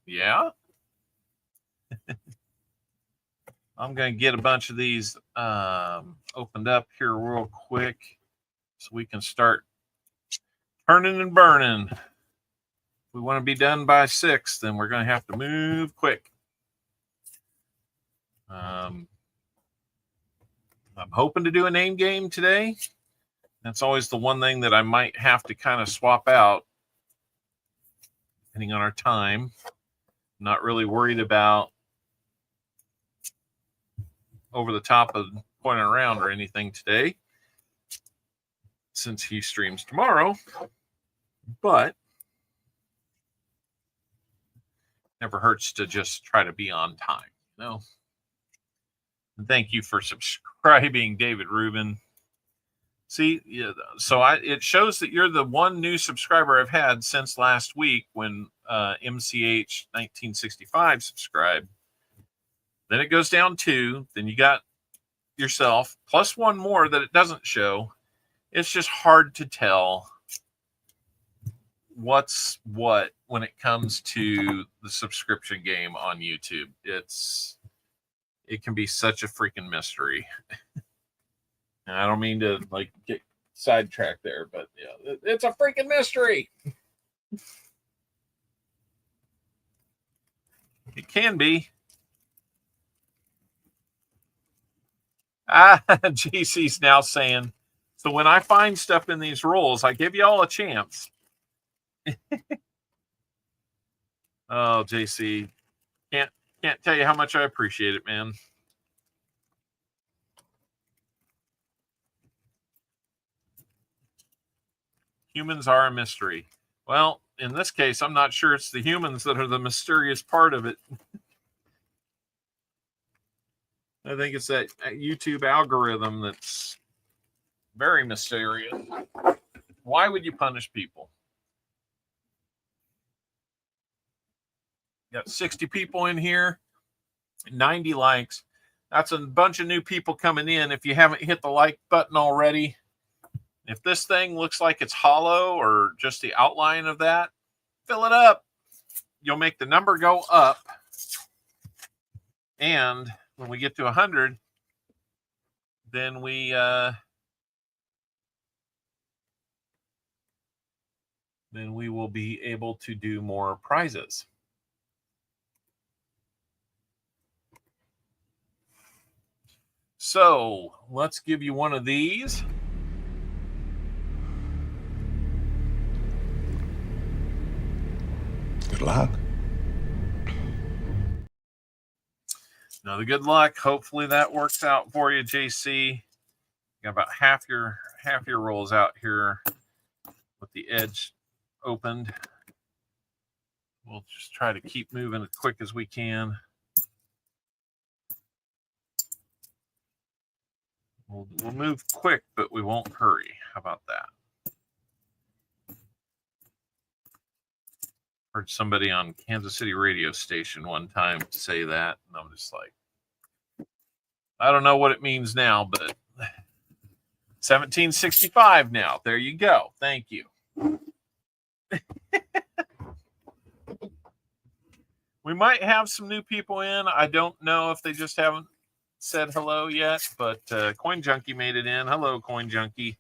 Yeah. I'm going to get a bunch of these opened up here real quick so we can start turning and burning. If we want to be done by 6, then we're going to have to move quick. I'm hoping to do a name game today. That's always the one thing that I might have to kind of swap out depending on our time. I'm not really worried about over the top of pointing around or anything today since he streams tomorrow, but never hurts to just try to be on time, you know. And thank you for subscribing, David Rubin. See, yeah, so it shows that you're the one new subscriber I've had since last week when MCH 1965 subscribed. Then it goes down 2. Then you got yourself, plus one more that it doesn't show, it's just hard to tell what's what when it comes to the subscription game on YouTube. It can be such a freaking mystery. And I don't mean to like get sidetracked there, but yeah, it's a freaking mystery. It can be. GC's now saying, so when I find stuff in these roles, I give you all a chance. Oh, JC, can't tell you how much I appreciate it, man. Humans are a mystery. Well, in this case, I'm not sure it's the humans that are the mysterious part of it. I think it's that YouTube algorithm that's very mysterious. Why would you punish people? Got 60 people in here, 90 likes. That's a bunch of new people coming in. If you haven't hit the like button already, if this thing looks like it's hollow or just the outline of that, fill it up. You'll make the number go up. And when we get to 100, then we will be able to do more prizes. So let's give you one of these. Good luck. Another good luck. Hopefully that works out for you, JC. You got about half your rolls out here with the edge opened. We'll just try to keep moving as quick as we can. We'll move quick, but we won't hurry. How about that? Heard somebody on Kansas City radio station one time say that, and I'm just like, I don't know what it means now, but 1765 now. There you go. Thank you. We might have some new people in. I don't know if they just haven't said hello yet, but Coin Junkie made it in. Hello, Coin Junkie.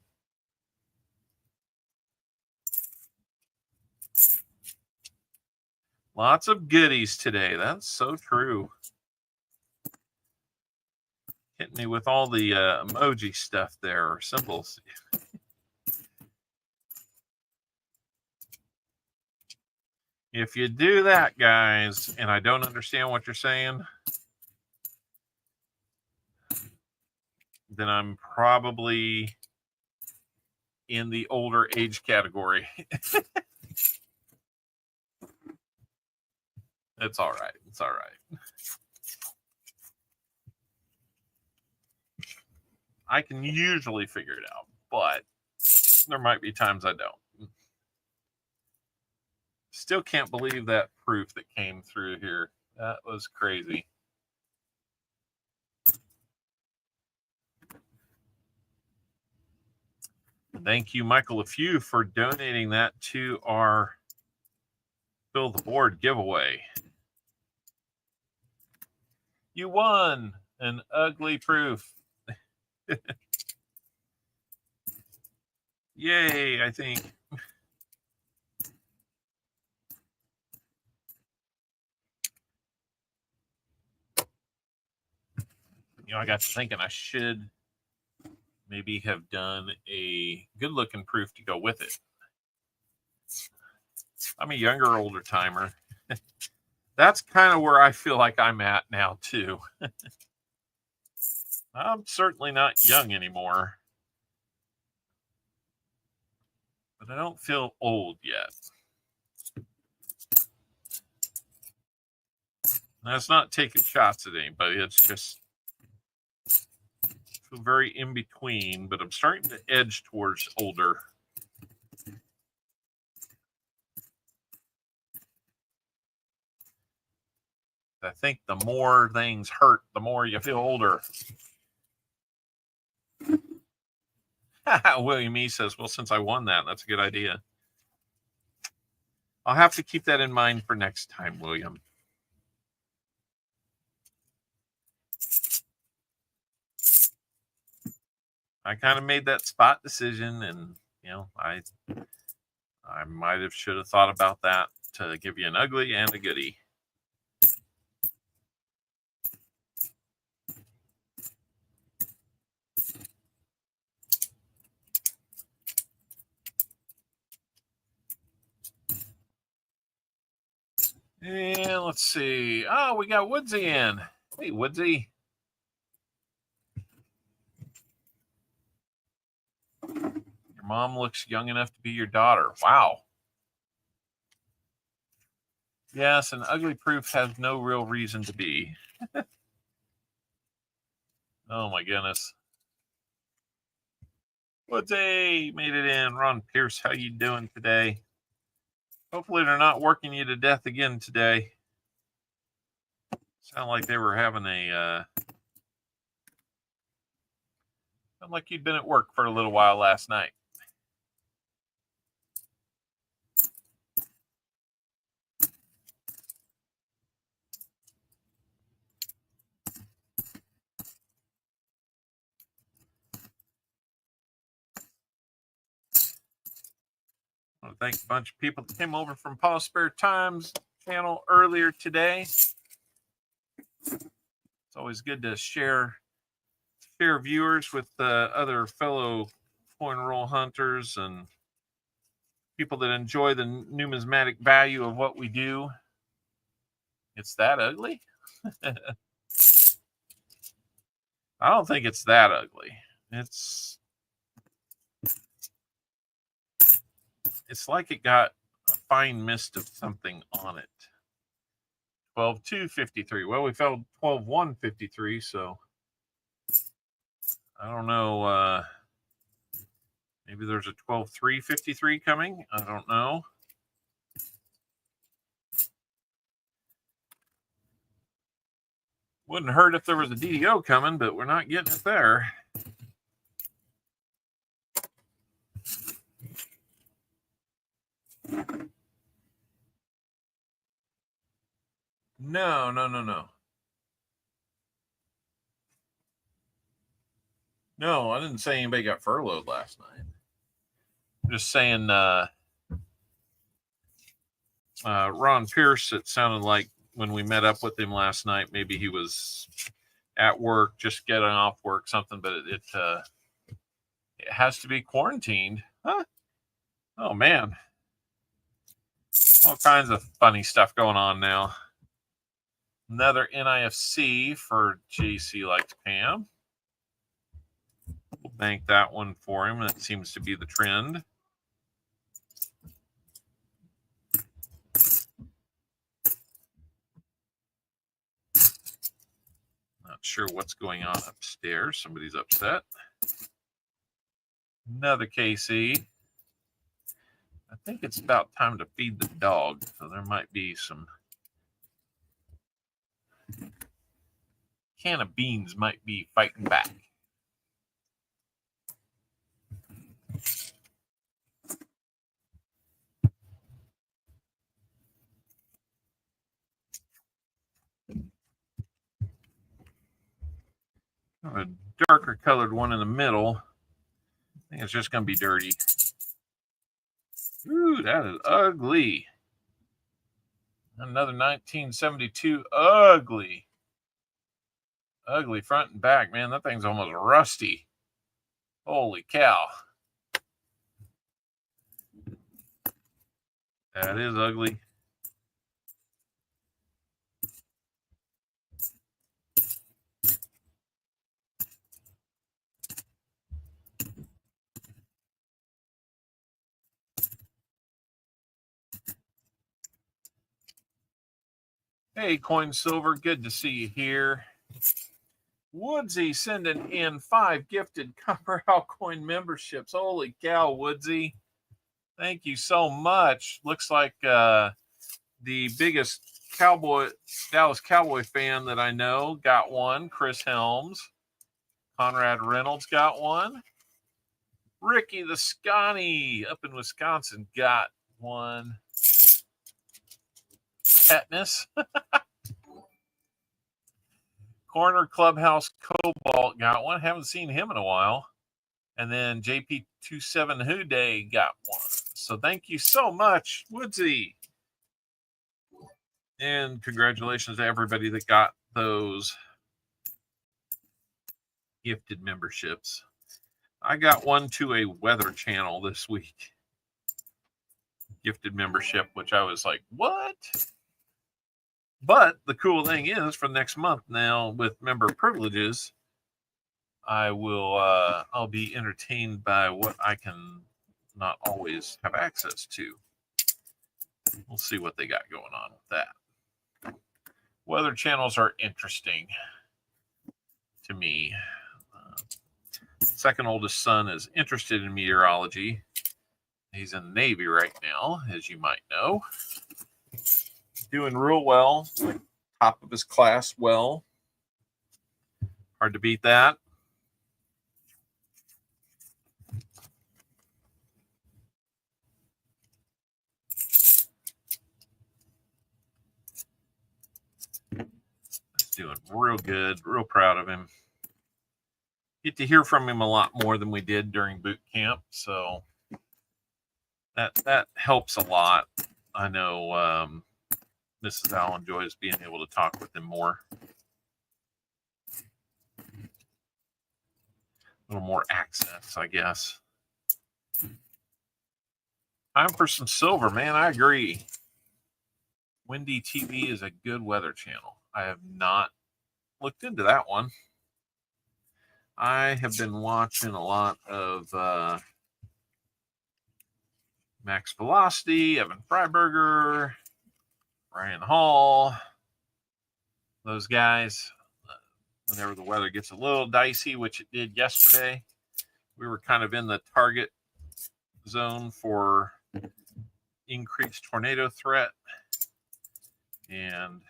Lots of goodies today. That's so true. Hitting me with all the emoji stuff there, or symbols. If you do that, guys, and I don't understand what you're saying, then I'm probably in the older age category. It's all right. It's all right. I can usually figure it out, but there might be times I don't. Still can't believe that proof that came through here. That was crazy. Thank you, Michael LeFew, for donating that to our Fill the Board giveaway. You won an ugly proof. Yay, I think. I got to thinking I should maybe have done a good-looking proof to go with it. I'm a younger, older timer. That's kind of where I feel like I'm at now, too. I'm certainly not young anymore. But I don't feel old yet. That's not taking shots at anybody. It's just I feel very in between, but I'm starting to edge towards older. I think the more things hurt, the more you feel older. William E. says, well, since I won that, that's a good idea. I'll have to keep that in mind for next time, William. I kind of made that spot decision, and I might have should have thought about that to give you an ugly and a goodie. And let's see. Oh, we got Woodsy in. Hey, Woodsy. Your mom looks young enough to be your daughter. Wow. Yes, an ugly proof has no real reason to be. Oh, my goodness. Woodsy made it in. Ron Pierce, how you doing today? Hopefully they're not working you to death again today. Sound like they were having a... sound like you'd been at work for a little while last night. I want to thank a bunch of people that came over from Paul's Spare Times channel earlier today. It's always good to share viewers with other fellow coin roll hunters and people that enjoy the numismatic value of what we do. It's that ugly? I don't think it's that ugly. It's like it got a fine mist of something on it. 12-2-53. Well, we fell 12-1-53, so I don't know. Maybe there's a 12-3-53 coming. I don't know. Wouldn't hurt if there was a DDO coming, but we're not getting it there. No. No, I didn't say anybody got furloughed last night. I'm just saying Ron Pierce, it sounded like when we met up with him last night, maybe he was at work, just getting off work, something, but it has to be quarantined. Huh? Oh, man. All kinds of funny stuff going on now. Another NIFC for JC Likes Pam. We'll bank that one for him. That seems to be the trend. Not sure what's going on upstairs. Somebody's upset. Another KC. I think it's about time to feed the dog. So there might be some can of beans might be fighting back. A darker colored one in the middle. I think it's just going to be dirty. Ooh, that is ugly. Another 1972 ugly. Ugly front and back, man. That thing's almost rusty. Holy cow. That is ugly. Hey, Coin Silver, good to see you here. Woodsy sending in 5 gifted CopperOwlCoin memberships. Holy cow, Woodsy. Thank you so much. Looks like the biggest Dallas Cowboy fan that I know got one. Chris Helms. Conrad Reynolds got one. Ricky the Scotty up in Wisconsin got one. Tetanus. Corner Clubhouse Cobalt got one. Haven't seen him in a while. And then JP27 Who Day got one. So thank you so much, Woodsy. And congratulations to everybody that got those gifted memberships. I got one to a Weather Channel this week. Gifted membership, which I was like, what? But the cool thing is, for next month now with member privileges, I'll be entertained by what I can not always have access to. We'll see what they got going on with that. Weather channels are interesting to me. Second oldest son is interested in meteorology. He's in the Navy right now, as you might know. Doing real well, top of his class well. Hard to beat that. He's doing real good, real proud of him. Get to hear from him a lot more than we did during boot camp, so that helps a lot. I know Mrs. Al enjoys being able to talk with him more. A little more access, I guess. Time for some silver, man. I agree. Windy TV is a good weather channel. I have not looked into that one. I have been watching a lot of Max Velocity, Evan Freiberger, Ryan Hall, those guys. Whenever the weather gets a little dicey, which it did yesterday, we were kind of in the target zone for increased tornado threat. And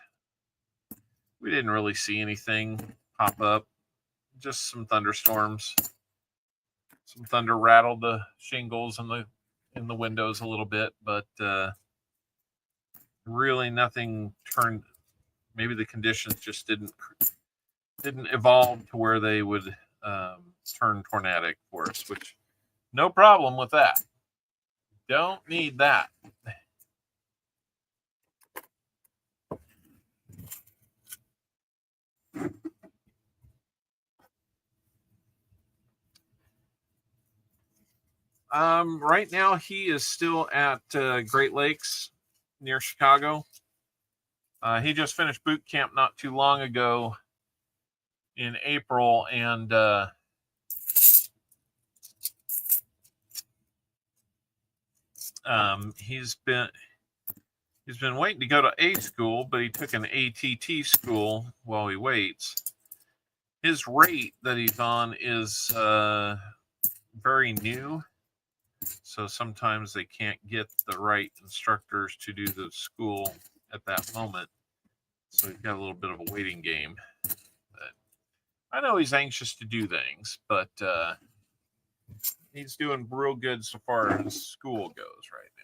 we didn't really see anything pop up. Just some thunderstorms. Some thunder rattled the shingles in the windows a little bit, but really nothing turned. Maybe the conditions just didn't evolve to where they would turn tornadic for us, which no problem with that. Don't need that. Right now, he is still at Great Lakes near Chicago. He just finished boot camp not too long ago in April, and he's been waiting to go to A school, but he took an ATT school while he waits. His rate that he's on is very new. So sometimes they can't get the right instructors to do the school at that moment. So he's got a little bit of a waiting game. But I know he's anxious to do things, but he's doing real good so far as school goes right now.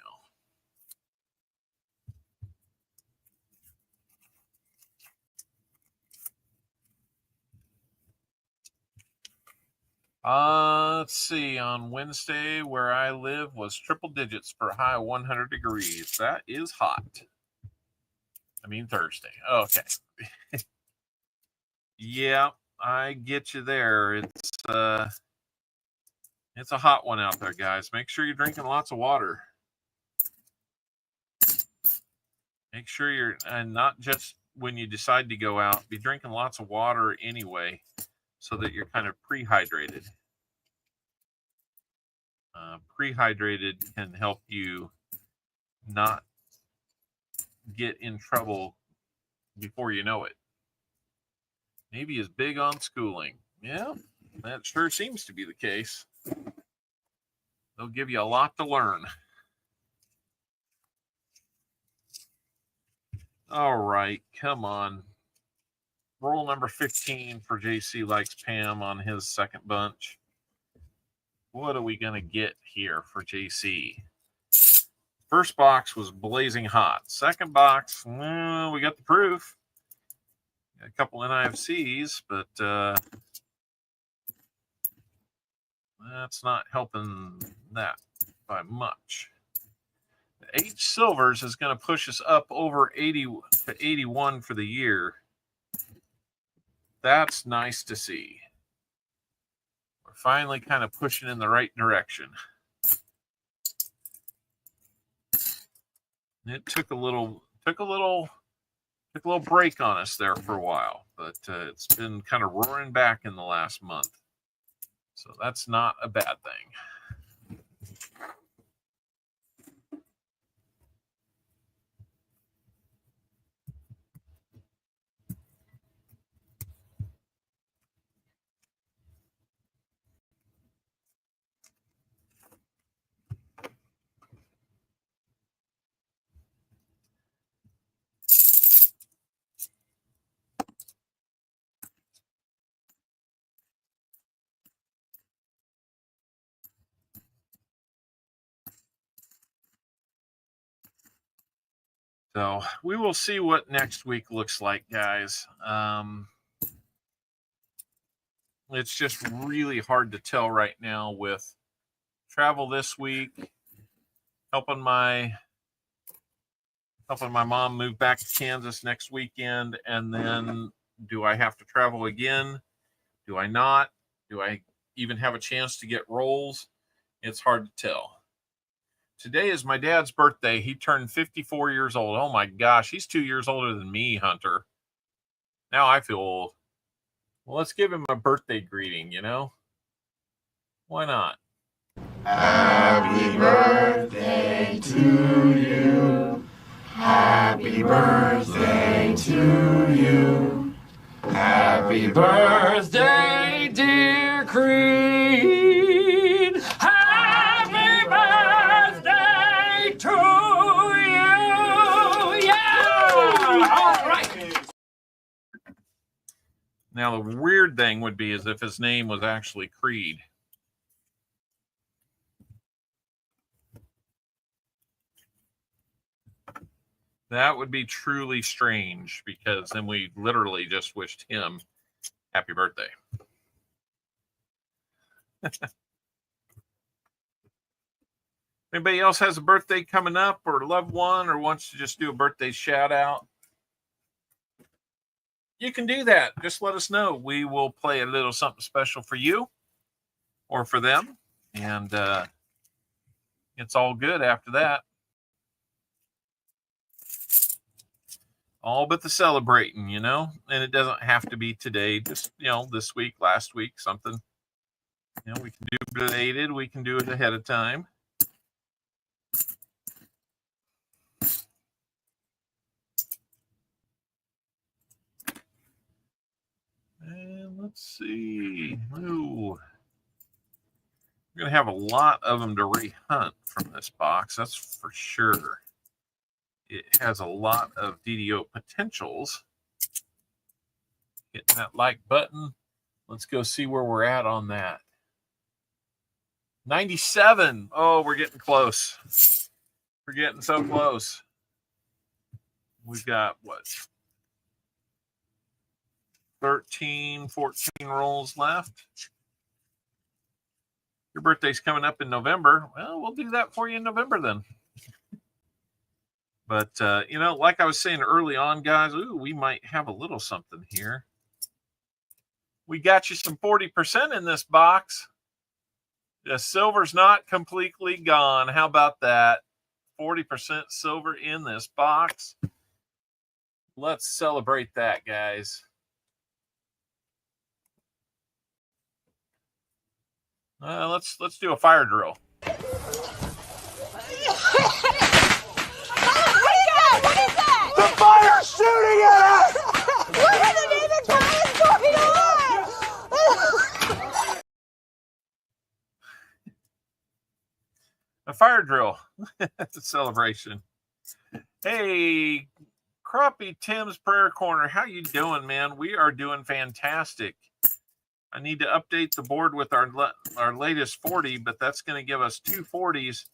Let's see. On Wednesday, where I live, was triple digits for high 100 degrees. That is hot. I mean Thursday. Okay. Yeah, I get you there. It's a hot one out there, guys. Make sure you're drinking lots of water. Make sure you're, and not just when you decide to go out, be drinking lots of water anyway, so that you're kind of prehydrated. Prehydrated can help you not get in trouble before you know it. Navy is big on schooling. Yeah, that sure seems to be the case. They'll give you a lot to learn. All right, come on. Roll number 15 for JC likes Pam on his second bunch. what are we going to get here for JC? First box was blazing hot. Second box, well, we got the proof. Got a couple NIFCs, but that's not helping that by much. The H Silvers is going to push us up over 80 to 81 for the year. That's nice to see. We're finally kind of pushing in the right direction. It took a little break on us there for a while, but it's been kind of roaring back in the last month. So that's not a bad thing. So we will see what next week looks like, guys. It's just really hard to tell right now with travel this week, helping my mom move back to Kansas next weekend, and then do I have to travel again? Do I not? Do I even have a chance to get rolls? It's hard to tell. Today is my dad's birthday. He turned 54 years old. Oh my gosh, he's 2 years older than me, Hunter. Now I feel old. Well, let's give him a birthday greeting, you know? Why not? Happy birthday to you. Happy birthday to you. Happy birthday, dear Creed. Happy birthday to you. Yeah! All right. Now, the weird thing would be is if his name was actually Creed. That would be truly strange, because then we literally just wished him happy birthday. Anybody else has a birthday coming up, or a loved one, or wants to just do a birthday shout out? You can do that. Just let us know. We will play a little something special for you or for them. And it's all good after that. All but the celebrating, you know, and it doesn't have to be today, just, you know, this week, last week, something, you know, we can do belated, we can do it ahead of time. And let's see. Ooh. We're going to have a lot of them to rehunt from this box, that's for sure. It has a lot of DDO potentials. Hitting that like button. Let's go see where we're at on that. 97. Oh, we're getting close. We're getting so close. We've got, what, 13, 14 rolls left. Your birthday's coming up in November. Well, we'll do that for you in November then. But, you know, like I was saying early on, guys, ooh, we might have a little something here. We got you some 40% in this box. The silver's not completely gone. How about that? 40% silver in this box. Let's celebrate that, guys. Let's do a fire drill. The fire's shooting at us! Look at the David Collins going on! A fire drill. It's a celebration. Hey, Crappie Tim's Prayer Corner. How you doing, man? We are doing fantastic. I need to update the board with our latest 40, but that's going to give us 2 40s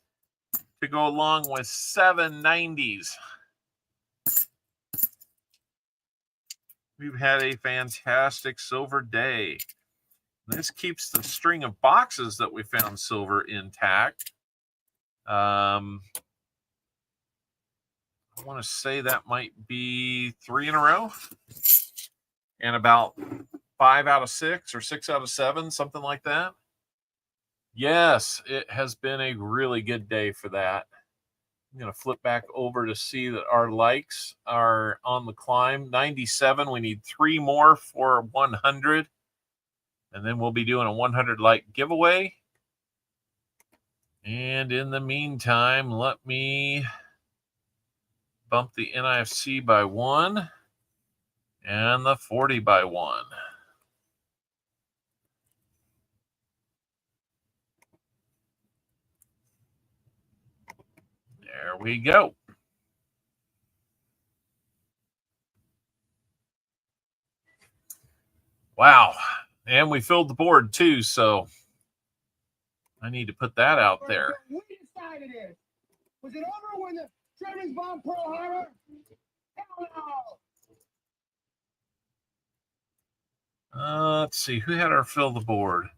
to go along with 7 90s. We've had a fantastic silver day. This keeps the string of boxes that we found silver intact. I want to say that might be 3 in a row and about 5 out of 6 or 6 out of 7, something like that. Yes, it has been a really good day for that. I'm going to flip back over to see that our likes are on the climb. 97. We need 3 more for 100. And then we'll be doing a 100 like giveaway. And in the meantime, let me bump the NIFC by 1 and the 40 by 1. There we go. Wow. And we filled the board too, so I need to put that out there. We decided it. Was it over when the Germans bombed Pearl Harbor? Hell no. Let's see. Who had our fill the board?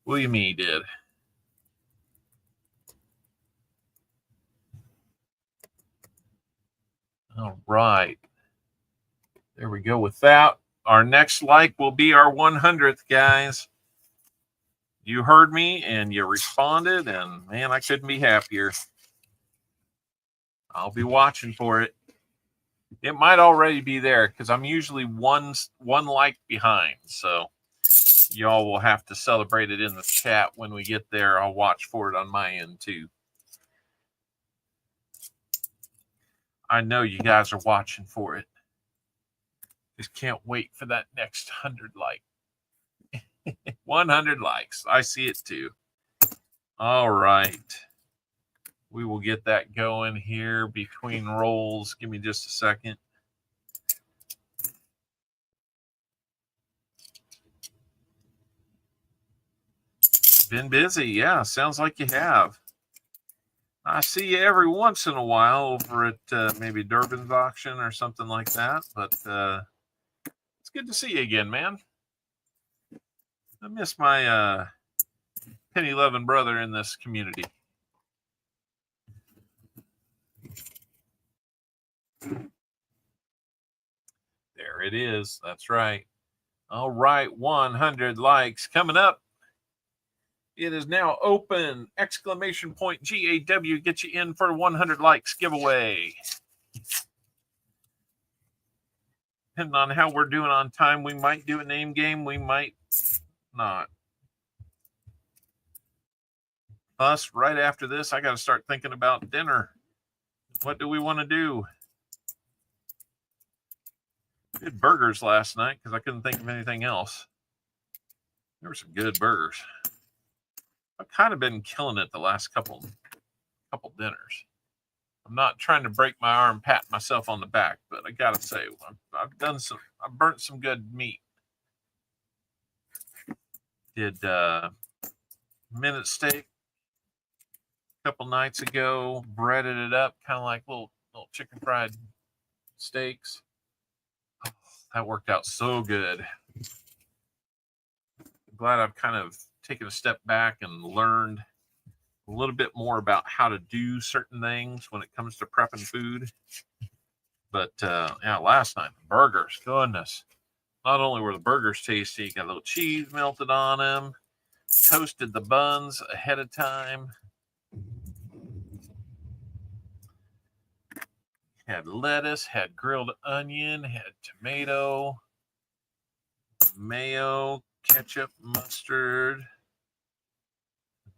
William E. did. All right. There we go with that. Our next like will be our 100th, guys. You heard me and you responded, and man, I couldn't be happier. I'll be watching for it. It might already be there because I'm usually one like behind. So y'all will have to celebrate it in the chat when we get there. I'll watch for it on my end too. I know you guys are watching for it. Just can't wait for that next 100 like. 100 likes. I see it too. All right. We will get that going here between rolls. Give me just a second. Been busy. Yeah, sounds like you have. I see you every once in a while over at maybe Durbin's auction or something like that. But it's good to see you again, man. I miss my penny-loving brother in this community. There it is. That's right. All right, 100 likes coming up. It is now open! Exclamation point GAW. Get you in for 100 likes giveaway. Depending on how we're doing on time, we might do a name game. We might not. Plus, right after this, I got to start thinking about dinner. What do we want to do? Did burgers last night because I couldn't think of anything else. There were some good burgers. I've kind of been killing it the last couple dinners. I'm not trying to break my arm, pat myself on the back, but I gotta say, I've burnt some good meat. Did minute steak a couple nights ago, breaded it up, kind of like little chicken fried steaks. Oh, that worked out so good. I'm glad I've kind of taken a step back and learned a little bit more about how to do certain things when it comes to prepping food. But yeah, last night, the burgers, goodness. Not only were the burgers tasty, got a little cheese melted on them, toasted the buns ahead of time. Had lettuce, had grilled onion, had tomato, mayo, ketchup, mustard,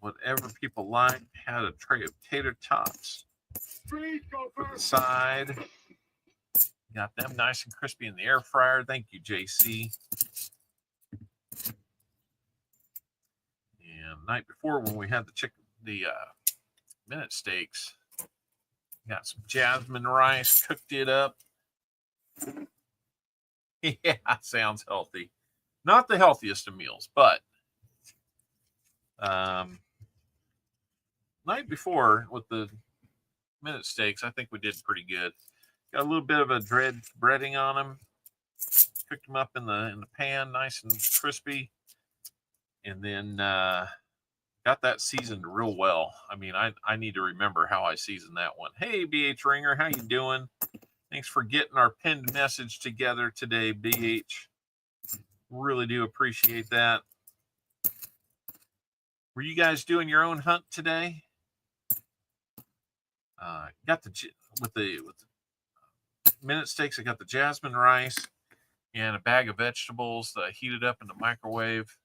whatever people like. Had a tray of tater tots for the side. Got them nice and crispy in the air fryer. Thank you, JC. And the night before, when we had the minute steaks, got some jasmine rice, cooked it up. Yeah, sounds healthy. Not the healthiest of meals, but night before with the minute steaks, I think we did pretty good. Got a little bit of a breading on them. Cooked them up in the pan, nice and crispy, and then got that seasoned real well. I mean, I need to remember how I seasoned that one. Hey, BH Ringer, how you doing? Thanks for getting our pinned message together today, BH. Really do appreciate that. Were you guys doing your own hunt today? Got with the minute steaks. I got the jasmine rice and a bag of vegetables that I heated up in the microwave.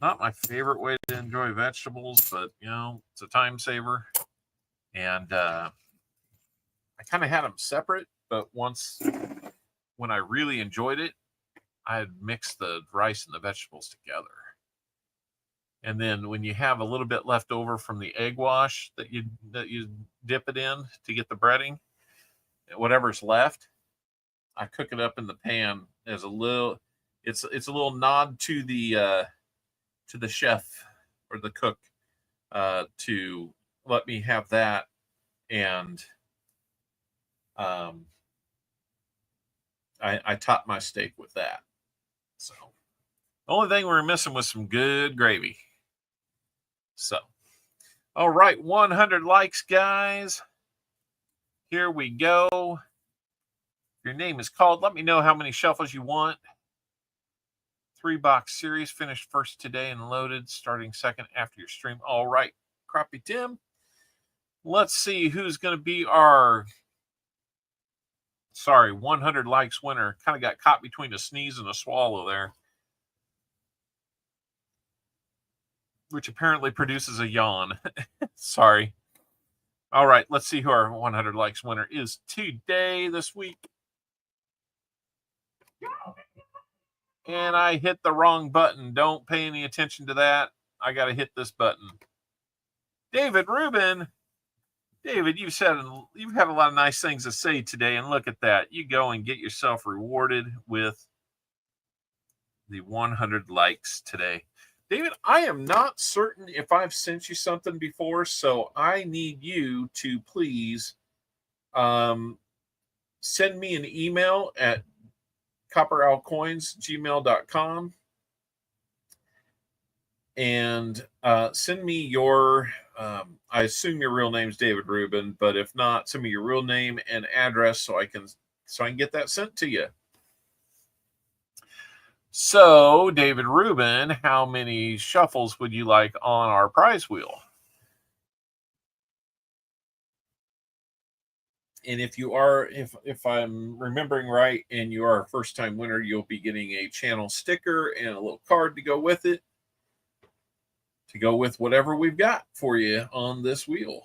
Not my favorite way to enjoy vegetables, but you know, it's a time saver. And I kind of had them separate, but when I really enjoyed it, I had mixed the rice and the vegetables together. And then when you have a little bit left over from the egg wash that you dip it in to get the breading, whatever's left, I cook it up in the pan as a little. It's a little nod to the chef or the cook to let me have that, and I top my steak with that. So the only thing we were missing was some good gravy. So, all right, 100 likes, guys. Here we go. If your name is called, let me know how many shuffles you want. 3-box series finished first today and loaded, starting second after your stream. All right, Crappy Tim. Let's see who's going to be our 100 likes winner. Kind of got caught between a sneeze and a swallow there, which apparently produces a yawn. Sorry. All right, let's see who our 100 likes winner is today, this week. And I hit the wrong button. Don't pay any attention to that. I got to hit this button. David Rubin. David, you've had a lot of nice things to say today, and look at that. You go and get yourself rewarded with the 100 likes today. David, I am not certain if I've sent you something before, so I need you to please send me an email at CopperOwlCoins@gmail.com and send me your, I assume your real name's David Rubin, but if not, send me your real name and address so I can get that sent to you. So, David Rubin, how many shuffles would you like on our prize wheel? And if you are, if I'm remembering right, and you are a first-time winner, you'll be getting a channel sticker and a little card to go with it, to go with whatever we've got for you on this wheel.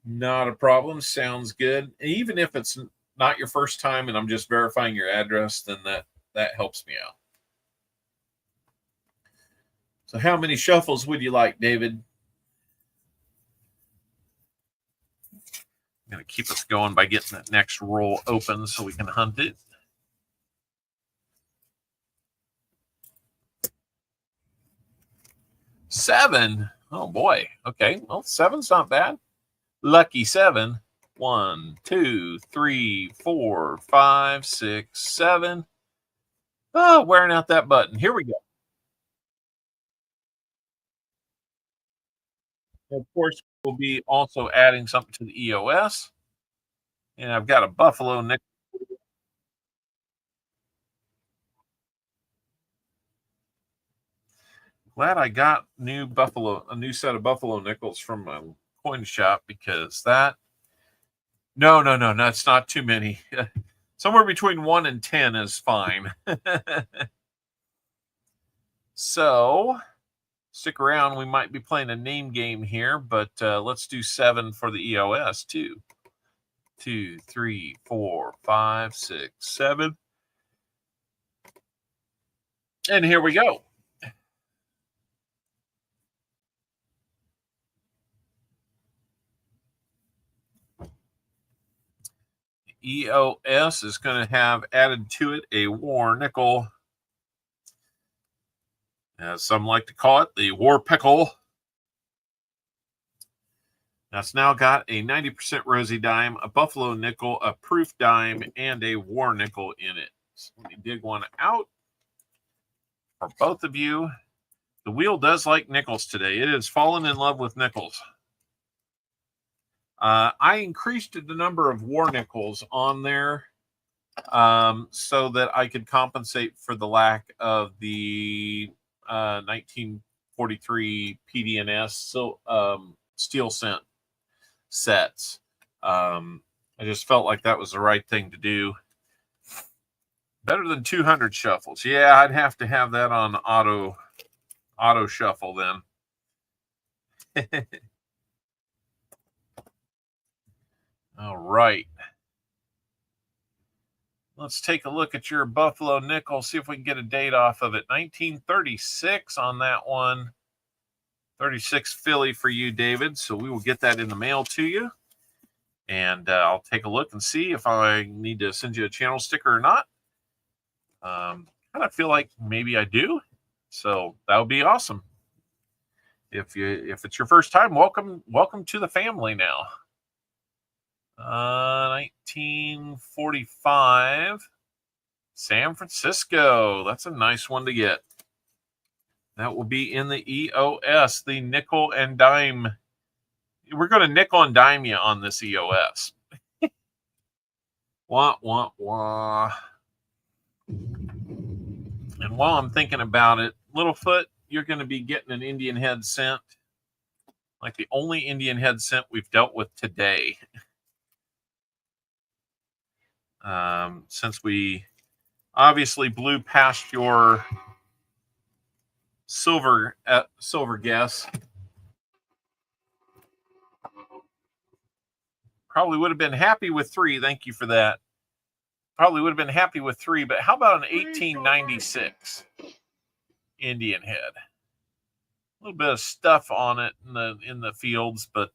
Not a problem. Sounds good. Even if it's not your first time and I'm just verifying your address, then that helps me out. So how many shuffles would you like, David? I'm going to keep us going by getting that next roll open so we can hunt it. Seven. Oh, boy. Okay. Well, 7's not bad. Lucky 7. 1, 2, 3, 4, 5, 6, 7. Oh, wearing out that button. Here we go. Of course, we'll be also adding something to the EOS. And I've got a buffalo nickel. Glad I got a new set of buffalo nickels from my coin shop, because that. No, it's not too many. Somewhere between 1 and 10 is fine. So stick around. We might be playing a name game here, but let's do 7 for the EOS too. 2, 3, 4, 5, 6, 7. And here we go. EOS is going to have added to it a war nickel, as some like to call it, the war pickle. That's now got a 90% rosy dime, a buffalo nickel, a proof dime, and a war nickel in it. So let me dig one out for both of you. The wheel does like nickels today. It has fallen in love with nickels. I increased the number of war nickels on there so that I could compensate for the lack of the 1943 PDNS steel cent sets. I just felt like that was the right thing to do. Better than 200 shuffles. Yeah, I'd have to have that on auto shuffle then. All right. Let's take a look at your Buffalo nickel, see if we can get a date off of it. 1936 on that one. 36 Philly for you, David. So we will get that in the mail to you. And I'll take a look and see if I need to send you a channel sticker or not. Kind of feel like maybe I do. So that would be awesome. If it's your first time, welcome to the family now. 1945, San Francisco. That's a nice one to get. That will be in the EOS, the nickel and dime. We're going to nickel and dime you on this EOS. Wah, wah, wah. And while I'm thinking about it, Littlefoot, you're going to be getting an Indian head cent. Like the only Indian head cent we've dealt with today. Since we obviously blew past your silver guess. Probably would have been happy with 3. Thank you for that. Probably would have been happy with 3, but how about an 1896 Indian head? A little bit of stuff on it in the fields, but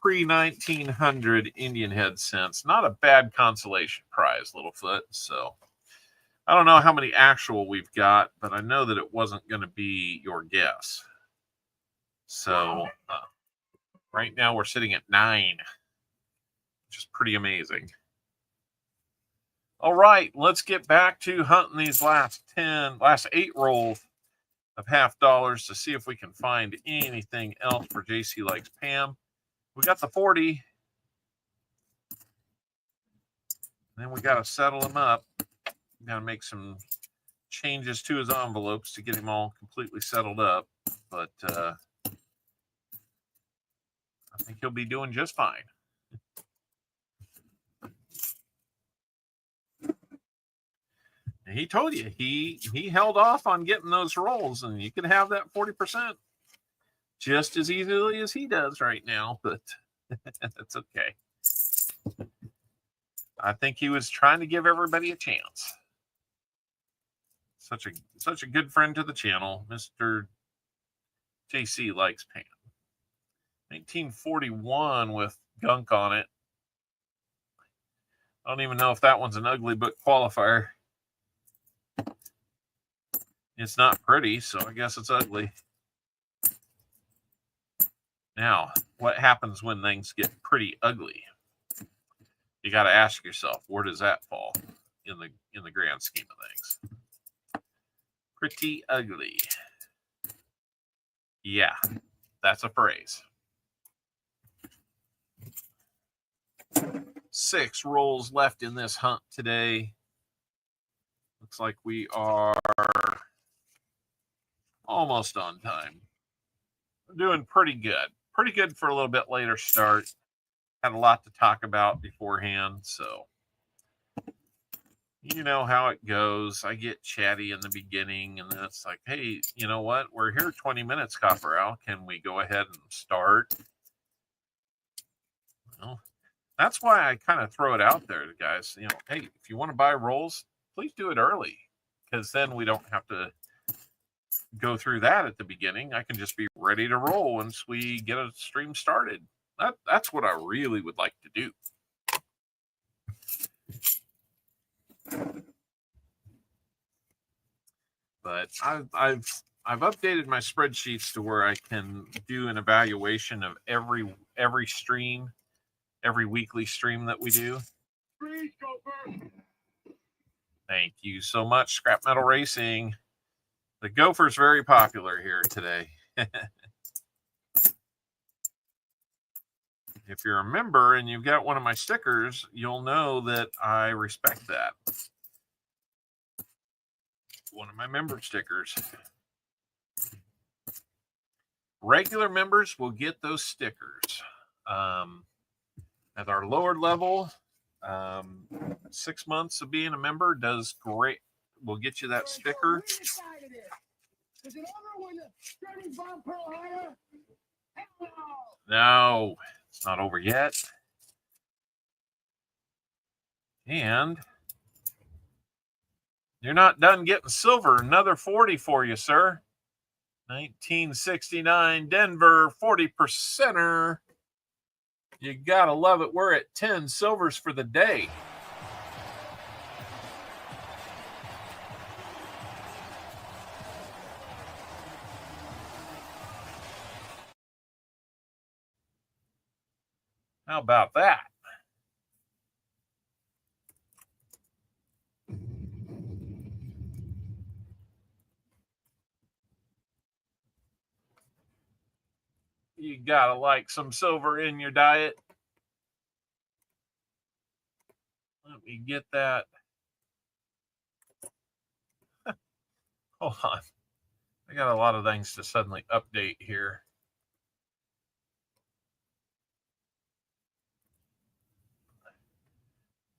pre-1900 Indian head cents. Not a bad consolation prize, Littlefoot. So I don't know how many actual we've got, but I know that it wasn't going to be your guess. So right now we're sitting at 9, which is pretty amazing. All right, let's get back to hunting these last 8 rolls of $50 to see if we can find anything else for JC Likes Pam. We got the 40. Then we got to settle him up. We got to make some changes to his envelopes to get him all completely settled up. But I think he'll be doing just fine. And he told you he held off on getting those rolls, and you can have that 40% just as easily as he does right now. But that's okay. I think he was trying to give everybody a chance. Such a good friend to the channel, Mr. JC Likes Pam. 1941 with gunk on it. I don't even know if that one's an ugly book qualifier. It's not pretty, so I guess it's ugly. Now, what happens when things get pretty ugly? You got to ask yourself, where does that fall in the grand scheme of things? Pretty ugly. Yeah, that's a phrase. 6 rolls left in this hunt today. Looks like we are almost on time. We're doing pretty good. Pretty good for a little bit later start. Had a lot to talk about beforehand, so you know how it goes. I get chatty in the beginning, and then it's like, hey, you know what? We're here 20 minutes, Copper Owl. Can we go ahead and start? Well, that's why I kind of throw it out there to guys. You know, hey, if you want to buy rolls, please do it early, because then we don't have to go through that at the beginning. I can just be ready to roll once we get a stream started. That's what I really would like to do. But I've updated my spreadsheets to where I can do an evaluation of every stream, every weekly stream that we do. Thank you so much, Scrap Metal Racing. The Gopher's very popular here today. If you're a member and you've got one of my stickers, you'll know that I respect that. One of my member stickers. Regular members will get those stickers. At our lower level, 6 months of being a member does great. We'll get you that sticker. Is it over when the Germans bomb Pearl Harbor? No, it's not over yet. And you're not done getting silver. Another 40 for you, sir. 1969 Denver 40%er. You gotta love it. We're at 10 silvers for the day. How about that? You gotta like some silver in your diet. Let me get that. Hold on. I got a lot of things to suddenly update here.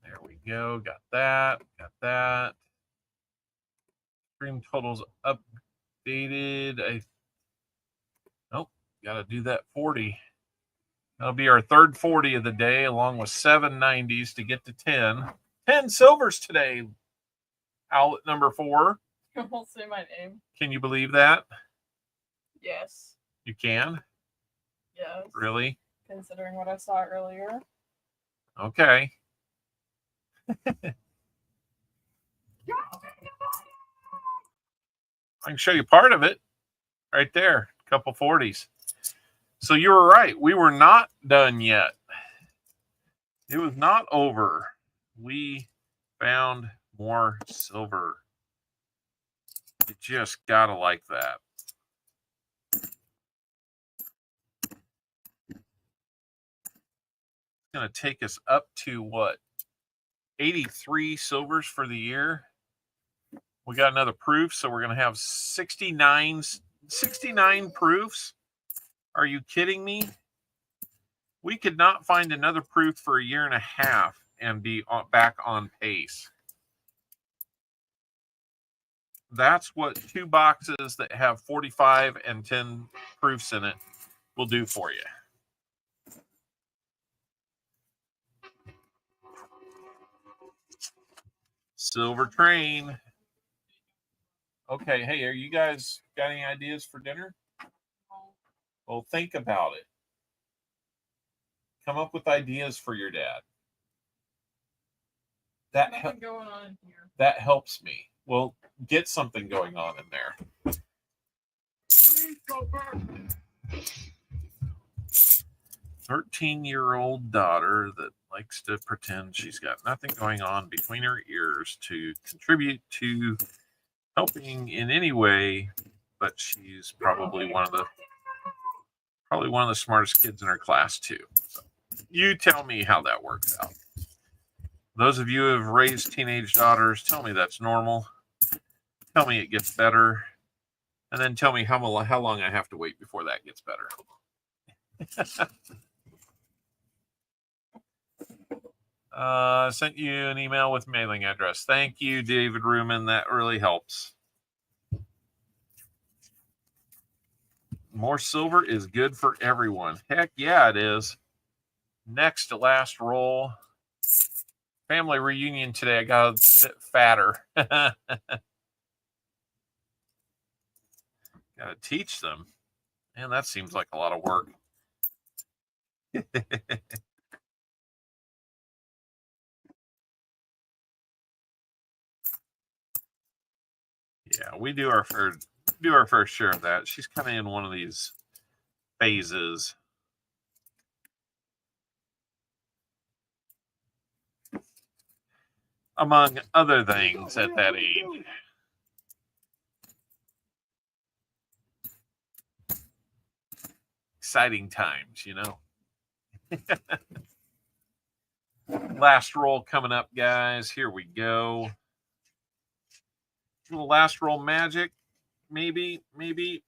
There we go. Got that. Got that. Stream totals updated. Nope. Got to do that 40. That'll be our third 40 of the day, along with 7 90s to get to 10. 10 silvers today. Outlet number 4. You won't say my name. Can you believe that? Yes. You can? Yes. Really? Considering what I saw earlier. Okay. I can show you part of it right there. A couple 40s. So you were right. We were not done yet. It was not over. We found more silver. You just gotta like that. It's gonna take us up to what? 83 silvers for the year. We got another proof, so we're gonna have 69 proofs. Are you kidding me? We could not find another proof for a year and a half and be back on pace. That's what 2 boxes that have 45 and 10 proofs in it will do for you. Silver train. Okay, hey, are you guys got any ideas for dinner? Well, think about it. Come up with ideas for your dad. Nothing going on in here. That helps me. Well, get something going on in there. 13-year-old daughter that likes to pretend she's got nothing going on between her ears to contribute to helping in any way, but she's probably one of the smartest kids in her class too. So you tell me how that works out. Those of you who have raised teenage daughters, tell me that's normal. Tell me it gets better. And then tell me how long I have to wait before that gets better. Sent you an email with mailing address. Thank you, David Ruman. That really helps. More silver is good for everyone. Heck yeah, it is. Next to last roll. Family reunion today. I got a bit fatter. Got to teach them. Man, that seems like a lot of work. Yeah, we do our fair share of that. She's kind of in one of these phases. Among other things at that age. Exciting times, you know. Last roll coming up, guys. Here we go. Little last roll magic. Maybe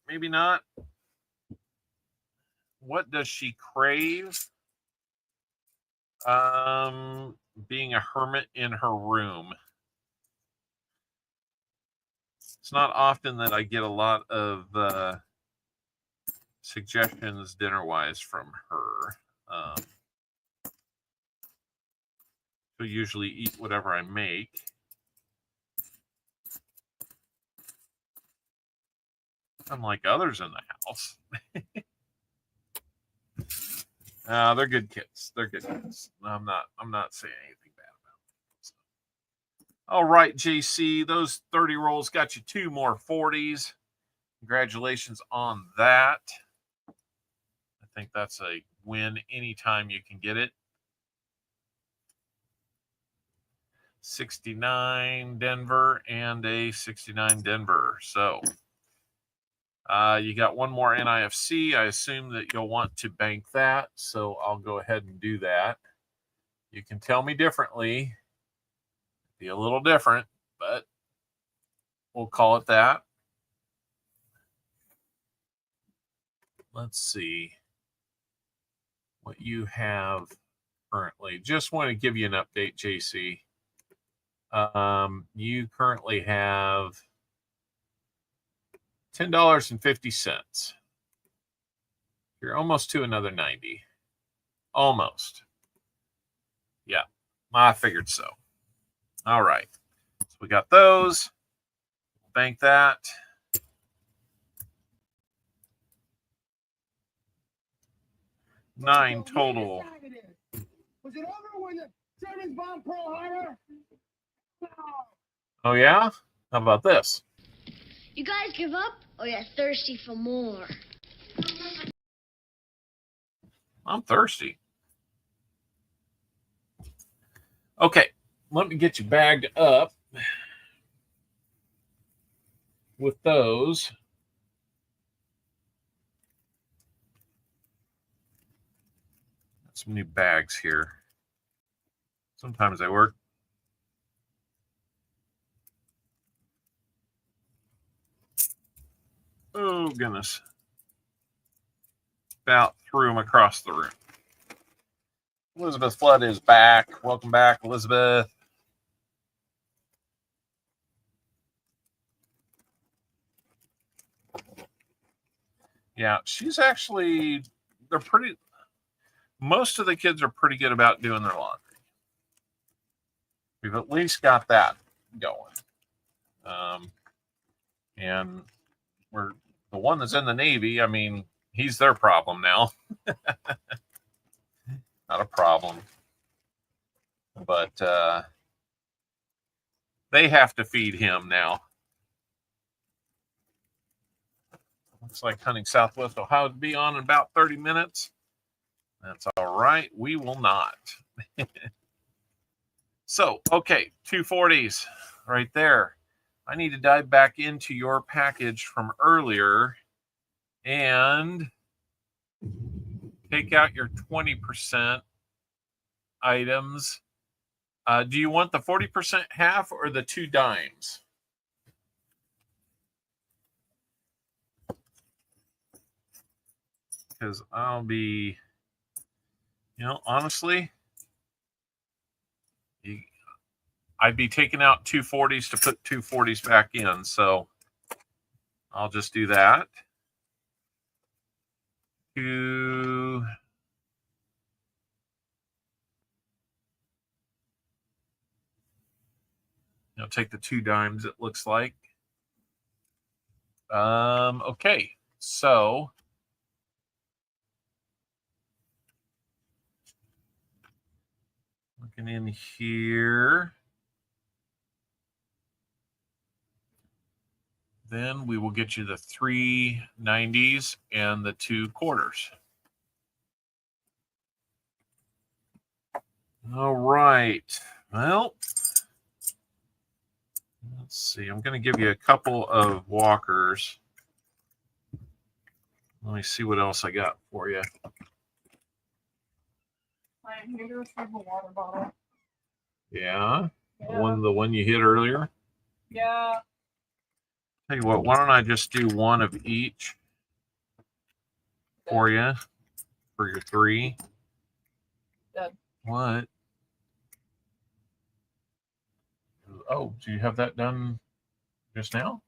not. What does she crave? Being a hermit in her room. It's not often that I get a lot of suggestions dinner-wise from her. She'll usually eat whatever I make. Unlike others in the house. They're good kids. They're good kids. I'm not saying anything bad about them. So. All right, JC, those 30 rolls got you 2 more 40s. Congratulations on that. I think that's a win anytime you can get it. 69 Denver and a 69 Denver. So you got one more NIFC. I assume that you'll want to bank that, so I'll go ahead and do that. You can tell me differently. Be a little different, but we'll call it that. Let's see what you have currently. Just want to give you an update, JC. You currently have $10.50. You're almost to another 90. Almost. Yeah, I figured so. All right. So we got those. Bank that. $9 total. Was it over when the Germans bombed Pearl Harbor? No. Oh, yeah? How about this? You guys give up, or you're thirsty for more? I'm thirsty. Okay, let me get you bagged up with those. Got some new bags here. Sometimes they work. Oh, goodness. About threw them across the room. Elizabeth Flood is back. Welcome back, Elizabeth. Yeah, she's actually, most of the kids are pretty good about doing their laundry. We've at least got that going. And we're the one that's in the Navy. I mean, he's their problem now. Not a problem. But they have to feed him now. Looks like Hunting Southwest Ohio to be on in about 30 minutes. That's all right. We will not. So, okay, 240s right there. I need to dive back into your package from earlier and take out your 20% items. Do you want the 40% half or the 2 dimes? Because I'll be, honestly, I'd be taking out 240s to put 240s back in. So I'll just do that. Take the 2 dimes, it looks like. Okay, so looking in here. Then we will get you the 3 90s and the 2 quarters. All right. Well, let's see. I'm going to give you a couple of walkers. Let me see what else I got for you. I'm here to receive a water bottle. Yeah. Yeah. The one you hit earlier. Yeah. Tell you what, why don't I just do one of each for you for your 3? Dead. What? Oh, do you have that done just now?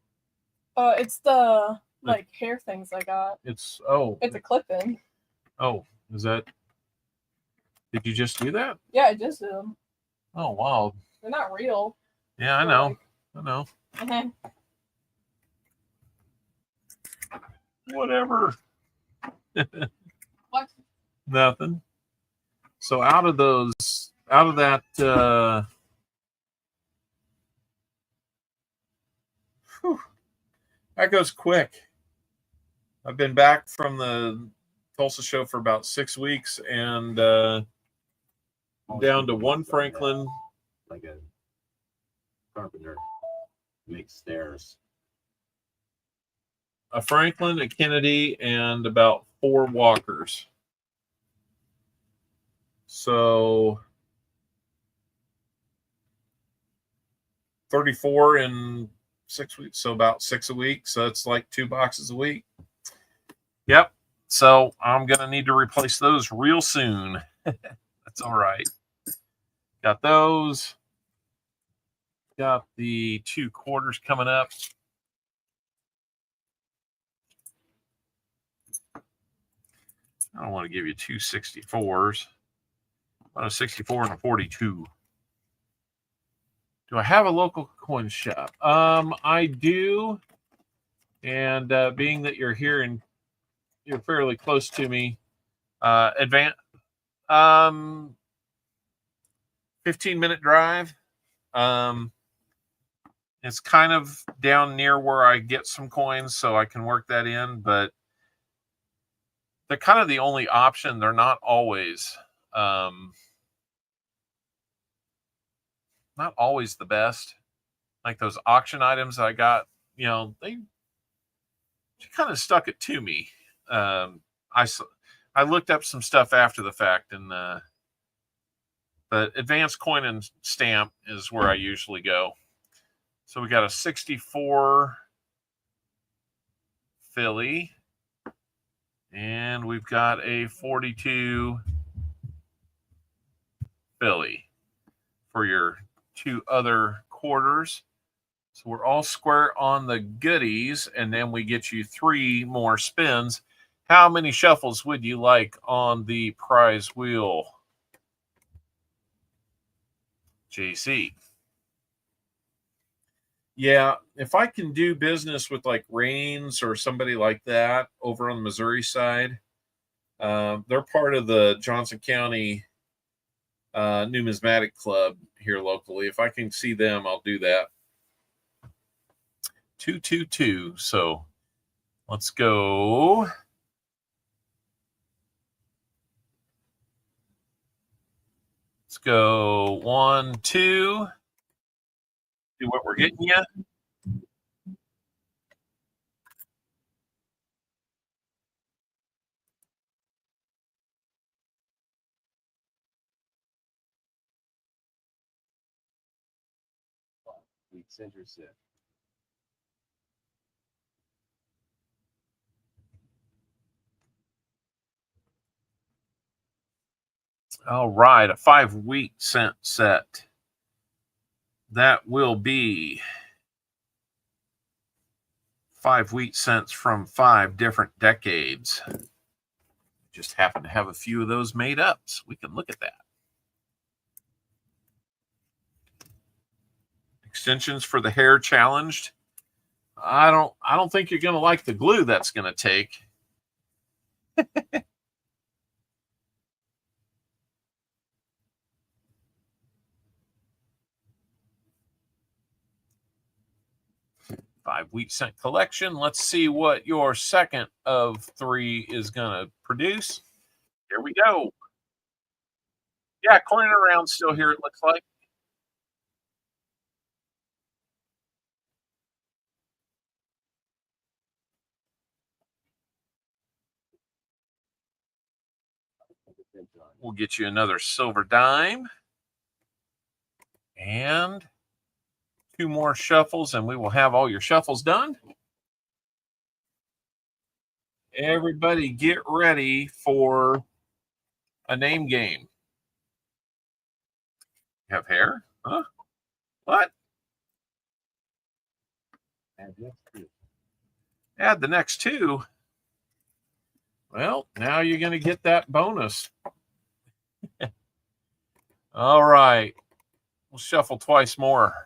It's the like hair things I got. It's It's a clip-in. Oh, is that? Did you just do that? Yeah, I just did them. Oh wow. They're not real. Yeah, I know. I know. Whatever. What? Nothing. So out of that, that goes quick. I've been back from the Tulsa show for about 6 weeks, and down to 1 Franklin. Like a carpenter makes stairs. A Franklin, a Kennedy, and about 4 walkers. So 34 in 6 weeks, so about 6 a week. So it's like 2 boxes a week. Yep. So I'm going to need to replace those real soon. That's all right. Got those. Got the 2 quarters coming up. I don't want to give you 2 64s. I want a 64 and a 42. Do I have a local coin shop? I do. And being that you're here and you're fairly close to me, 15-minute drive. It's kind of down near where I get some coins, so I can work that in, but they're kind of the only option. They're not always the best. Like those auction items that I got, she kind of stuck it to me. I looked up some stuff after the fact, and but advanced coin and stamp is where I usually go. So we got a 64 Philly, and we've got a 42 Philly for your 2 other quarters. So we're all square on the goodies, and then we get you 3 more spins. How many shuffles would you like on the prize wheel, JC? Yeah, if I can do business with like Rains or somebody like that over on the Missouri side, they're part of the Johnson County Numismatic Club here locally. If I can see them, I'll do that. 222. So let's go. Let's go 1, 2. See what we're getting you. Center set. All right, a 5-week cent set. That will be 5 wheat cents from 5 different decades. Just happen to have a few of those made up, so we can look at that. Extensions for the hair challenged. I don't think you're going to like the glue that's going to take. 5 wheat cent collection. Let's see what your second of 3 is going to produce. Here we go. Yeah, coin around still here, it looks like. We'll get you another silver dime. And 2 more shuffles, and we will have all your shuffles done. Everybody get ready for a name game. You have hair? Huh? What? Add the next 2. Well, now you're going to get that bonus. All right. We'll shuffle twice more.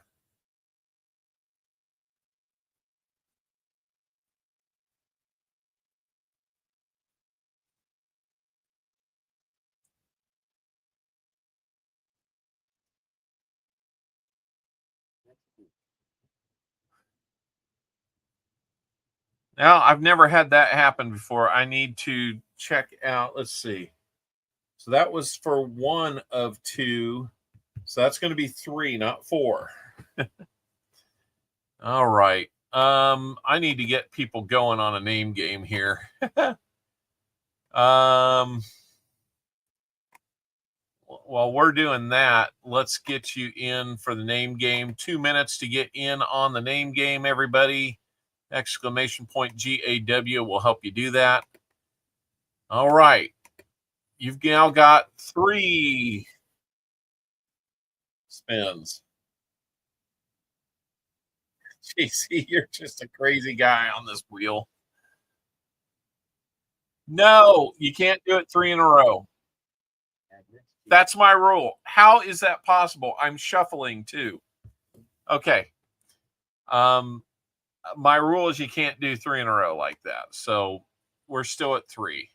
Now, I've never had that happen before. I need to check out. Let's see. So that was for 1 of 2. So that's going to be 3, not 4. All right. I need to get people going on a name game here. While we're doing that, let's get you in for the name game. 2 minutes to get in on the name game, everybody. Exclamation point GAW will help you do that. All right. You've now got 3 spins. JC, you're just a crazy guy on this wheel. No, you can't do it 3 in a row. That's my rule. How is that possible? I'm shuffling too. Okay. My rule is you can't do 3 in a row like that. So we're still at 3.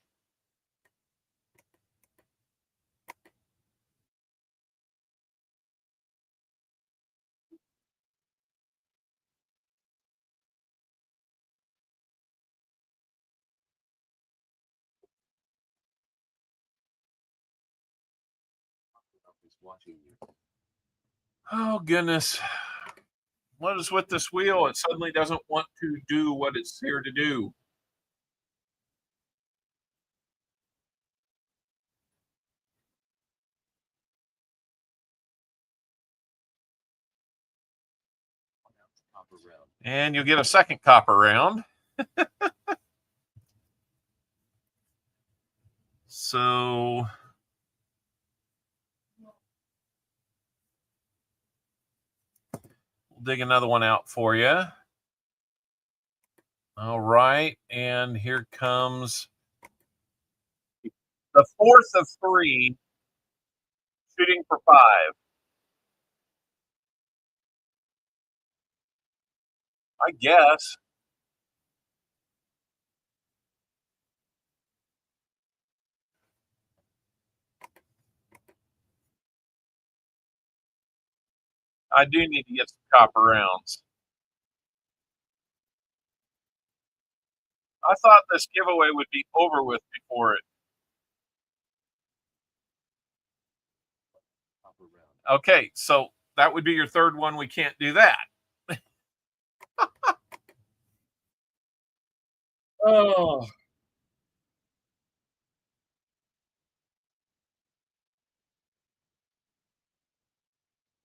Oh, goodness. What is with this wheel? It suddenly doesn't want to do what it's here to do. And you'll get a second copper round. So we'll dig another one out for you. All right. And here comes the 4th of 3, shooting for 5. I guess. I do need to get some copper rounds. I thought this giveaway would be over with before it. Okay, so that would be your 3rd one. We can't do that. Oh.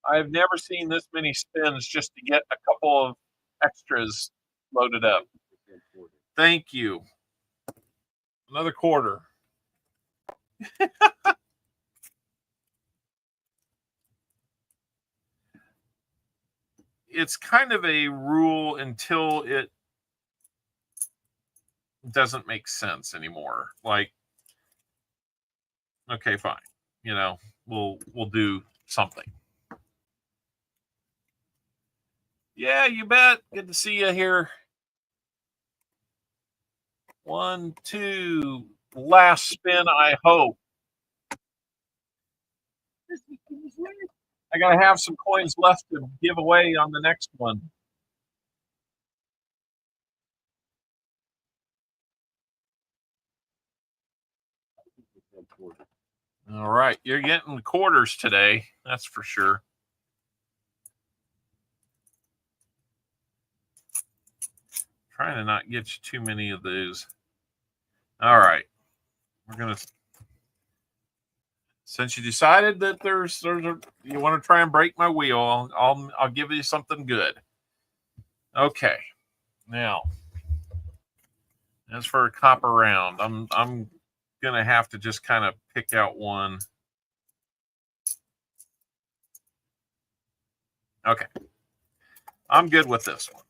I've never seen this many spins just to get a couple of extras loaded up. Thank you. Another quarter. It's kind of a rule until it doesn't make sense anymore. Like, okay, fine. You know, we'll do something. Yeah, you bet. Good to see you here. 1, 2. Last spin, I hope. I got to have some coins left to give away on the next one. All right, you're getting quarters today. That's for sure. Trying to not get you too many of those. All right, we're gonna. Since you decided that you want to try and break my wheel, I'll give you something good. Okay, now as for a copper round, I'm gonna have to just kind of pick out one. Okay, I'm good with this one.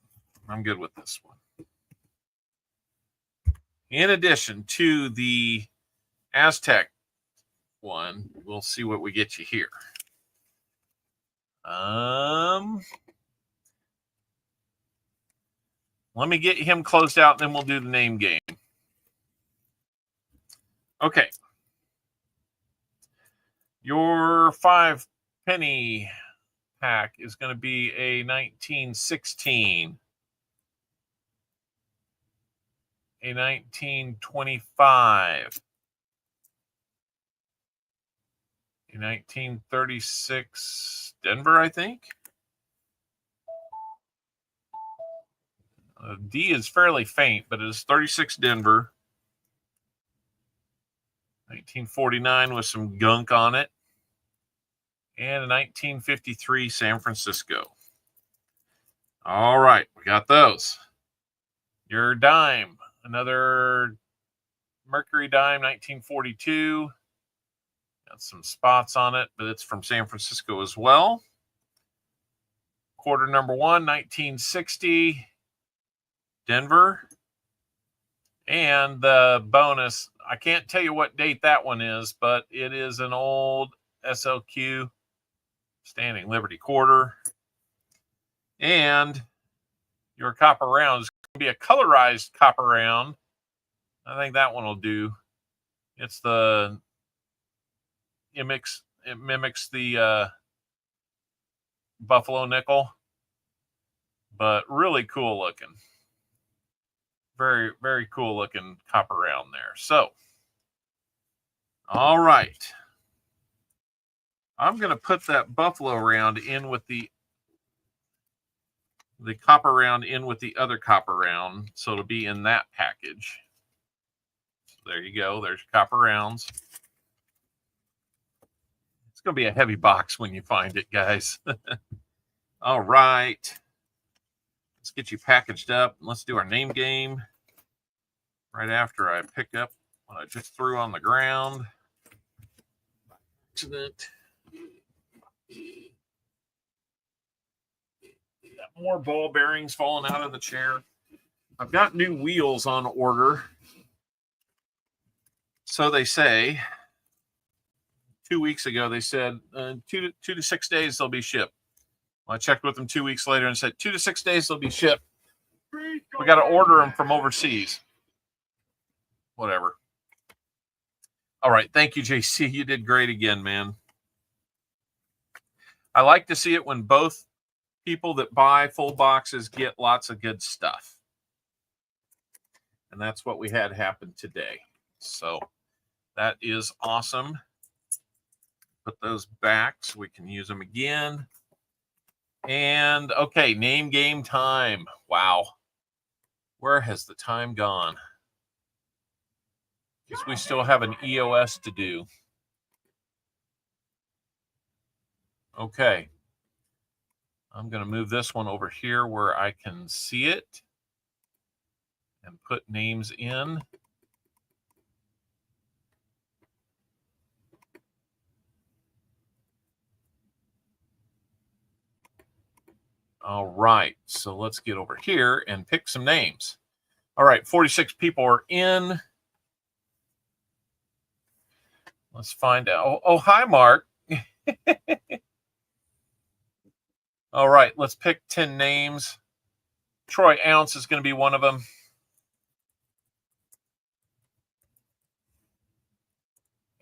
In addition to the Aztec one, we'll see what we get you here. Let me get him closed out, and then we'll do the name game. Okay. Your 5 penny pack is going to be a 1916, a 1925, a 1936 Denver, I think. D is fairly faint, but it is 36 Denver. 1949 with some gunk on it. And a 1953 San Francisco. All right, we got those. Your dime, another Mercury dime, 1942. Got some spots on it, but it's from San Francisco as well. Quarter number 1, 1960, Denver. And the bonus, I can't tell you what date that one is, but it is an old SLQ Standing Liberty quarter. And your copper round is going to be a colorized copper round. I think that one will do. It's it mimics the Buffalo nickel, but really cool looking. Very, very cool looking copper round there. So, all right. I'm going to put that Buffalo round in with the copper round in with the other copper round. So it'll be in that package. So there you go. There's copper rounds. It's going to be a heavy box when you find it, guys. All right. Let's get you packaged up. Let's do our name game right after I pick up what I just threw on the ground. Accident. Got more ball bearings falling out of the chair. I've got new wheels on order. So they say. 2 weeks ago, they said 2 to 6 days they'll be shipped. I checked with them 2 weeks later and said 2 to 6 days they'll be shipped. We got to order them from overseas. Whatever. All right. Thank you, JC. You did great again, man. I like to see it when both people that buy full boxes get lots of good stuff. And that's what we had happen today. So that is awesome. Put those back so we can use them again. And okay, name game time. Wow. Where has the time gone? Because we still have an EOS to do. Okay. I'm going to move this one over here where I can see it and put names in. All right, so let's get over here and pick some names. All right, 46 people are in. Let's find out. Oh, hi, Mark. All right, let's pick 10 names. Troy Ounce is going to be one of them.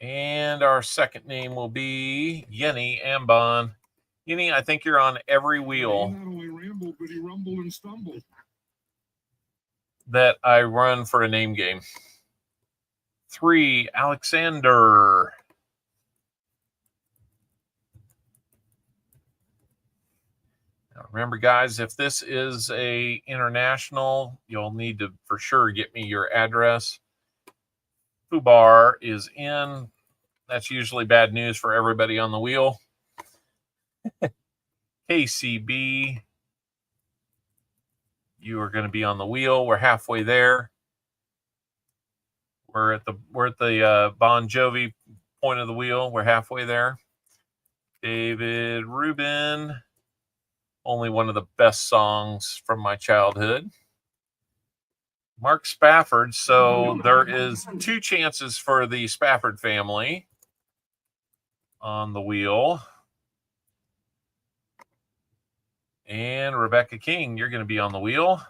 And our second name will be Yenny Ambon. Yenny, I think you're on every wheel. He not only rambled, but he rumbled and stumbled. That I run for a name game. 3, Alexander. Now remember, guys, if this is a international, you'll need to for sure get me your address. Fubar is in. That's usually bad news for everybody on the wheel. KCB, you are going to be on the wheel. We're halfway there. We're at the Bon Jovi point of the wheel. We're halfway there. David Rubin, only one of the best songs from my childhood. Mark Spafford. So there is 2 chances for the Spafford family on the wheel. And Rebecca King, you're going to be on the wheel.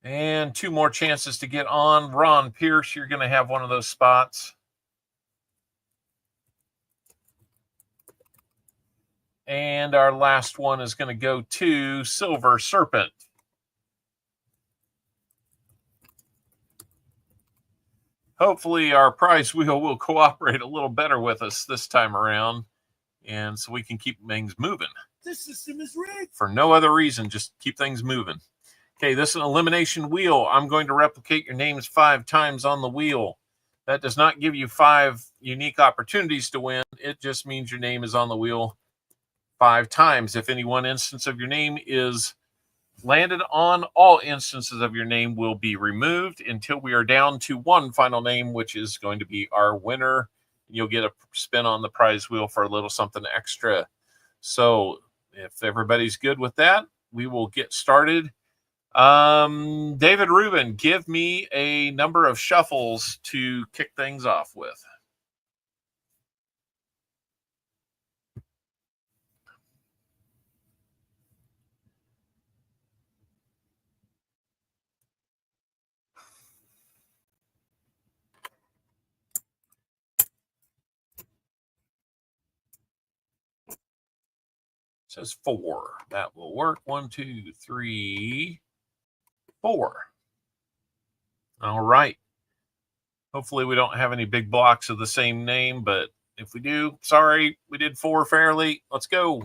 And 2 more chances to get on. Ron Pierce, you're going to have one of those spots. And our last one is going to go to Silver Serpent. Hopefully our prize wheel will cooperate a little better with us this time around, and so we can keep things moving. This system is rigged. For no other reason, just keep things moving. Okay, this is an elimination wheel. I'm going to replicate your names 5 times on the wheel. That does not give you 5 unique opportunities to win. It just means your name is on the wheel 5 times. If any one instance of your name is landed on, all instances of your name will be removed until we are down to 1 final name, which is going to be our winner. You'll get a spin on the prize wheel for a little something extra. So if everybody's good with that, we will get started. David Rubin, give me a number of shuffles to kick things off with. It says 4. That will work. 1, 2, 3, 4. All right. Hopefully we don't have any big blocks of the same name, but if we do, sorry, we did 4 fairly. Let's go.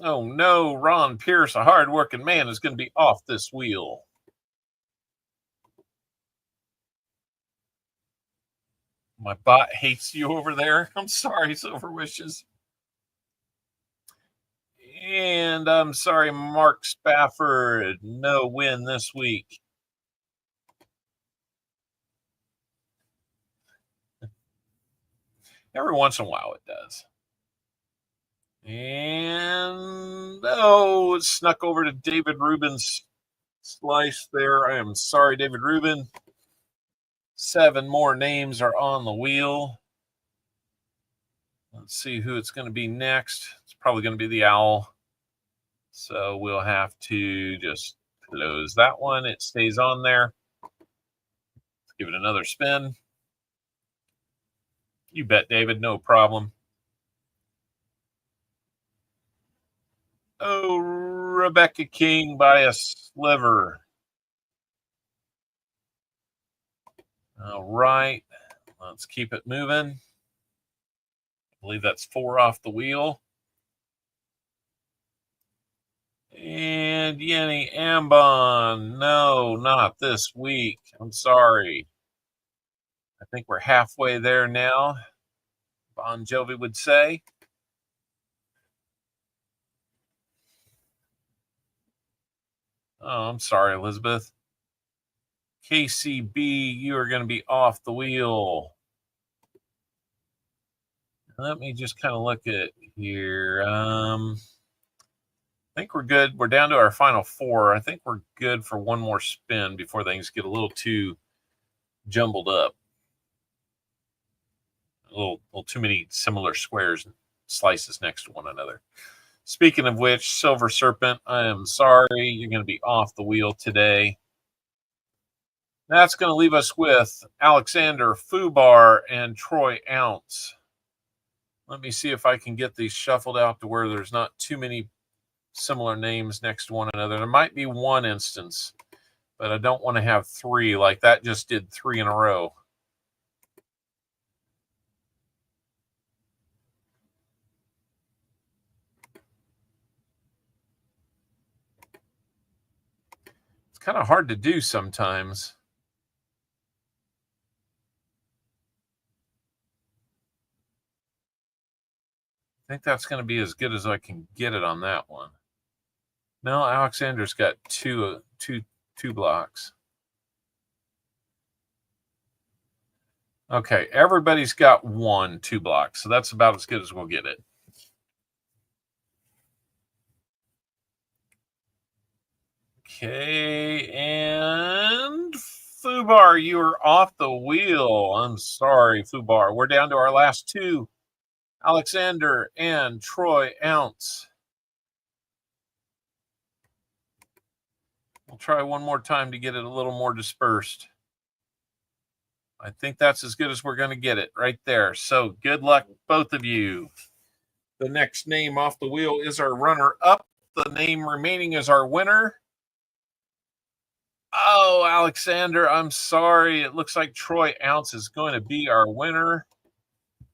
Oh no, Ron Pierce, a hard-working man, is going to be off this wheel. My bot hates you over there. I'm sorry, Silver Wishes. And I'm sorry, Mark Spafford. No win this week. Every once in a while it does. And, oh, it snuck over to David Rubin's slice there. I am sorry, David Rubin. 7 more names are on the wheel. Let's see who it's going to be next. It's probably going to be the Owl. So we'll have to just close that one. It stays on there. Let's give it another spin. You bet, David. No problem. Oh, Rebecca King by a sliver. All right. Let's keep it moving. I believe that's 4 off the wheel. And Yenny Ambon. No, not this week. I'm sorry. I think we're halfway there now. Bon Jovi would say. Oh, I'm sorry, Elizabeth. KCB, you are going to be off the wheel. Let me just kind of look at here. I think we're good. We're down to our final 4. I think we're good for 1 more spin before things get a little too jumbled up. A little too many similar squares and slices next to one another. Speaking of which, Silver Serpent, I am sorry. You're going to be off the wheel today. That's going to leave us with Alexander Fubar and Troy Ounce. Let me see if I can get these shuffled out to where there's not too many similar names next to one another. There might be one instance, but I don't want to have three like that just did 3 in a row. It's kind of hard to do sometimes. I think that's going to be as good as I can get it on that one. No, Alexander's got two blocks. Okay, everybody's got 2 blocks, so that's about as good as we'll get it. Okay, and Fubar, you are off the wheel. I'm sorry, Fubar. We're down to our last 2. Alexander and Troy Ounce. We'll try one more time to get it a little more dispersed. I think that's as good as we're going to get it right there. So good luck, both of you. The next name off the wheel is our runner-up. The name remaining is our winner. Oh, Alexander, I'm sorry. It looks like Troy Ounce is going to be our winner.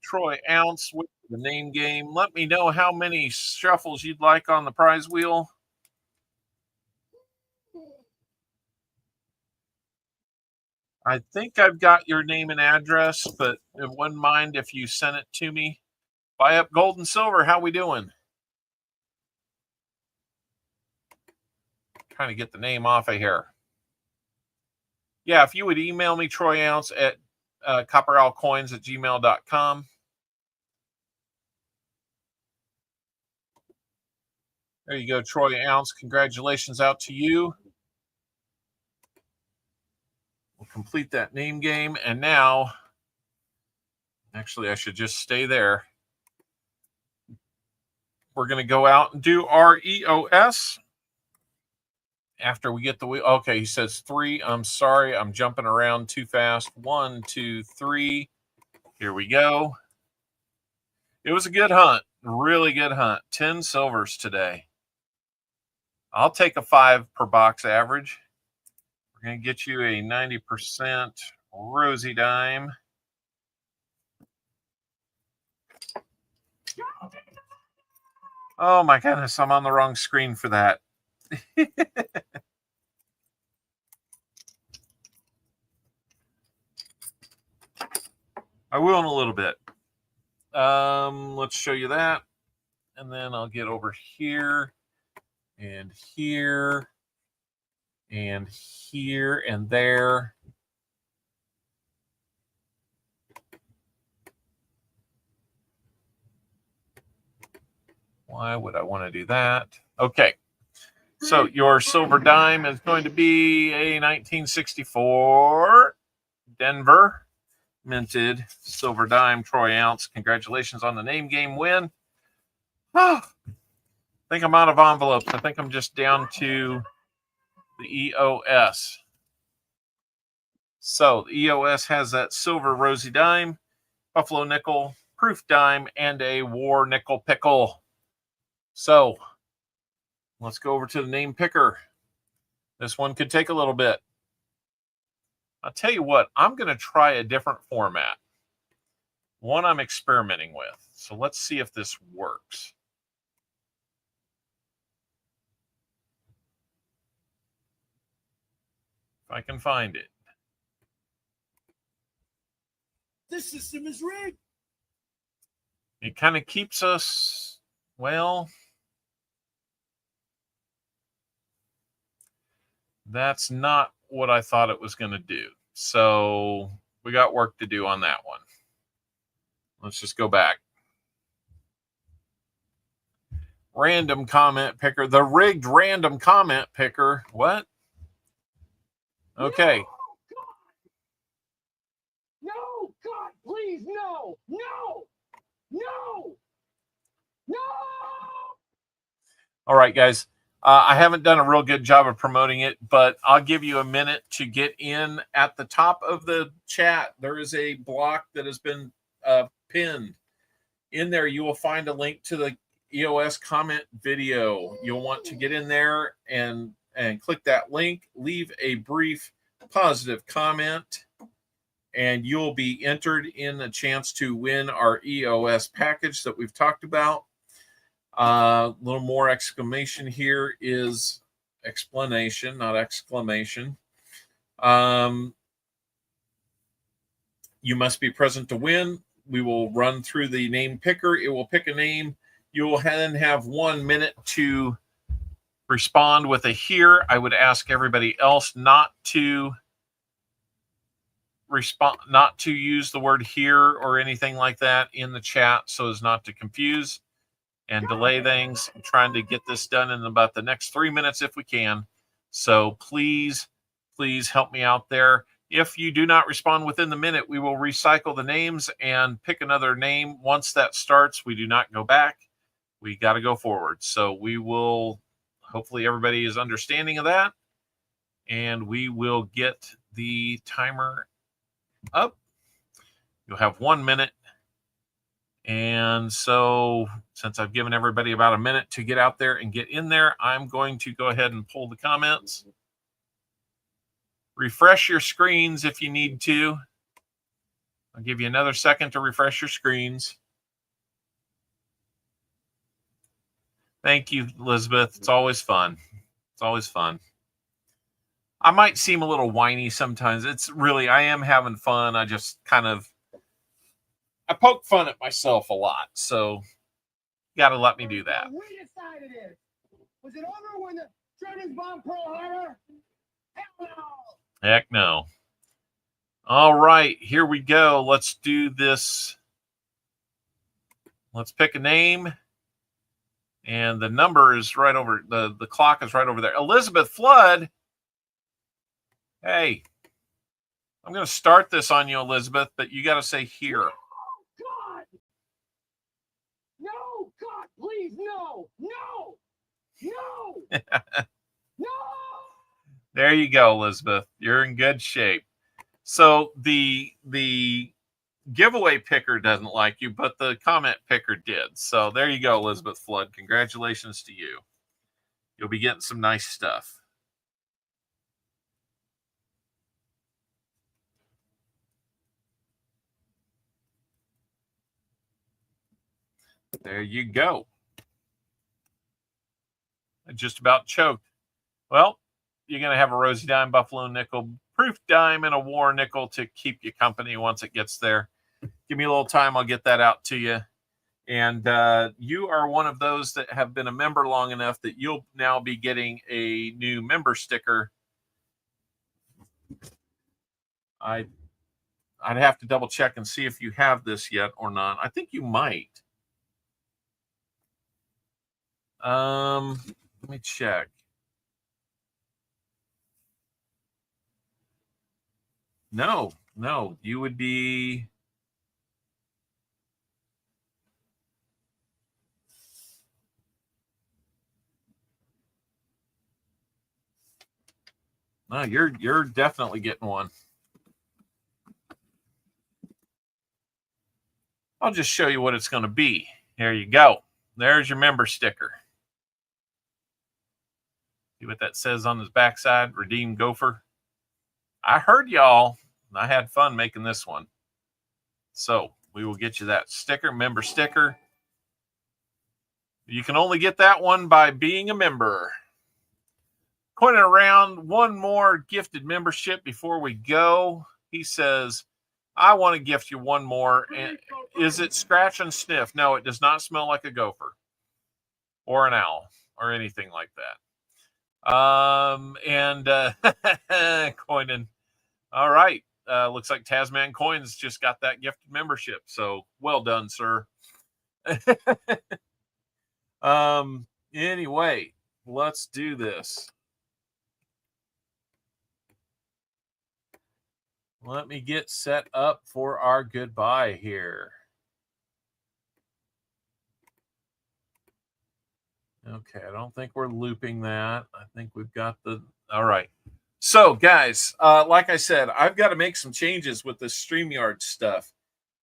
Troy Ounce with the name game. Let me know how many shuffles you'd like on the prize wheel. I think I've got your name and address, but it wouldn't mind if you sent it to me. Buy up gold and silver. How we doing? Trying to get the name off of here. Yeah, if you would email me, Troy Ounce at CopperOwlCoins@gmail.com. There you go, Troy Ounce. Congratulations out to you. We'll complete that name game. And now, actually, I should just stay there. We're going to go out and do our EOS. After we get the wheel. Okay, he says 3. I'm sorry. I'm jumping around too fast. 1, 2, 3. Here we go. It was a good hunt. Really good hunt. 10 silvers today. I'll take a 5 per box average. We're going to get you a 90% rosy dime. Oh my goodness, I'm on the wrong screen for that. I will in a little bit. Let's show you that. And then I'll get over here and here and here and there. Why would I want to do that? Okay. So your silver dime is going to be a 1964 Denver minted silver dime, Troy Ounce. Congratulations on the name game win. Oh, I think I'm out of envelopes. I think I'm just down to the EOS. So the EOS has that silver rosy dime, buffalo nickel, proof dime, and a war nickel pickle. So let's go over to the name picker. This one could take a little bit. I'll tell you what, I'm going to try a different format. One I'm experimenting with. So let's see if this works. If I can find it. This system is rigged. It kind of keeps us, well, that's not what I thought it was going to do. So we got work to do on that one. Let's just go back. Random comment picker. The rigged random comment picker. What? Okay. No, God, please, no, no, no, no. All right, guys. I haven't done a real good job of promoting it, but I'll give you a minute to get in. At the top of the chat, there is a block that has been pinned. In there, you will find a link to the EOS comment video. You'll want to get in there and click that link, leave a brief positive comment, and you'll be entered in a chance to win our EOS package that we've talked about. A little more exclamation here is explanation, not exclamation. You must be present to win. We will run through the name picker. It will pick a name. You will then have 1 minute to respond with a here. I would ask everybody else not to respond, not to use the word here or anything like that in the chat so as not to confuse and delay things. I'm trying to get this done in about the next 3 minutes if we can. So please help me out there. If you do not respond within the minute, we will recycle the names and pick another name. Once that starts, we do not go back. We got to go forward. So we will, hopefully everybody is understanding of that. And we will get the timer up. You'll have 1 minute. And so since I've given everybody about a minute to get out there and get in there, I'm going to go ahead and pull the comments. Refresh your screens if you need to. I'll give you another second to refresh your screens. Thank you, Elizabeth. It's always fun. It's always fun. I might seem a little whiny sometimes. It's really, I am having fun. I just kind of, I poke fun at myself a lot. So you got to let me do that. We decided it. Was it over when the Germans bombed Pearl Harbor? Hell no. Heck no. All right, here we go. Let's do this. Let's pick a name. And the number is right over, the clock is right over there. Elizabeth Flood. Hey, I'm going to start this on you, Elizabeth, but you got to say here. No, God. No, God, please, no. No. No. No. There you go, Elizabeth. You're in good shape. So the giveaway picker doesn't like you, but the comment picker did. So there you go, Elizabeth Flood. Congratulations to you. You'll be getting some nice stuff. There you go. I just about choked. Well, you're going to have a Rosie Dime, Buffalo Nickel, Proof Dime, and a War Nickel to keep you company once it gets there. Give me a little time. I'll get that out to you. And you are one of those that have been a member long enough that you'll now be getting a new member sticker. I'd have to double check and see if you have this yet or not. I think you might. Let me check. No, you would be. No, you're definitely getting one. I'll just show you what it's going to be. There you go. There's your member sticker. See what that says on his backside? Redeem Gopher. I heard y'all. I had fun making this one. So we will get you that sticker, member sticker. You can only get that one by being a member. Pointing around, one more gifted membership before we go. He says, I want to gift you one more. And is it scratch and sniff? No, it does not smell like a gopher or an owl or anything like that. Coining. All right. Looks like Tasman Coins just got that gifted membership. So well done, sir. Anyway, let's do this. Let me get set up for our goodbye here. Okay, I don't think we're looping that. I think we've got the... All right. So, guys, like I said, I've got to make some changes with this StreamYard stuff.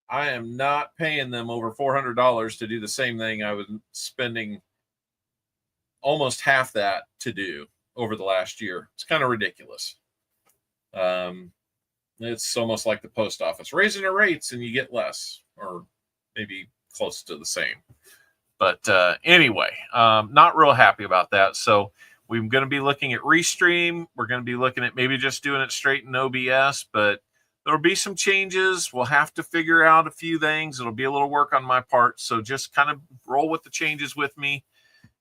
I am not paying them over $400 to do the same thing I was spending almost half that to do over the last year. It's kind of ridiculous. It's almost like the post office raising their rates and you get less, or maybe close to the same. But anyway, not real happy about that. So we're going to be looking at Restream. We're going to be looking at maybe just doing it straight in OBS, but there'll be some changes. We'll have to figure out a few things. It'll be a little work on my part. So just kind of roll with the changes with me,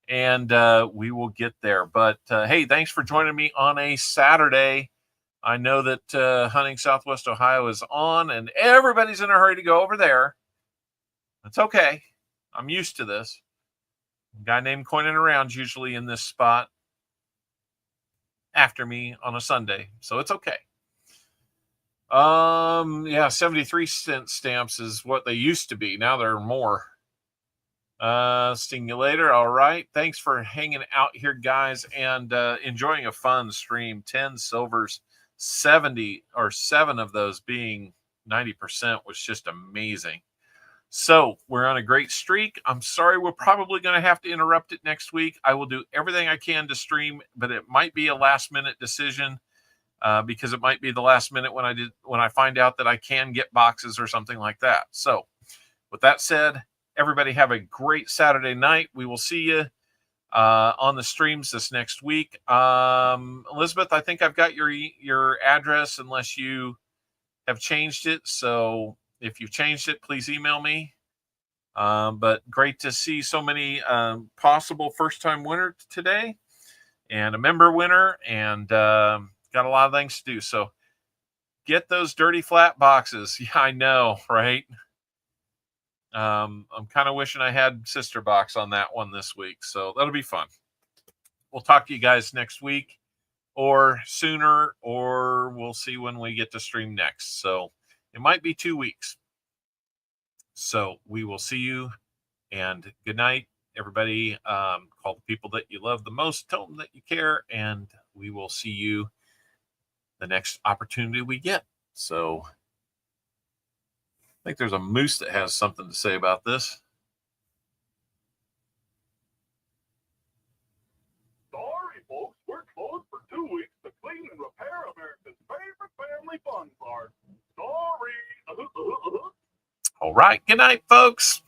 and we will get there. But hey, thanks for joining me on a Saturday. I know that Hunting Southwest Ohio is on, and everybody's in a hurry to go over there. That's okay. I'm used to this. A guy named Coining Around's usually in this spot after me on a Sunday, so it's okay. Yeah, 73-cent stamps is what they used to be. Now they're more. Stimulator, all right. Thanks for hanging out here, guys, and enjoying a fun stream. 10 silvers, 70 or 7 of those being 90% was just amazing. So we're on a great streak. I'm sorry, we're probably going to have to interrupt it next week. I will do everything I can to stream, but it might be a last-minute decision because it might be the last minute when I find out that I can get boxes or something like that. So with that said, everybody have a great Saturday night. We will see you on the streams this next week. Elizabeth, I think I've got your address unless you have changed it. So if you've changed it, please email me. But great to see so many possible first-time winners today and a member winner, and got a lot of things to do. So get those dirty flat boxes. Yeah, I know, right? I'm kind of wishing I had Sister Box on that one this week, so that'll be fun. We'll talk to you guys next week or sooner, or we'll see when we get to stream next. So it might be 2 weeks. So we will see you, and good night, everybody. Call the people that you love the most, tell them that you care, and we will see you the next opportunity we get. So I think there's a moose that has something to say about this. Sorry, folks, we're closed for 2 weeks to clean and repair America's favorite family fun park. Sorry. All right. Good night, folks.